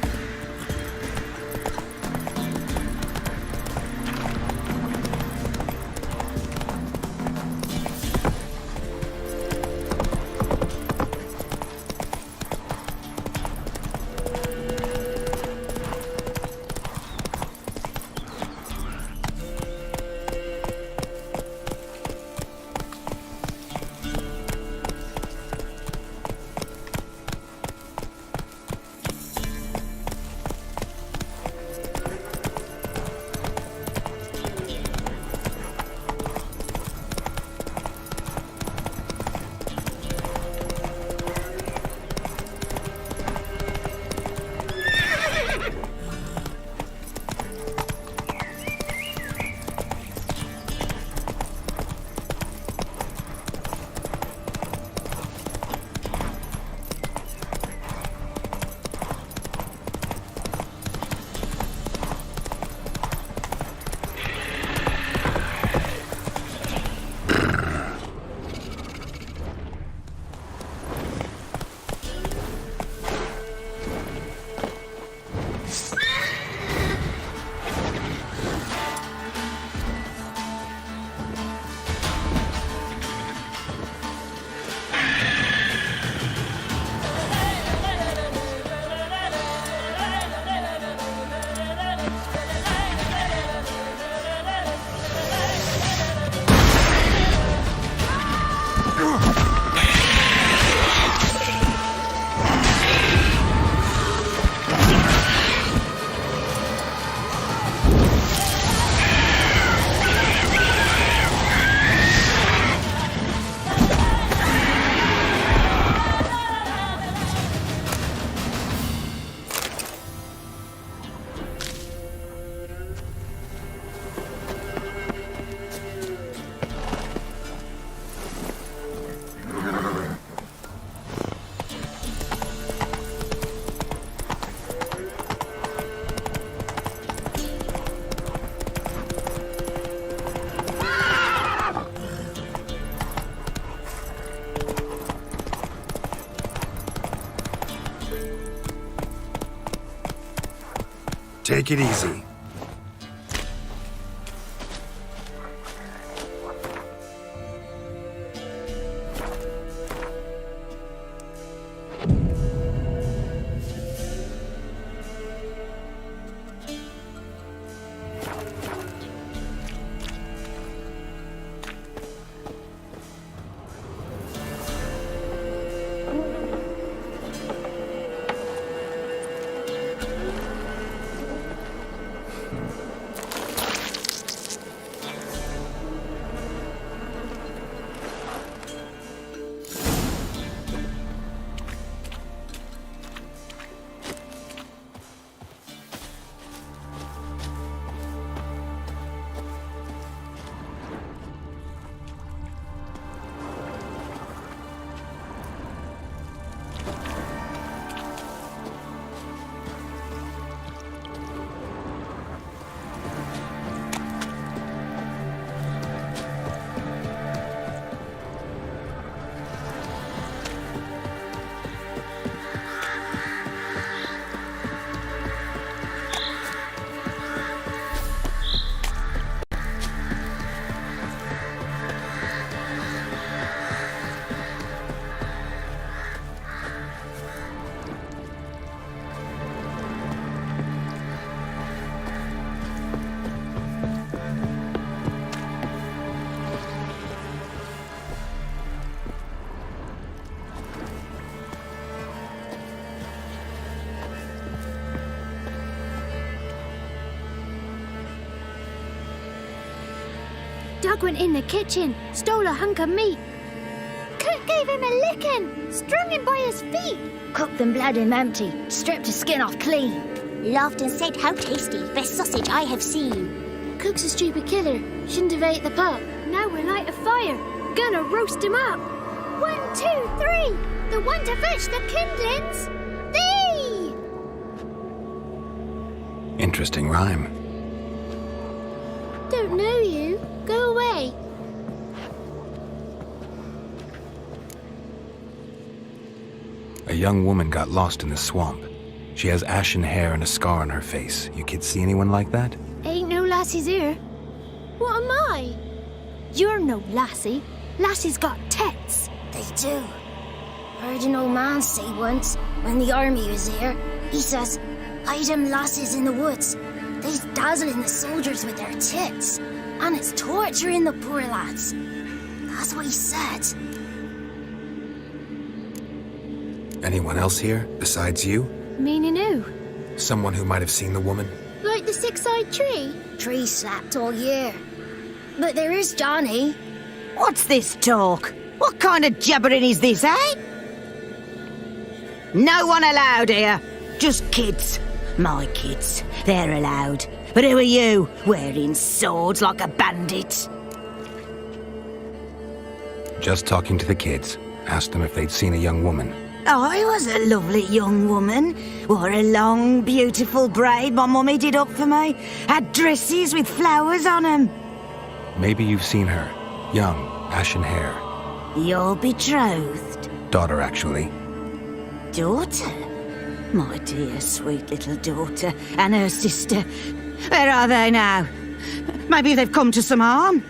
Take it easy. Doug went in the kitchen, stole a hunk of meat. Cook gave him a licking, strung him by his feet. Cooked and bled him empty, stripped his skin off clean. Laughed and said, "How tasty, best sausage I have seen." Cook's a stupid killer, shouldn't have ate the pup. Now we'll light a fire, gonna roast him up. 1, 2, 3, the one to fetch the kindlings. Thee! Interesting rhyme. Don't know you. Go away. A young woman got lost in the swamp. She has ashen hair and a scar on her face. You kids see anyone like that? Ain't no lassies here. What am I? You're no lassie. Lassies got tits. They do. Heard an old man say once, when the army was here, he says, "Hide them lasses in the woods. They's dazzling the soldiers with their tits, and it's torturing the poor lads." That's what he said. Anyone else here, besides you? Meaning who? Someone who might have seen the woman? Like the six-eyed tree? Tree slapped all year. But there is Johnny. What's this talk? What kind of jabbering is this, eh? No one allowed here. Just kids. My kids. They're allowed. But who are you, wearing swords like a bandit? Just talking to the kids. Asked them if they'd seen a young woman. I was a lovely young woman. Wore a long, beautiful braid my mummy did up for me. Had dresses with flowers on them. Maybe you've seen her. Young, ashen hair. You're betrothed? Daughter, actually. Daughter? My dear, sweet little daughter. And her sister. Where are they now? Maybe they've come to some harm?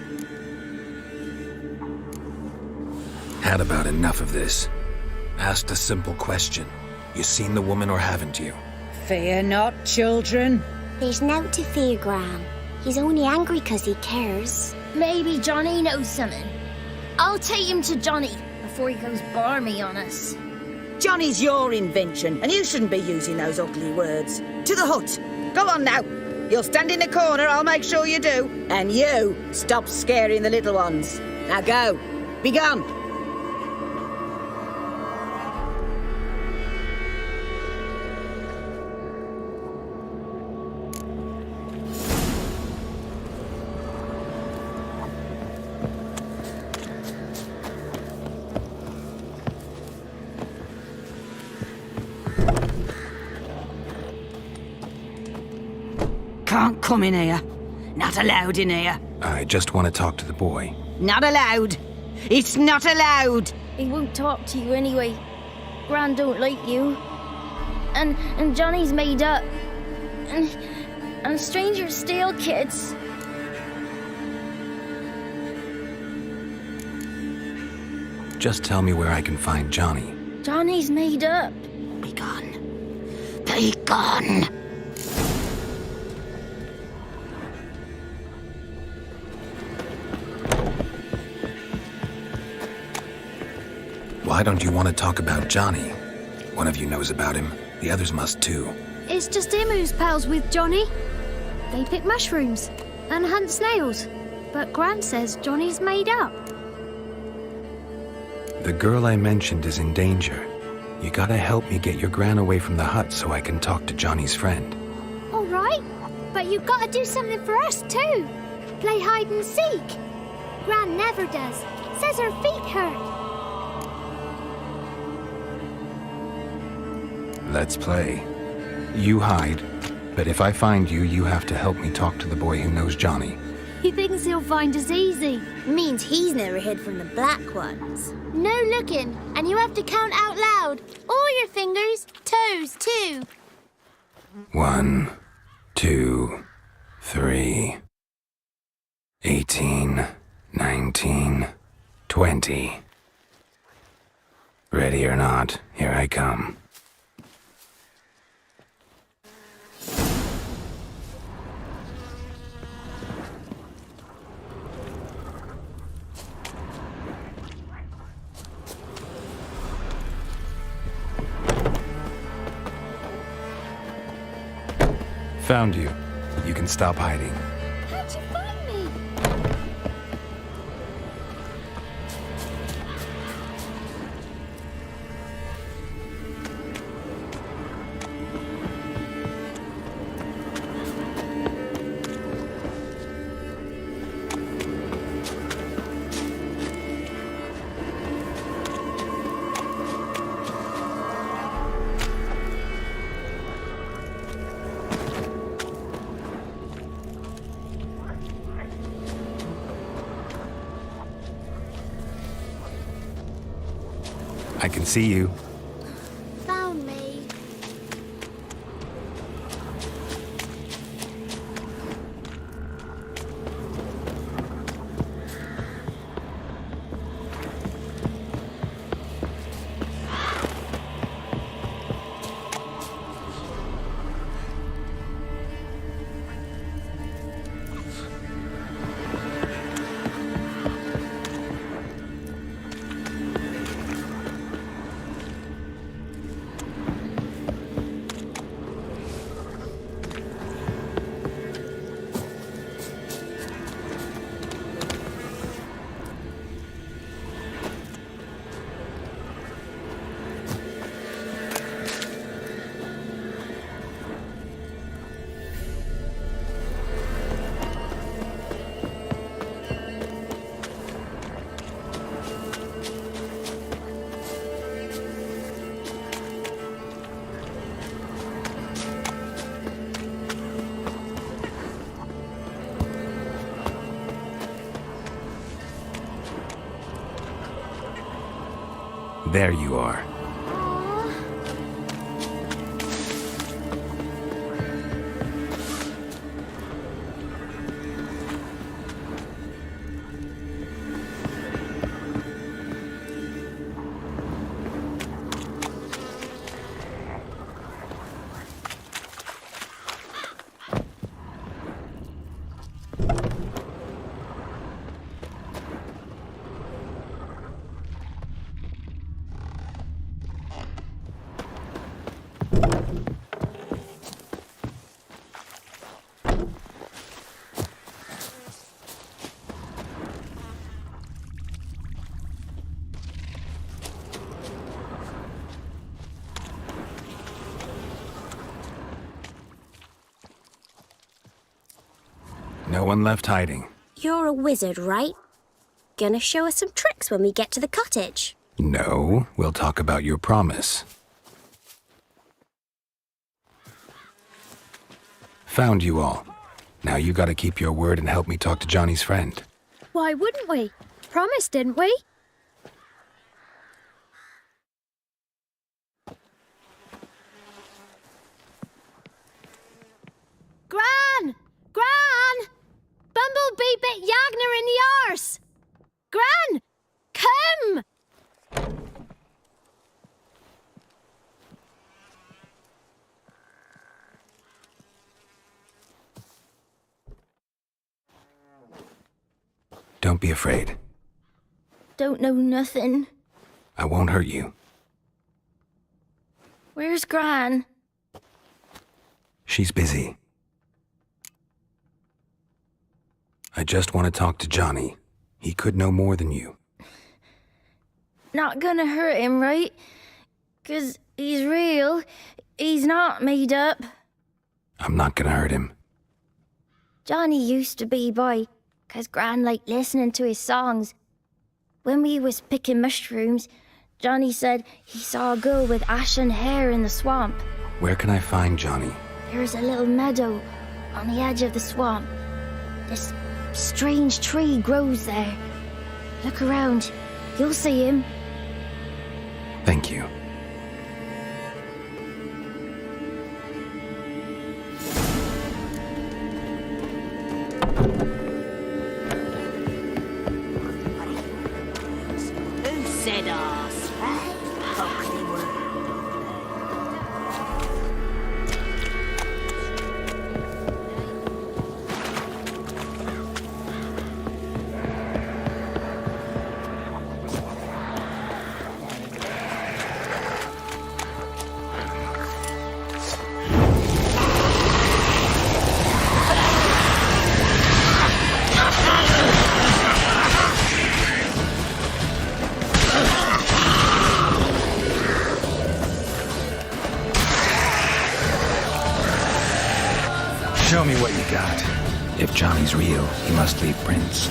Had about enough of this. Asked a simple question. You seen the woman or haven't you? Fear not, children. There's nought to fear, Gran. He's only angry 'cause he cares. Maybe Johnny knows something. I'll take him to Johnny before he goes barmy on us. Johnny's your invention, and you shouldn't be using those ugly words. To the hut. Go on now. You'll stand in the corner, I'll make sure you do. And you, stop scaring the little ones. Now go. Be gone. Can't come in here. Not allowed in here. I just want to talk to the boy. Not allowed. It's not allowed. He won't talk to you anyway. Gran don't like you. And Johnny's made up. And strangers steal kids. Just tell me where I can find Johnny. Johnny's made up. Be gone. Be gone. Why don't you want to talk about Johnny? One of you knows about him. The others must too. It's just him who's pals with Johnny. They pick mushrooms and hunt snails. But Gran says Johnny's made up. The girl I mentioned is in danger. You gotta help me get your gran away from the hut so I can talk to Johnny's friend. All right, but you've got to do something for us too. Play hide and seek. Gran never does. Says her feet hurt. Let's play. You hide, but if I find you, you have to help me talk to the boy who knows Johnny. He thinks he'll find us easy. Means he's never hid from the black ones. No looking, and you have to count out loud. All your fingers, toes too. 1, 2, 3, 18, 19, 20. Ready or not, here I come. Found you. You can stop hiding. How'd you find me? I can see you. Found me. There you are. No one left hiding. You're a wizard, right? Gonna show us some tricks when we get to the cottage. No, we'll talk about your promise. Found you all. Now you gotta keep your word and help me talk to Johnny's friend. Why wouldn't we? Promised, didn't we? Gran! Gran! Bumblebee bit Yagner in the arse! Gran! Come! Don't be afraid. Don't know nothing. I won't hurt you. Where's Gran? She's busy. I just want to talk to Johnny. He could know more than you. Not gonna hurt him, right? 'Cause he's real. He's not made up. I'm not gonna hurt him. Johnny used to be boy, 'cause Gran liked listening to his songs. When we was picking mushrooms, Johnny said he saw a girl with ashen hair in the swamp. Where can I find Johnny? There's a little meadow on the edge of the swamp. This strange tree grows there. Look around. You'll see him. Thank you. Who said arse? Ugly word. Show me what you got. If Johnny's real, he must leave prints.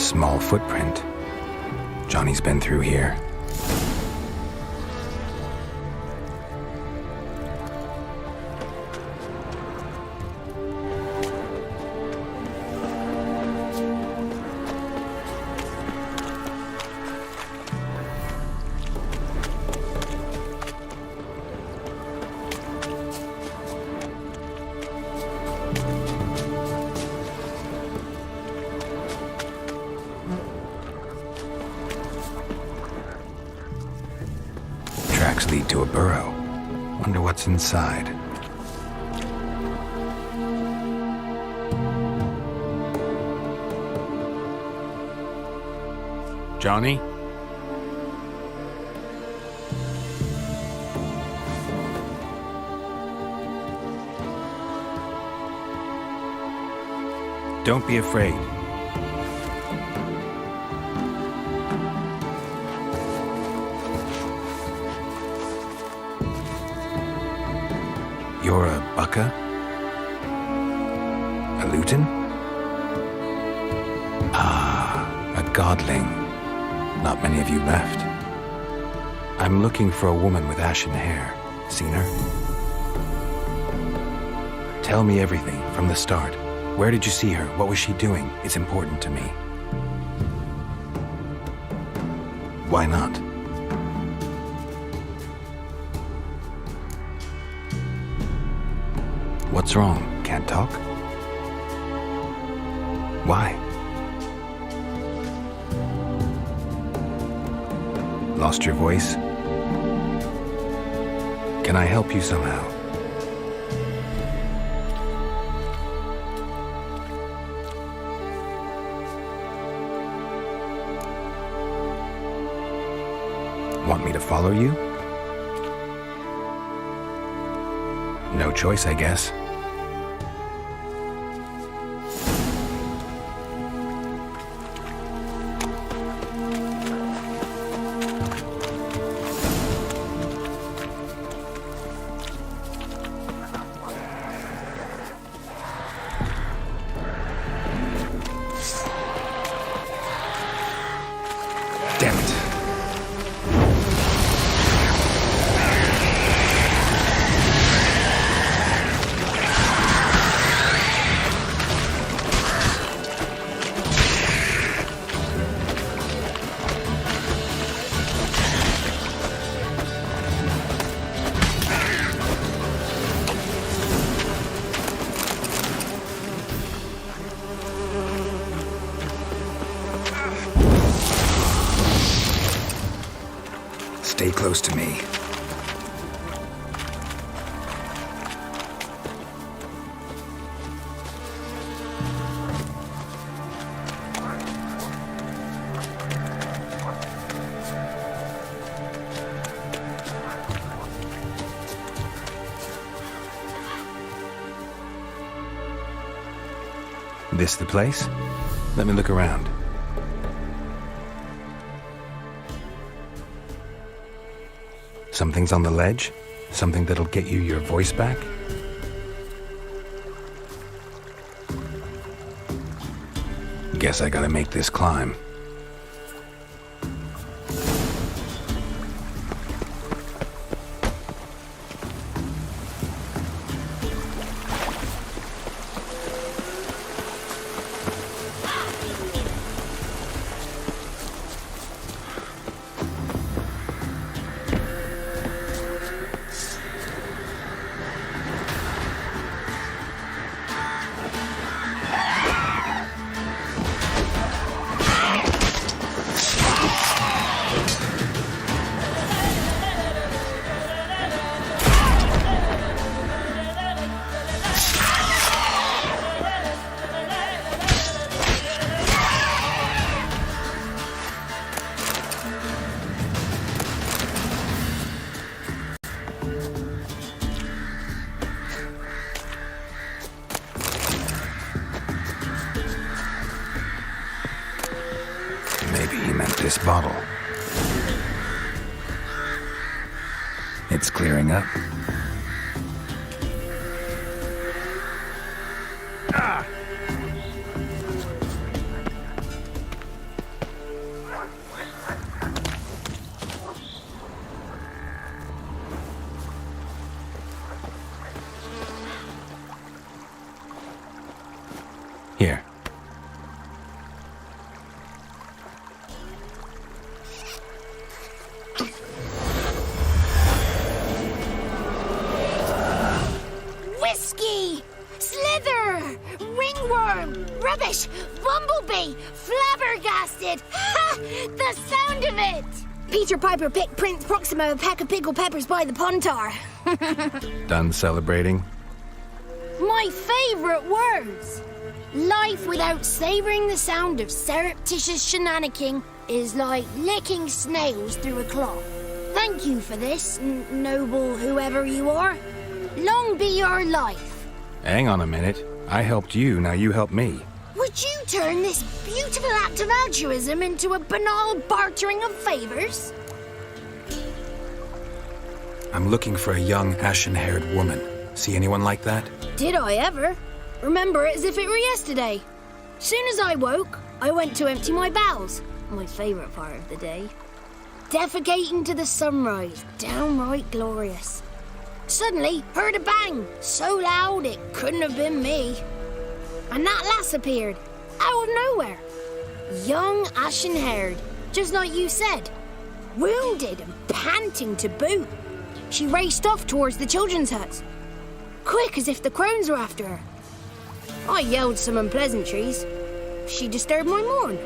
Small footprint. Johnny's been through here. Tracks lead to a burrow. Wonder what's inside. Johnny? Don't be afraid. You're a Bucka? A Luton? Ah, a godling. Not many of you left. I'm looking for a woman with ashen hair. Seen her? Tell me everything from the start. Where did you see her? What was she doing? It's important to me. Why not? What's wrong? Can't talk? Why? Lost your voice? Can I help you somehow? Want me to follow you? No choice, I guess. Damn it. Stay close to me. This the place? Let me look around. Something's on the ledge? Something that'll get you your voice back? Guess I gotta make this climb. Maybe he meant this bottle. It's clearing up. Glowworm! Rubbish! Bumblebee! Flabbergasted! Ha! The sound of it! Peter Piper picked Prince Proximo a pack of pickled peppers by the pontar. Done celebrating? My favourite words! Life without savouring the sound of surreptitious shenanigans is like licking snails through a cloth. Thank you for this, noble whoever you are. Long be your life. Hang on a minute. I helped you, now you help me. Would you turn this beautiful act of altruism into a banal bartering of favours? I'm looking for a young, ashen-haired woman. See anyone like that? Did I ever? Remember it as if it were yesterday. Soon as I woke, I went to empty my bowels. My favourite part of the day. Defecating to the sunrise, downright glorious. Suddenly, heard a bang, so loud it couldn't have been me. And that lass appeared, out of nowhere. Young, ashen-haired, just like you said. Wounded and panting to boot. She raced off towards the children's huts. Quick as if the crones were after her. I yelled some unpleasantries. She disturbed my morn.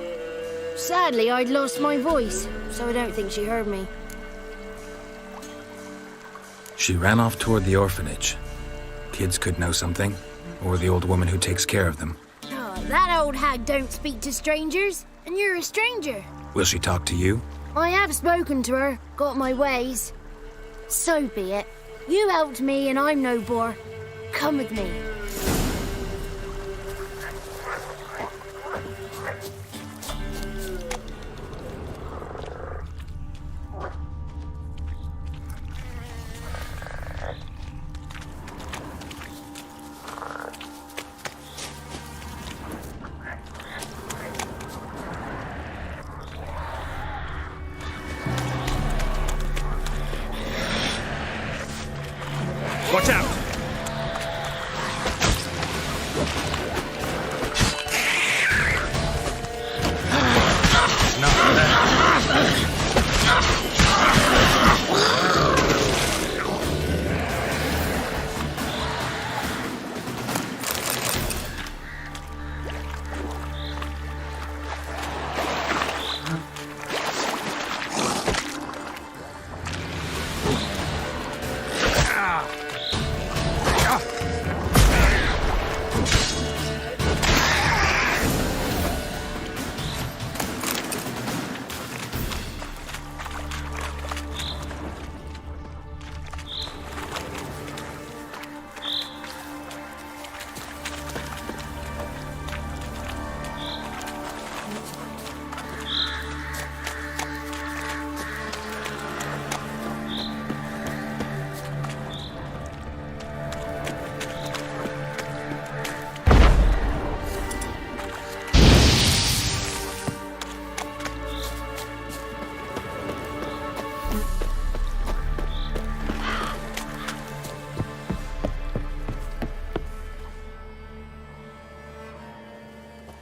Sadly, I'd lost my voice, so I don't think she heard me. She ran off toward the orphanage. Kids could know something, or the old woman who takes care of them. Oh, that old hag don't speak to strangers, and you're a stranger. Will she talk to you? I have spoken to her, got my ways. So be it. You helped me and I'm no bore. Come with me. Watch out!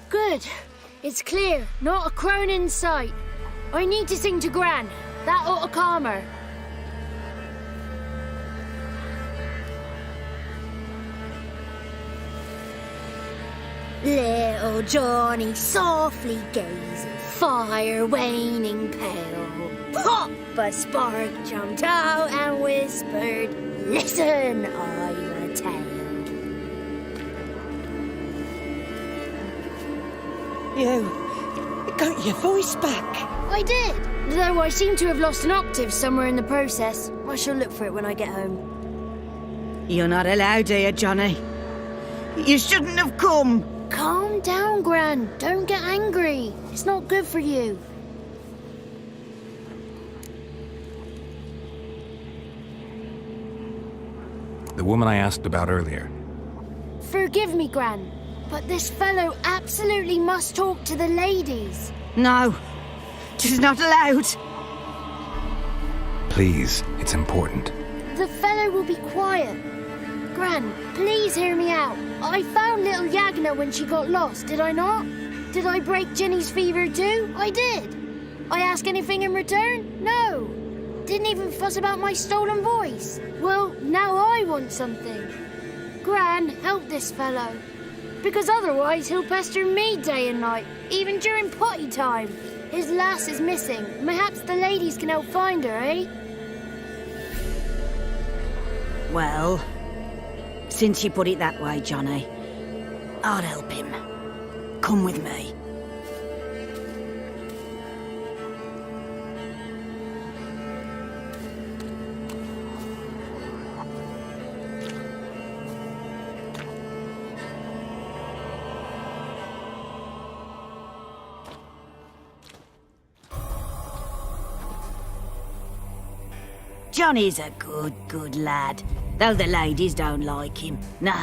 Good. It's clear. Not a crone in sight. I need to sing to Gran. That ought to calm her. Little Johnny softly gazing, fire waning pale. Pop! A spark jumped out and whispered, "Listen, I've a tale." You got your voice back. I did, though I seem to have lost an octave somewhere in the process. I shall look for it when I get home. You're not allowed here, Johnny. You shouldn't have come. Calm down, Gran. Don't get angry. It's not good for you. The woman I asked about earlier. Forgive me, Gran, but this fellow absolutely must talk to the ladies. No, she's not allowed. Please, it's important. The fellow will be quiet. Gran, please hear me out. I found little Yagna when she got lost, did I not? Did I break Ginny's fever too? I did. I ask anything in return? No. Didn't even fuss about my stolen voice. Well, now I want something. Gran, help this fellow. Because otherwise he'll pester me day and night, even during potty time. His lass is missing. Perhaps the ladies can help find her, eh? Well, since you put it that way, Johnny, I'll help him. Come with me. Johnny's a good lad, though the ladies don't like him. No,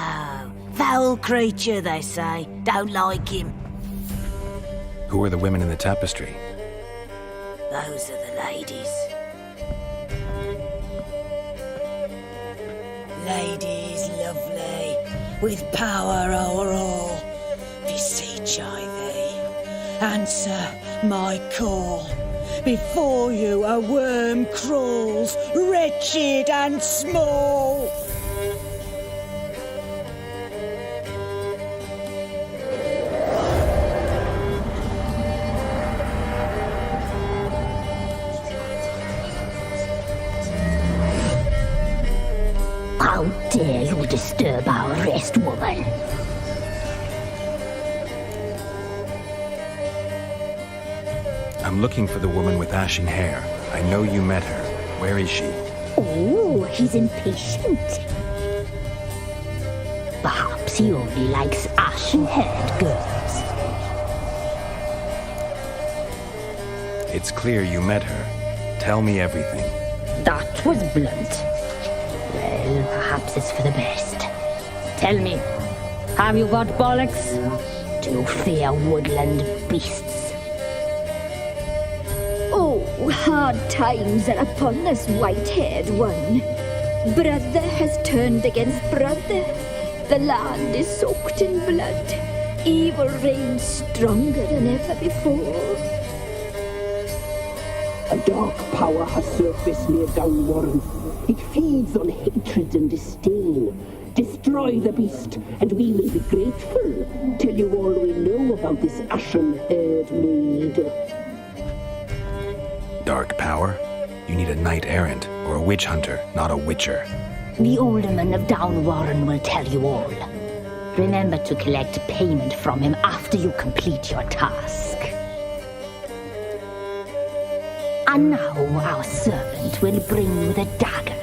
foul creature, they say. Don't like him. Who are the women in the tapestry? Those are the ladies. Ladies lovely, with power o'er all. Beseech I thee, answer my call. Before you a worm crawls, wretched and small. How dare you disturb our rest, woman? I'm looking for the woman with ashen hair. I know you met her. Where is she? Oh, he's impatient. Perhaps he only likes ashen-haired girls. It's clear you met her. Tell me everything. That was blunt. Well, perhaps it's for the best. Tell me, have you got bollocks? Do you fear woodland beasts? Oh, hard times are upon this white-haired one. Brother has turned against brother. The land is soaked in blood. Evil reigns stronger than ever before. A dark power has surfaced near Downwarren. It feeds on hatred and disdain. Destroy the beast, and we will be grateful. Tell you all we know about this ashen-haired maid. Dark power? You need a knight-errant or a witch hunter, not a witcher. The alderman of Downwarren will tell you all. Remember to collect payment from him after you complete your task. And now our servant will bring you the dagger.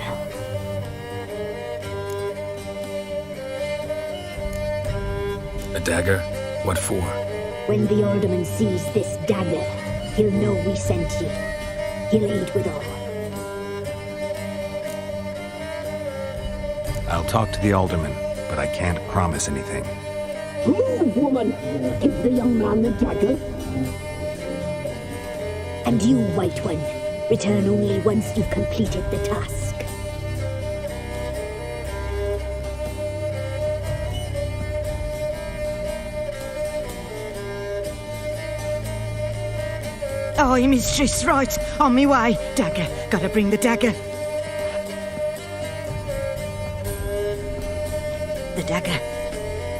A dagger? What for? When the alderman sees this dagger, he'll know we sent you. He'll aid with all. I'll talk to the alderman, but I can't promise anything. Move, woman! Give the young man the dagger. And you, White One, return only once you've completed the task. Aye, mistress, right. On me way. Dagger. Gotta bring the dagger. The dagger.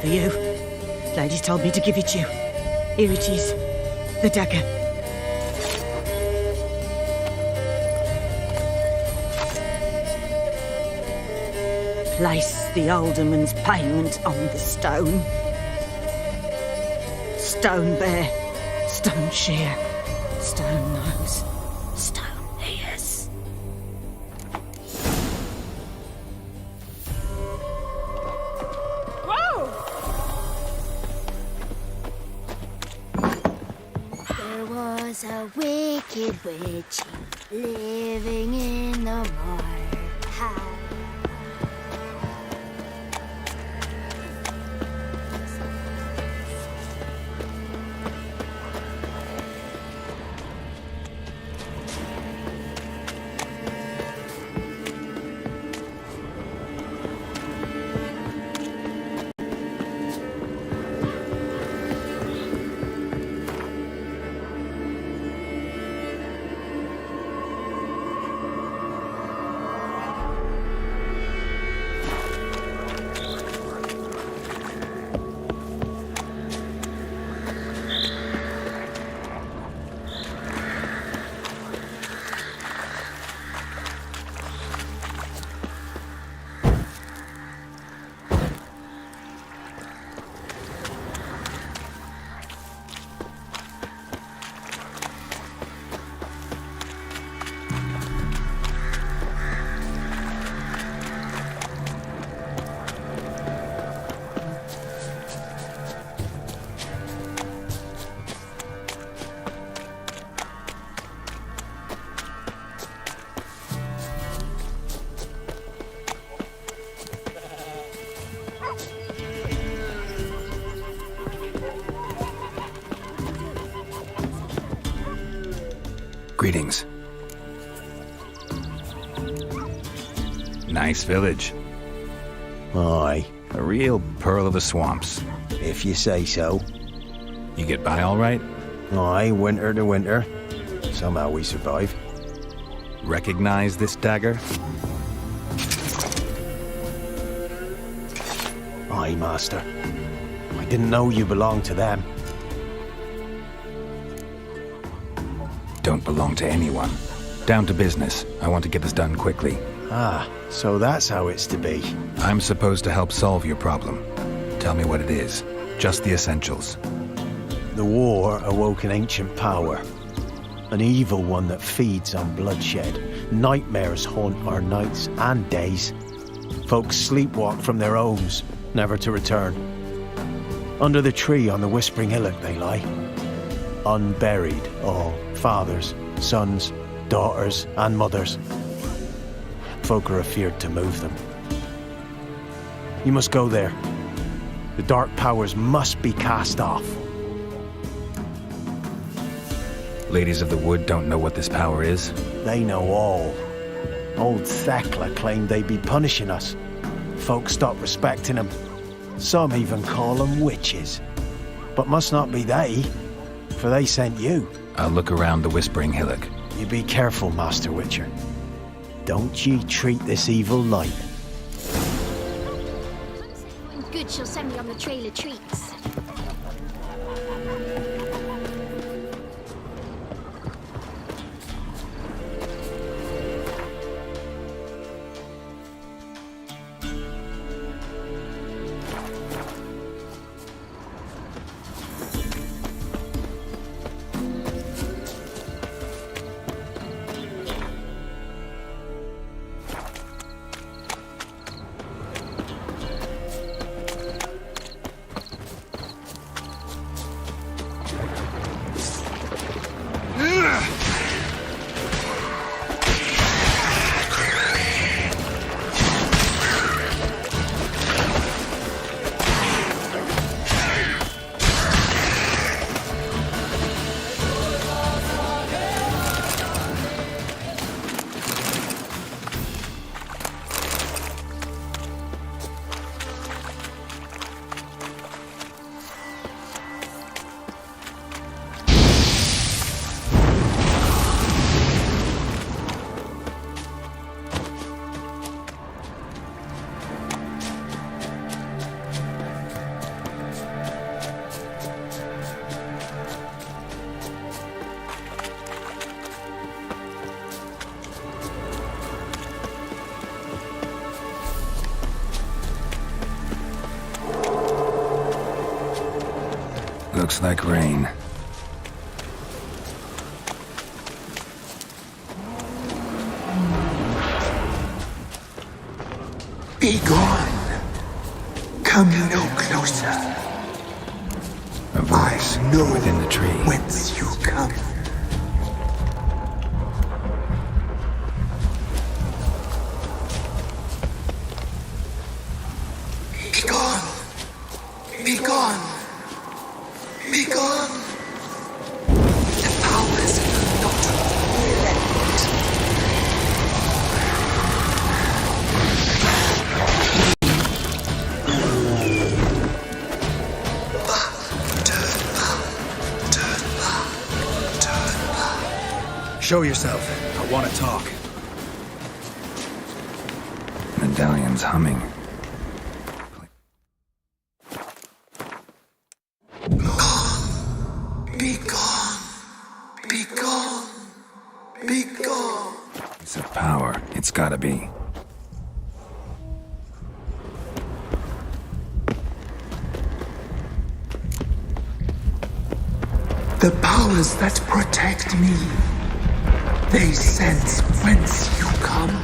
For you. Ladies told me to give it you. Here it is. The dagger. Place the alderman's payment on the stone. Stone bear. Stone shear. Stone nose, stone ears. There was a wicked witch living in the moor. Greetings. Nice village. Aye. A real pearl of the swamps. If you say so. You get by all right? Aye, winter to winter. Somehow we survive. Recognize this dagger? Aye, master. I didn't know you belonged to them. Don't belong to anyone. Down to business. I want to get this done quickly. Ah, so that's how it's to be. I'm supposed to help solve your problem. Tell me what it is. Just the essentials. The war awoke an ancient power. An evil one that feeds on bloodshed. Nightmares haunt our nights and days. Folks sleepwalk from their homes, never to return. Under the tree on the Whispering Hillock they lie. Unburied, all fathers, sons, daughters, and mothers. Folk are afeard to move them. You must go there. The dark powers must be cast off. Ladies of the Wood don't know what this power is? They know all. Old Thekla claimed they'd be punishing us. Folk stopped respecting them. Some even call them witches. But must not be they, for they sent you. I'll look around the Whispering Hillock. You be careful, Master Witcher. Don't ye treat this evil light. Good, she'll send me on the trail of treats. Looks like rain. Be gone. Come no closer. A voice within the tree. Whence you come. Be gone. Be gone. Be gone. The powers will not relent. Show yourself. I want to talk. Medallion's humming. Be gone. Be gone. Be gone. It's a power. It's gotta be. The powers that protect me, they sense whence you come.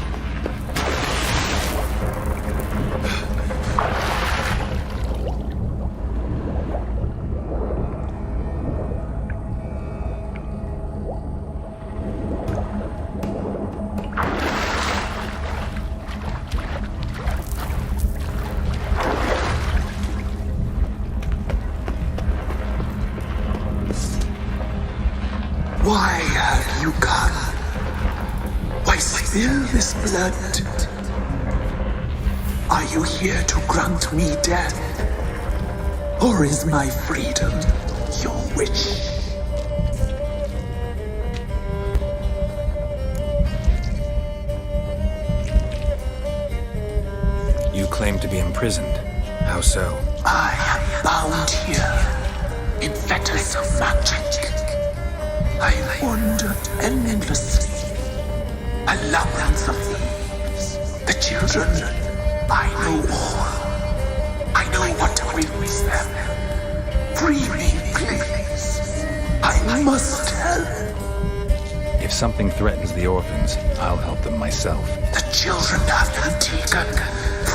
Why have you come? this blood? Are you here to grant me death? Or is my freedom your wish? You claim to be imprisoned. How so? I am bound here in fetters of magic. I wandered endlessly, a labyrinth of thieves. The children, I know all. I know what awaits them. Free me, please. I must help. If something threatens the orphans, I'll help them myself. The children have been taken.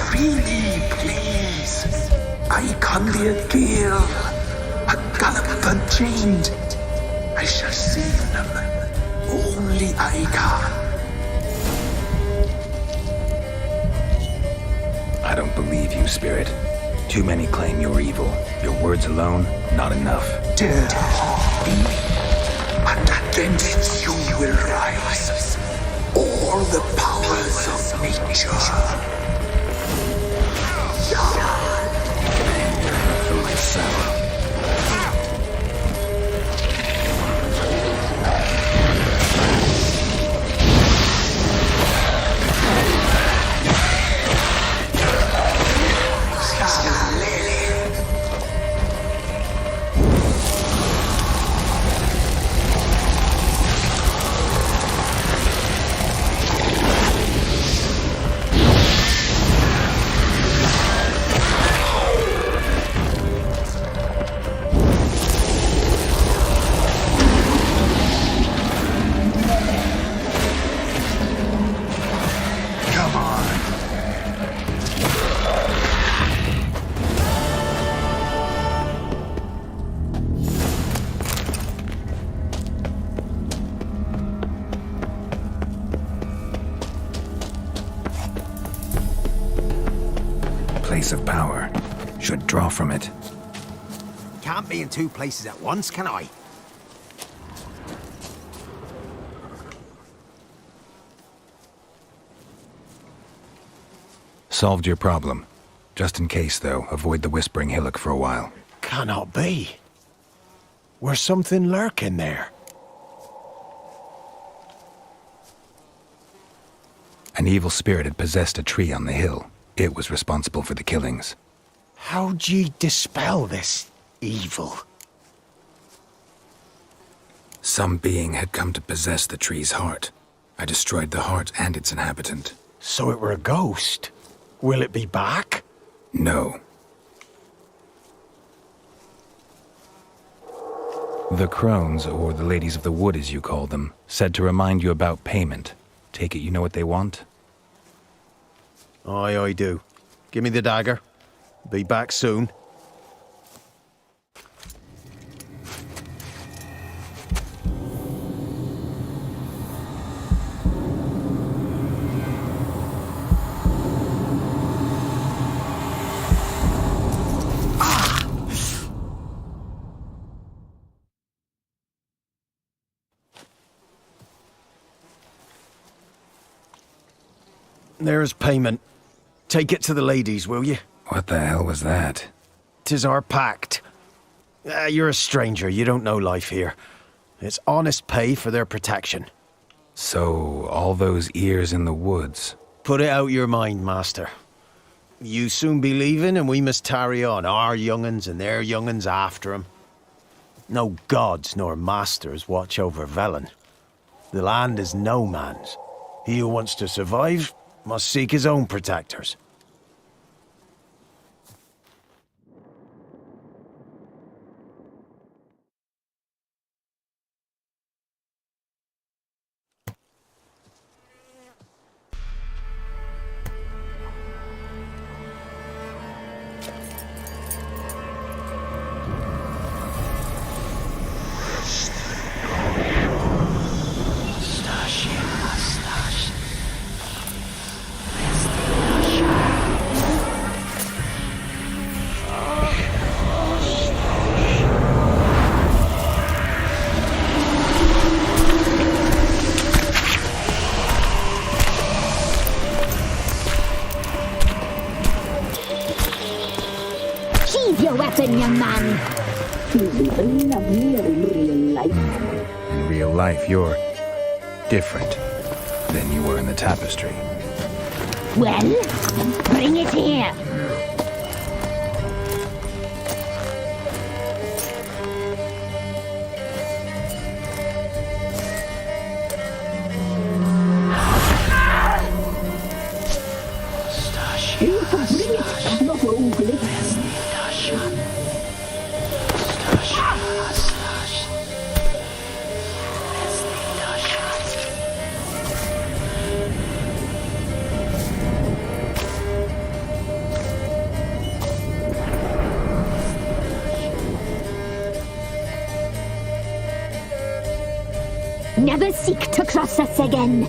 Free me, please. I can be a gale, a gallop unchained. I shall save them. Only I can. I don't believe you, Spirit. Too many claim you're evil. Your words alone, not enough. Dare harm me, and against you will rise all the powers of nature. For myself. Place of power. Should draw from it. Can't be in two places at once, can I? Solved your problem. Just in case, though, avoid the Whispering Hillock for a while. Cannot be. Where's something lurking there? An evil spirit had possessed a tree on the hill. It was responsible for the killings. How'd ye dispel this evil? Some being had come to possess the tree's heart. I destroyed the heart and its inhabitant. So it were a ghost. Will it be back? No. The crones, or the ladies of the wood as you call them, said to remind you about payment. Take it you know what they want? Aye, I do. Give me the dagger. Be back soon. There's payment. Take it to the ladies, will you? What the hell was that? 'Tis our pact. You're a stranger, you don't know life here. It's honest pay for their protection. So, all those ears in the woods. Put it out your mind, master. You soon be leaving and we must tarry on, our young'uns and their young'uns after 'em. No gods nor masters watch over Velen. The land is no man's. He who wants to survive must seek his own protectors. Stash. Where's your weapon, young man? She's even lovelier in real life. In real life, you're different than you were in the tapestry. Well, bring it here. You can bring it, not only. Never seek to cross us again.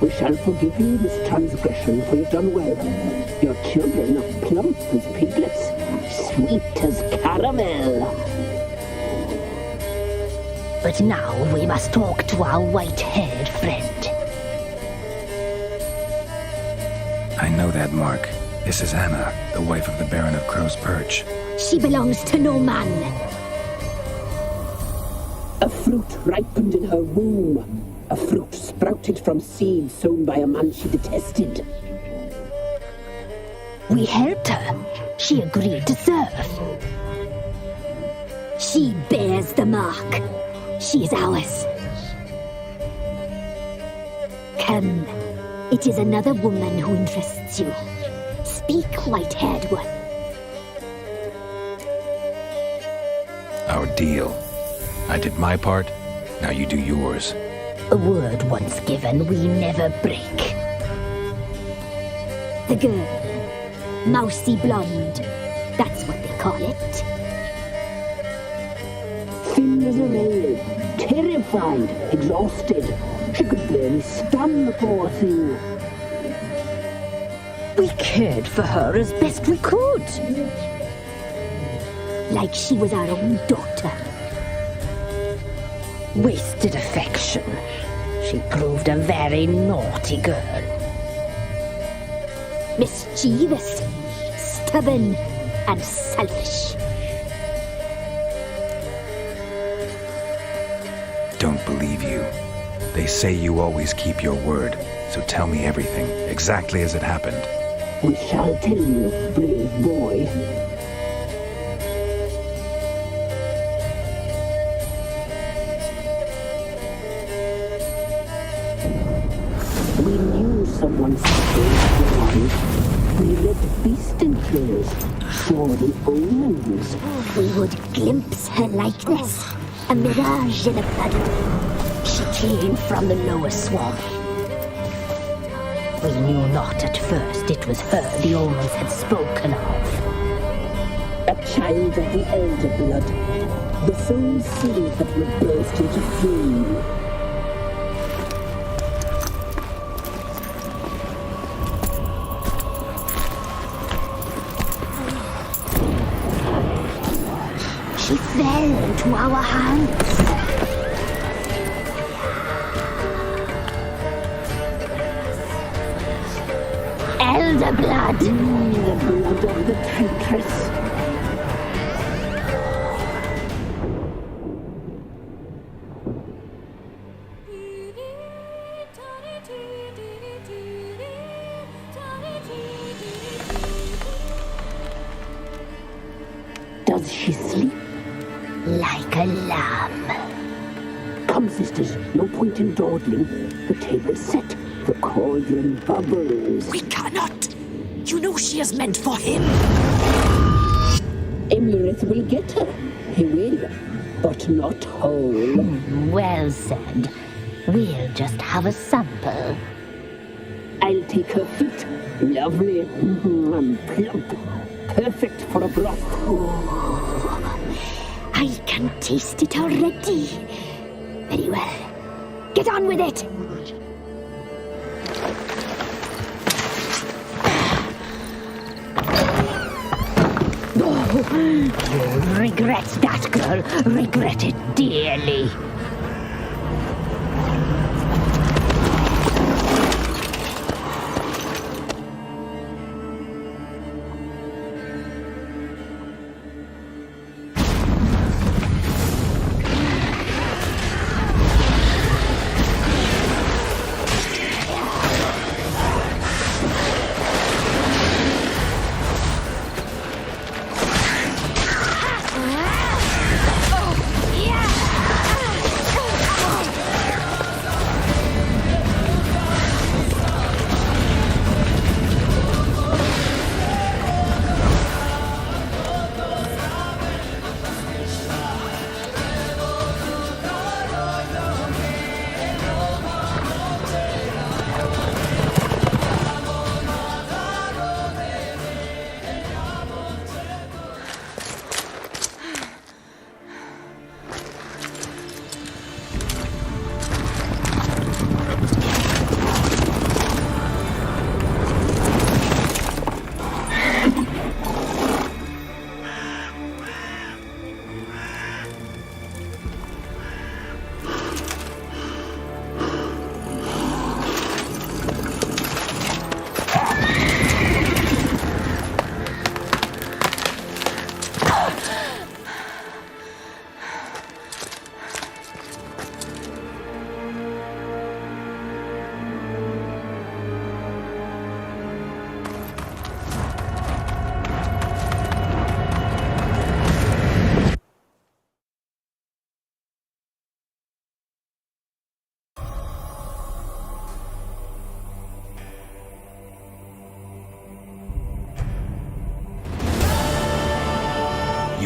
We shall forgive you this transgression, for you've done well. Your children are plump as piglets, sweet as caramel. But now we must talk to our white-haired friend. I know that mark. This is Anna, the wife of the Baron of Crow's Perch. She belongs to no man. A fruit ripened in her womb. A fruit sprouted from seeds sown by a man she detested. We helped her. She agreed to serve. She bears the mark. She is ours. Come. It is another woman who interests you. Speak, white-haired one. Our deal. I did my part, now you do yours. A word once given, we never break. The girl. Mousy blonde. That's what they call it. Thin as a rail, terrified, exhausted. She could barely stand, the poor thing. We cared for her as best we could. Like she was our own daughter. Wasted affection. She proved a very naughty girl. Mischievous, stubborn, and selfish. Don't believe you. They say you always keep your word, so tell me everything, exactly as it happened. We shall tell you, brave boy. We knew someone's strange. We read beast entrails, saw the omens. We would glimpse her likeness, a mirage in a flood. She came from the lower swamp. We knew not at first it was her the omens had spoken of. A child of the elder blood, the same seed that would burst into flame. She fell into our hands. Elder blood. The blood of the traitress. Does she sleep? Like a lamb. Come, sisters, no point in dawdling. The table's set. The cauldron bubbles. We cannot. You know she is meant for him. Emirith will get her. He will, but not whole. Well said. We'll just have a sample. I'll take her feet. Lovely and plump. Perfect for a broth. I can taste it already. Very well. Get on with it. You'll regret that, girl. Regret it dearly.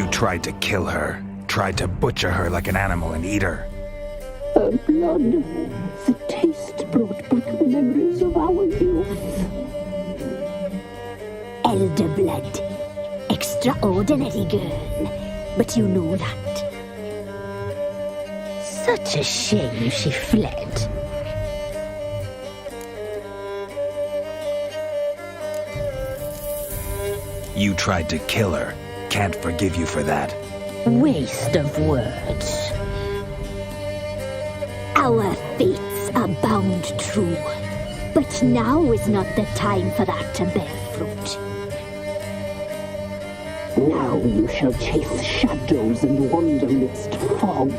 You tried to kill her. Tried to butcher her like an animal and eat her. Her blood, the taste brought back memories of our youth. Elder blood. Extraordinary girl. But you know that. Such a shame she fled. You tried to kill her. Can't forgive you for that. Waste of words. Our fates are bound true. But now is not the time for that to bear fruit. Now you shall chase shadows and wander midst fog.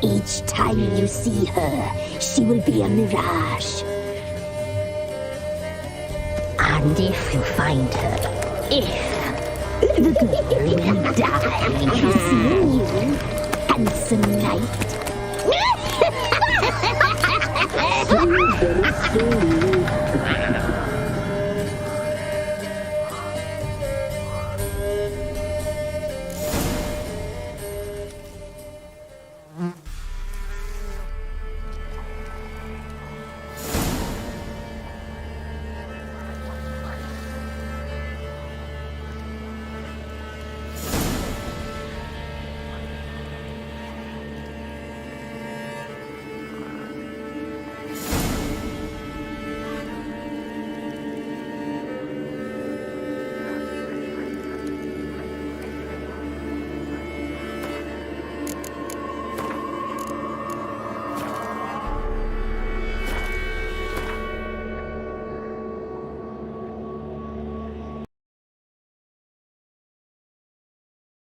Each time you see her, she will be a mirage. And if you find her, the girl will die, seeing you, handsome knight. Very slowly.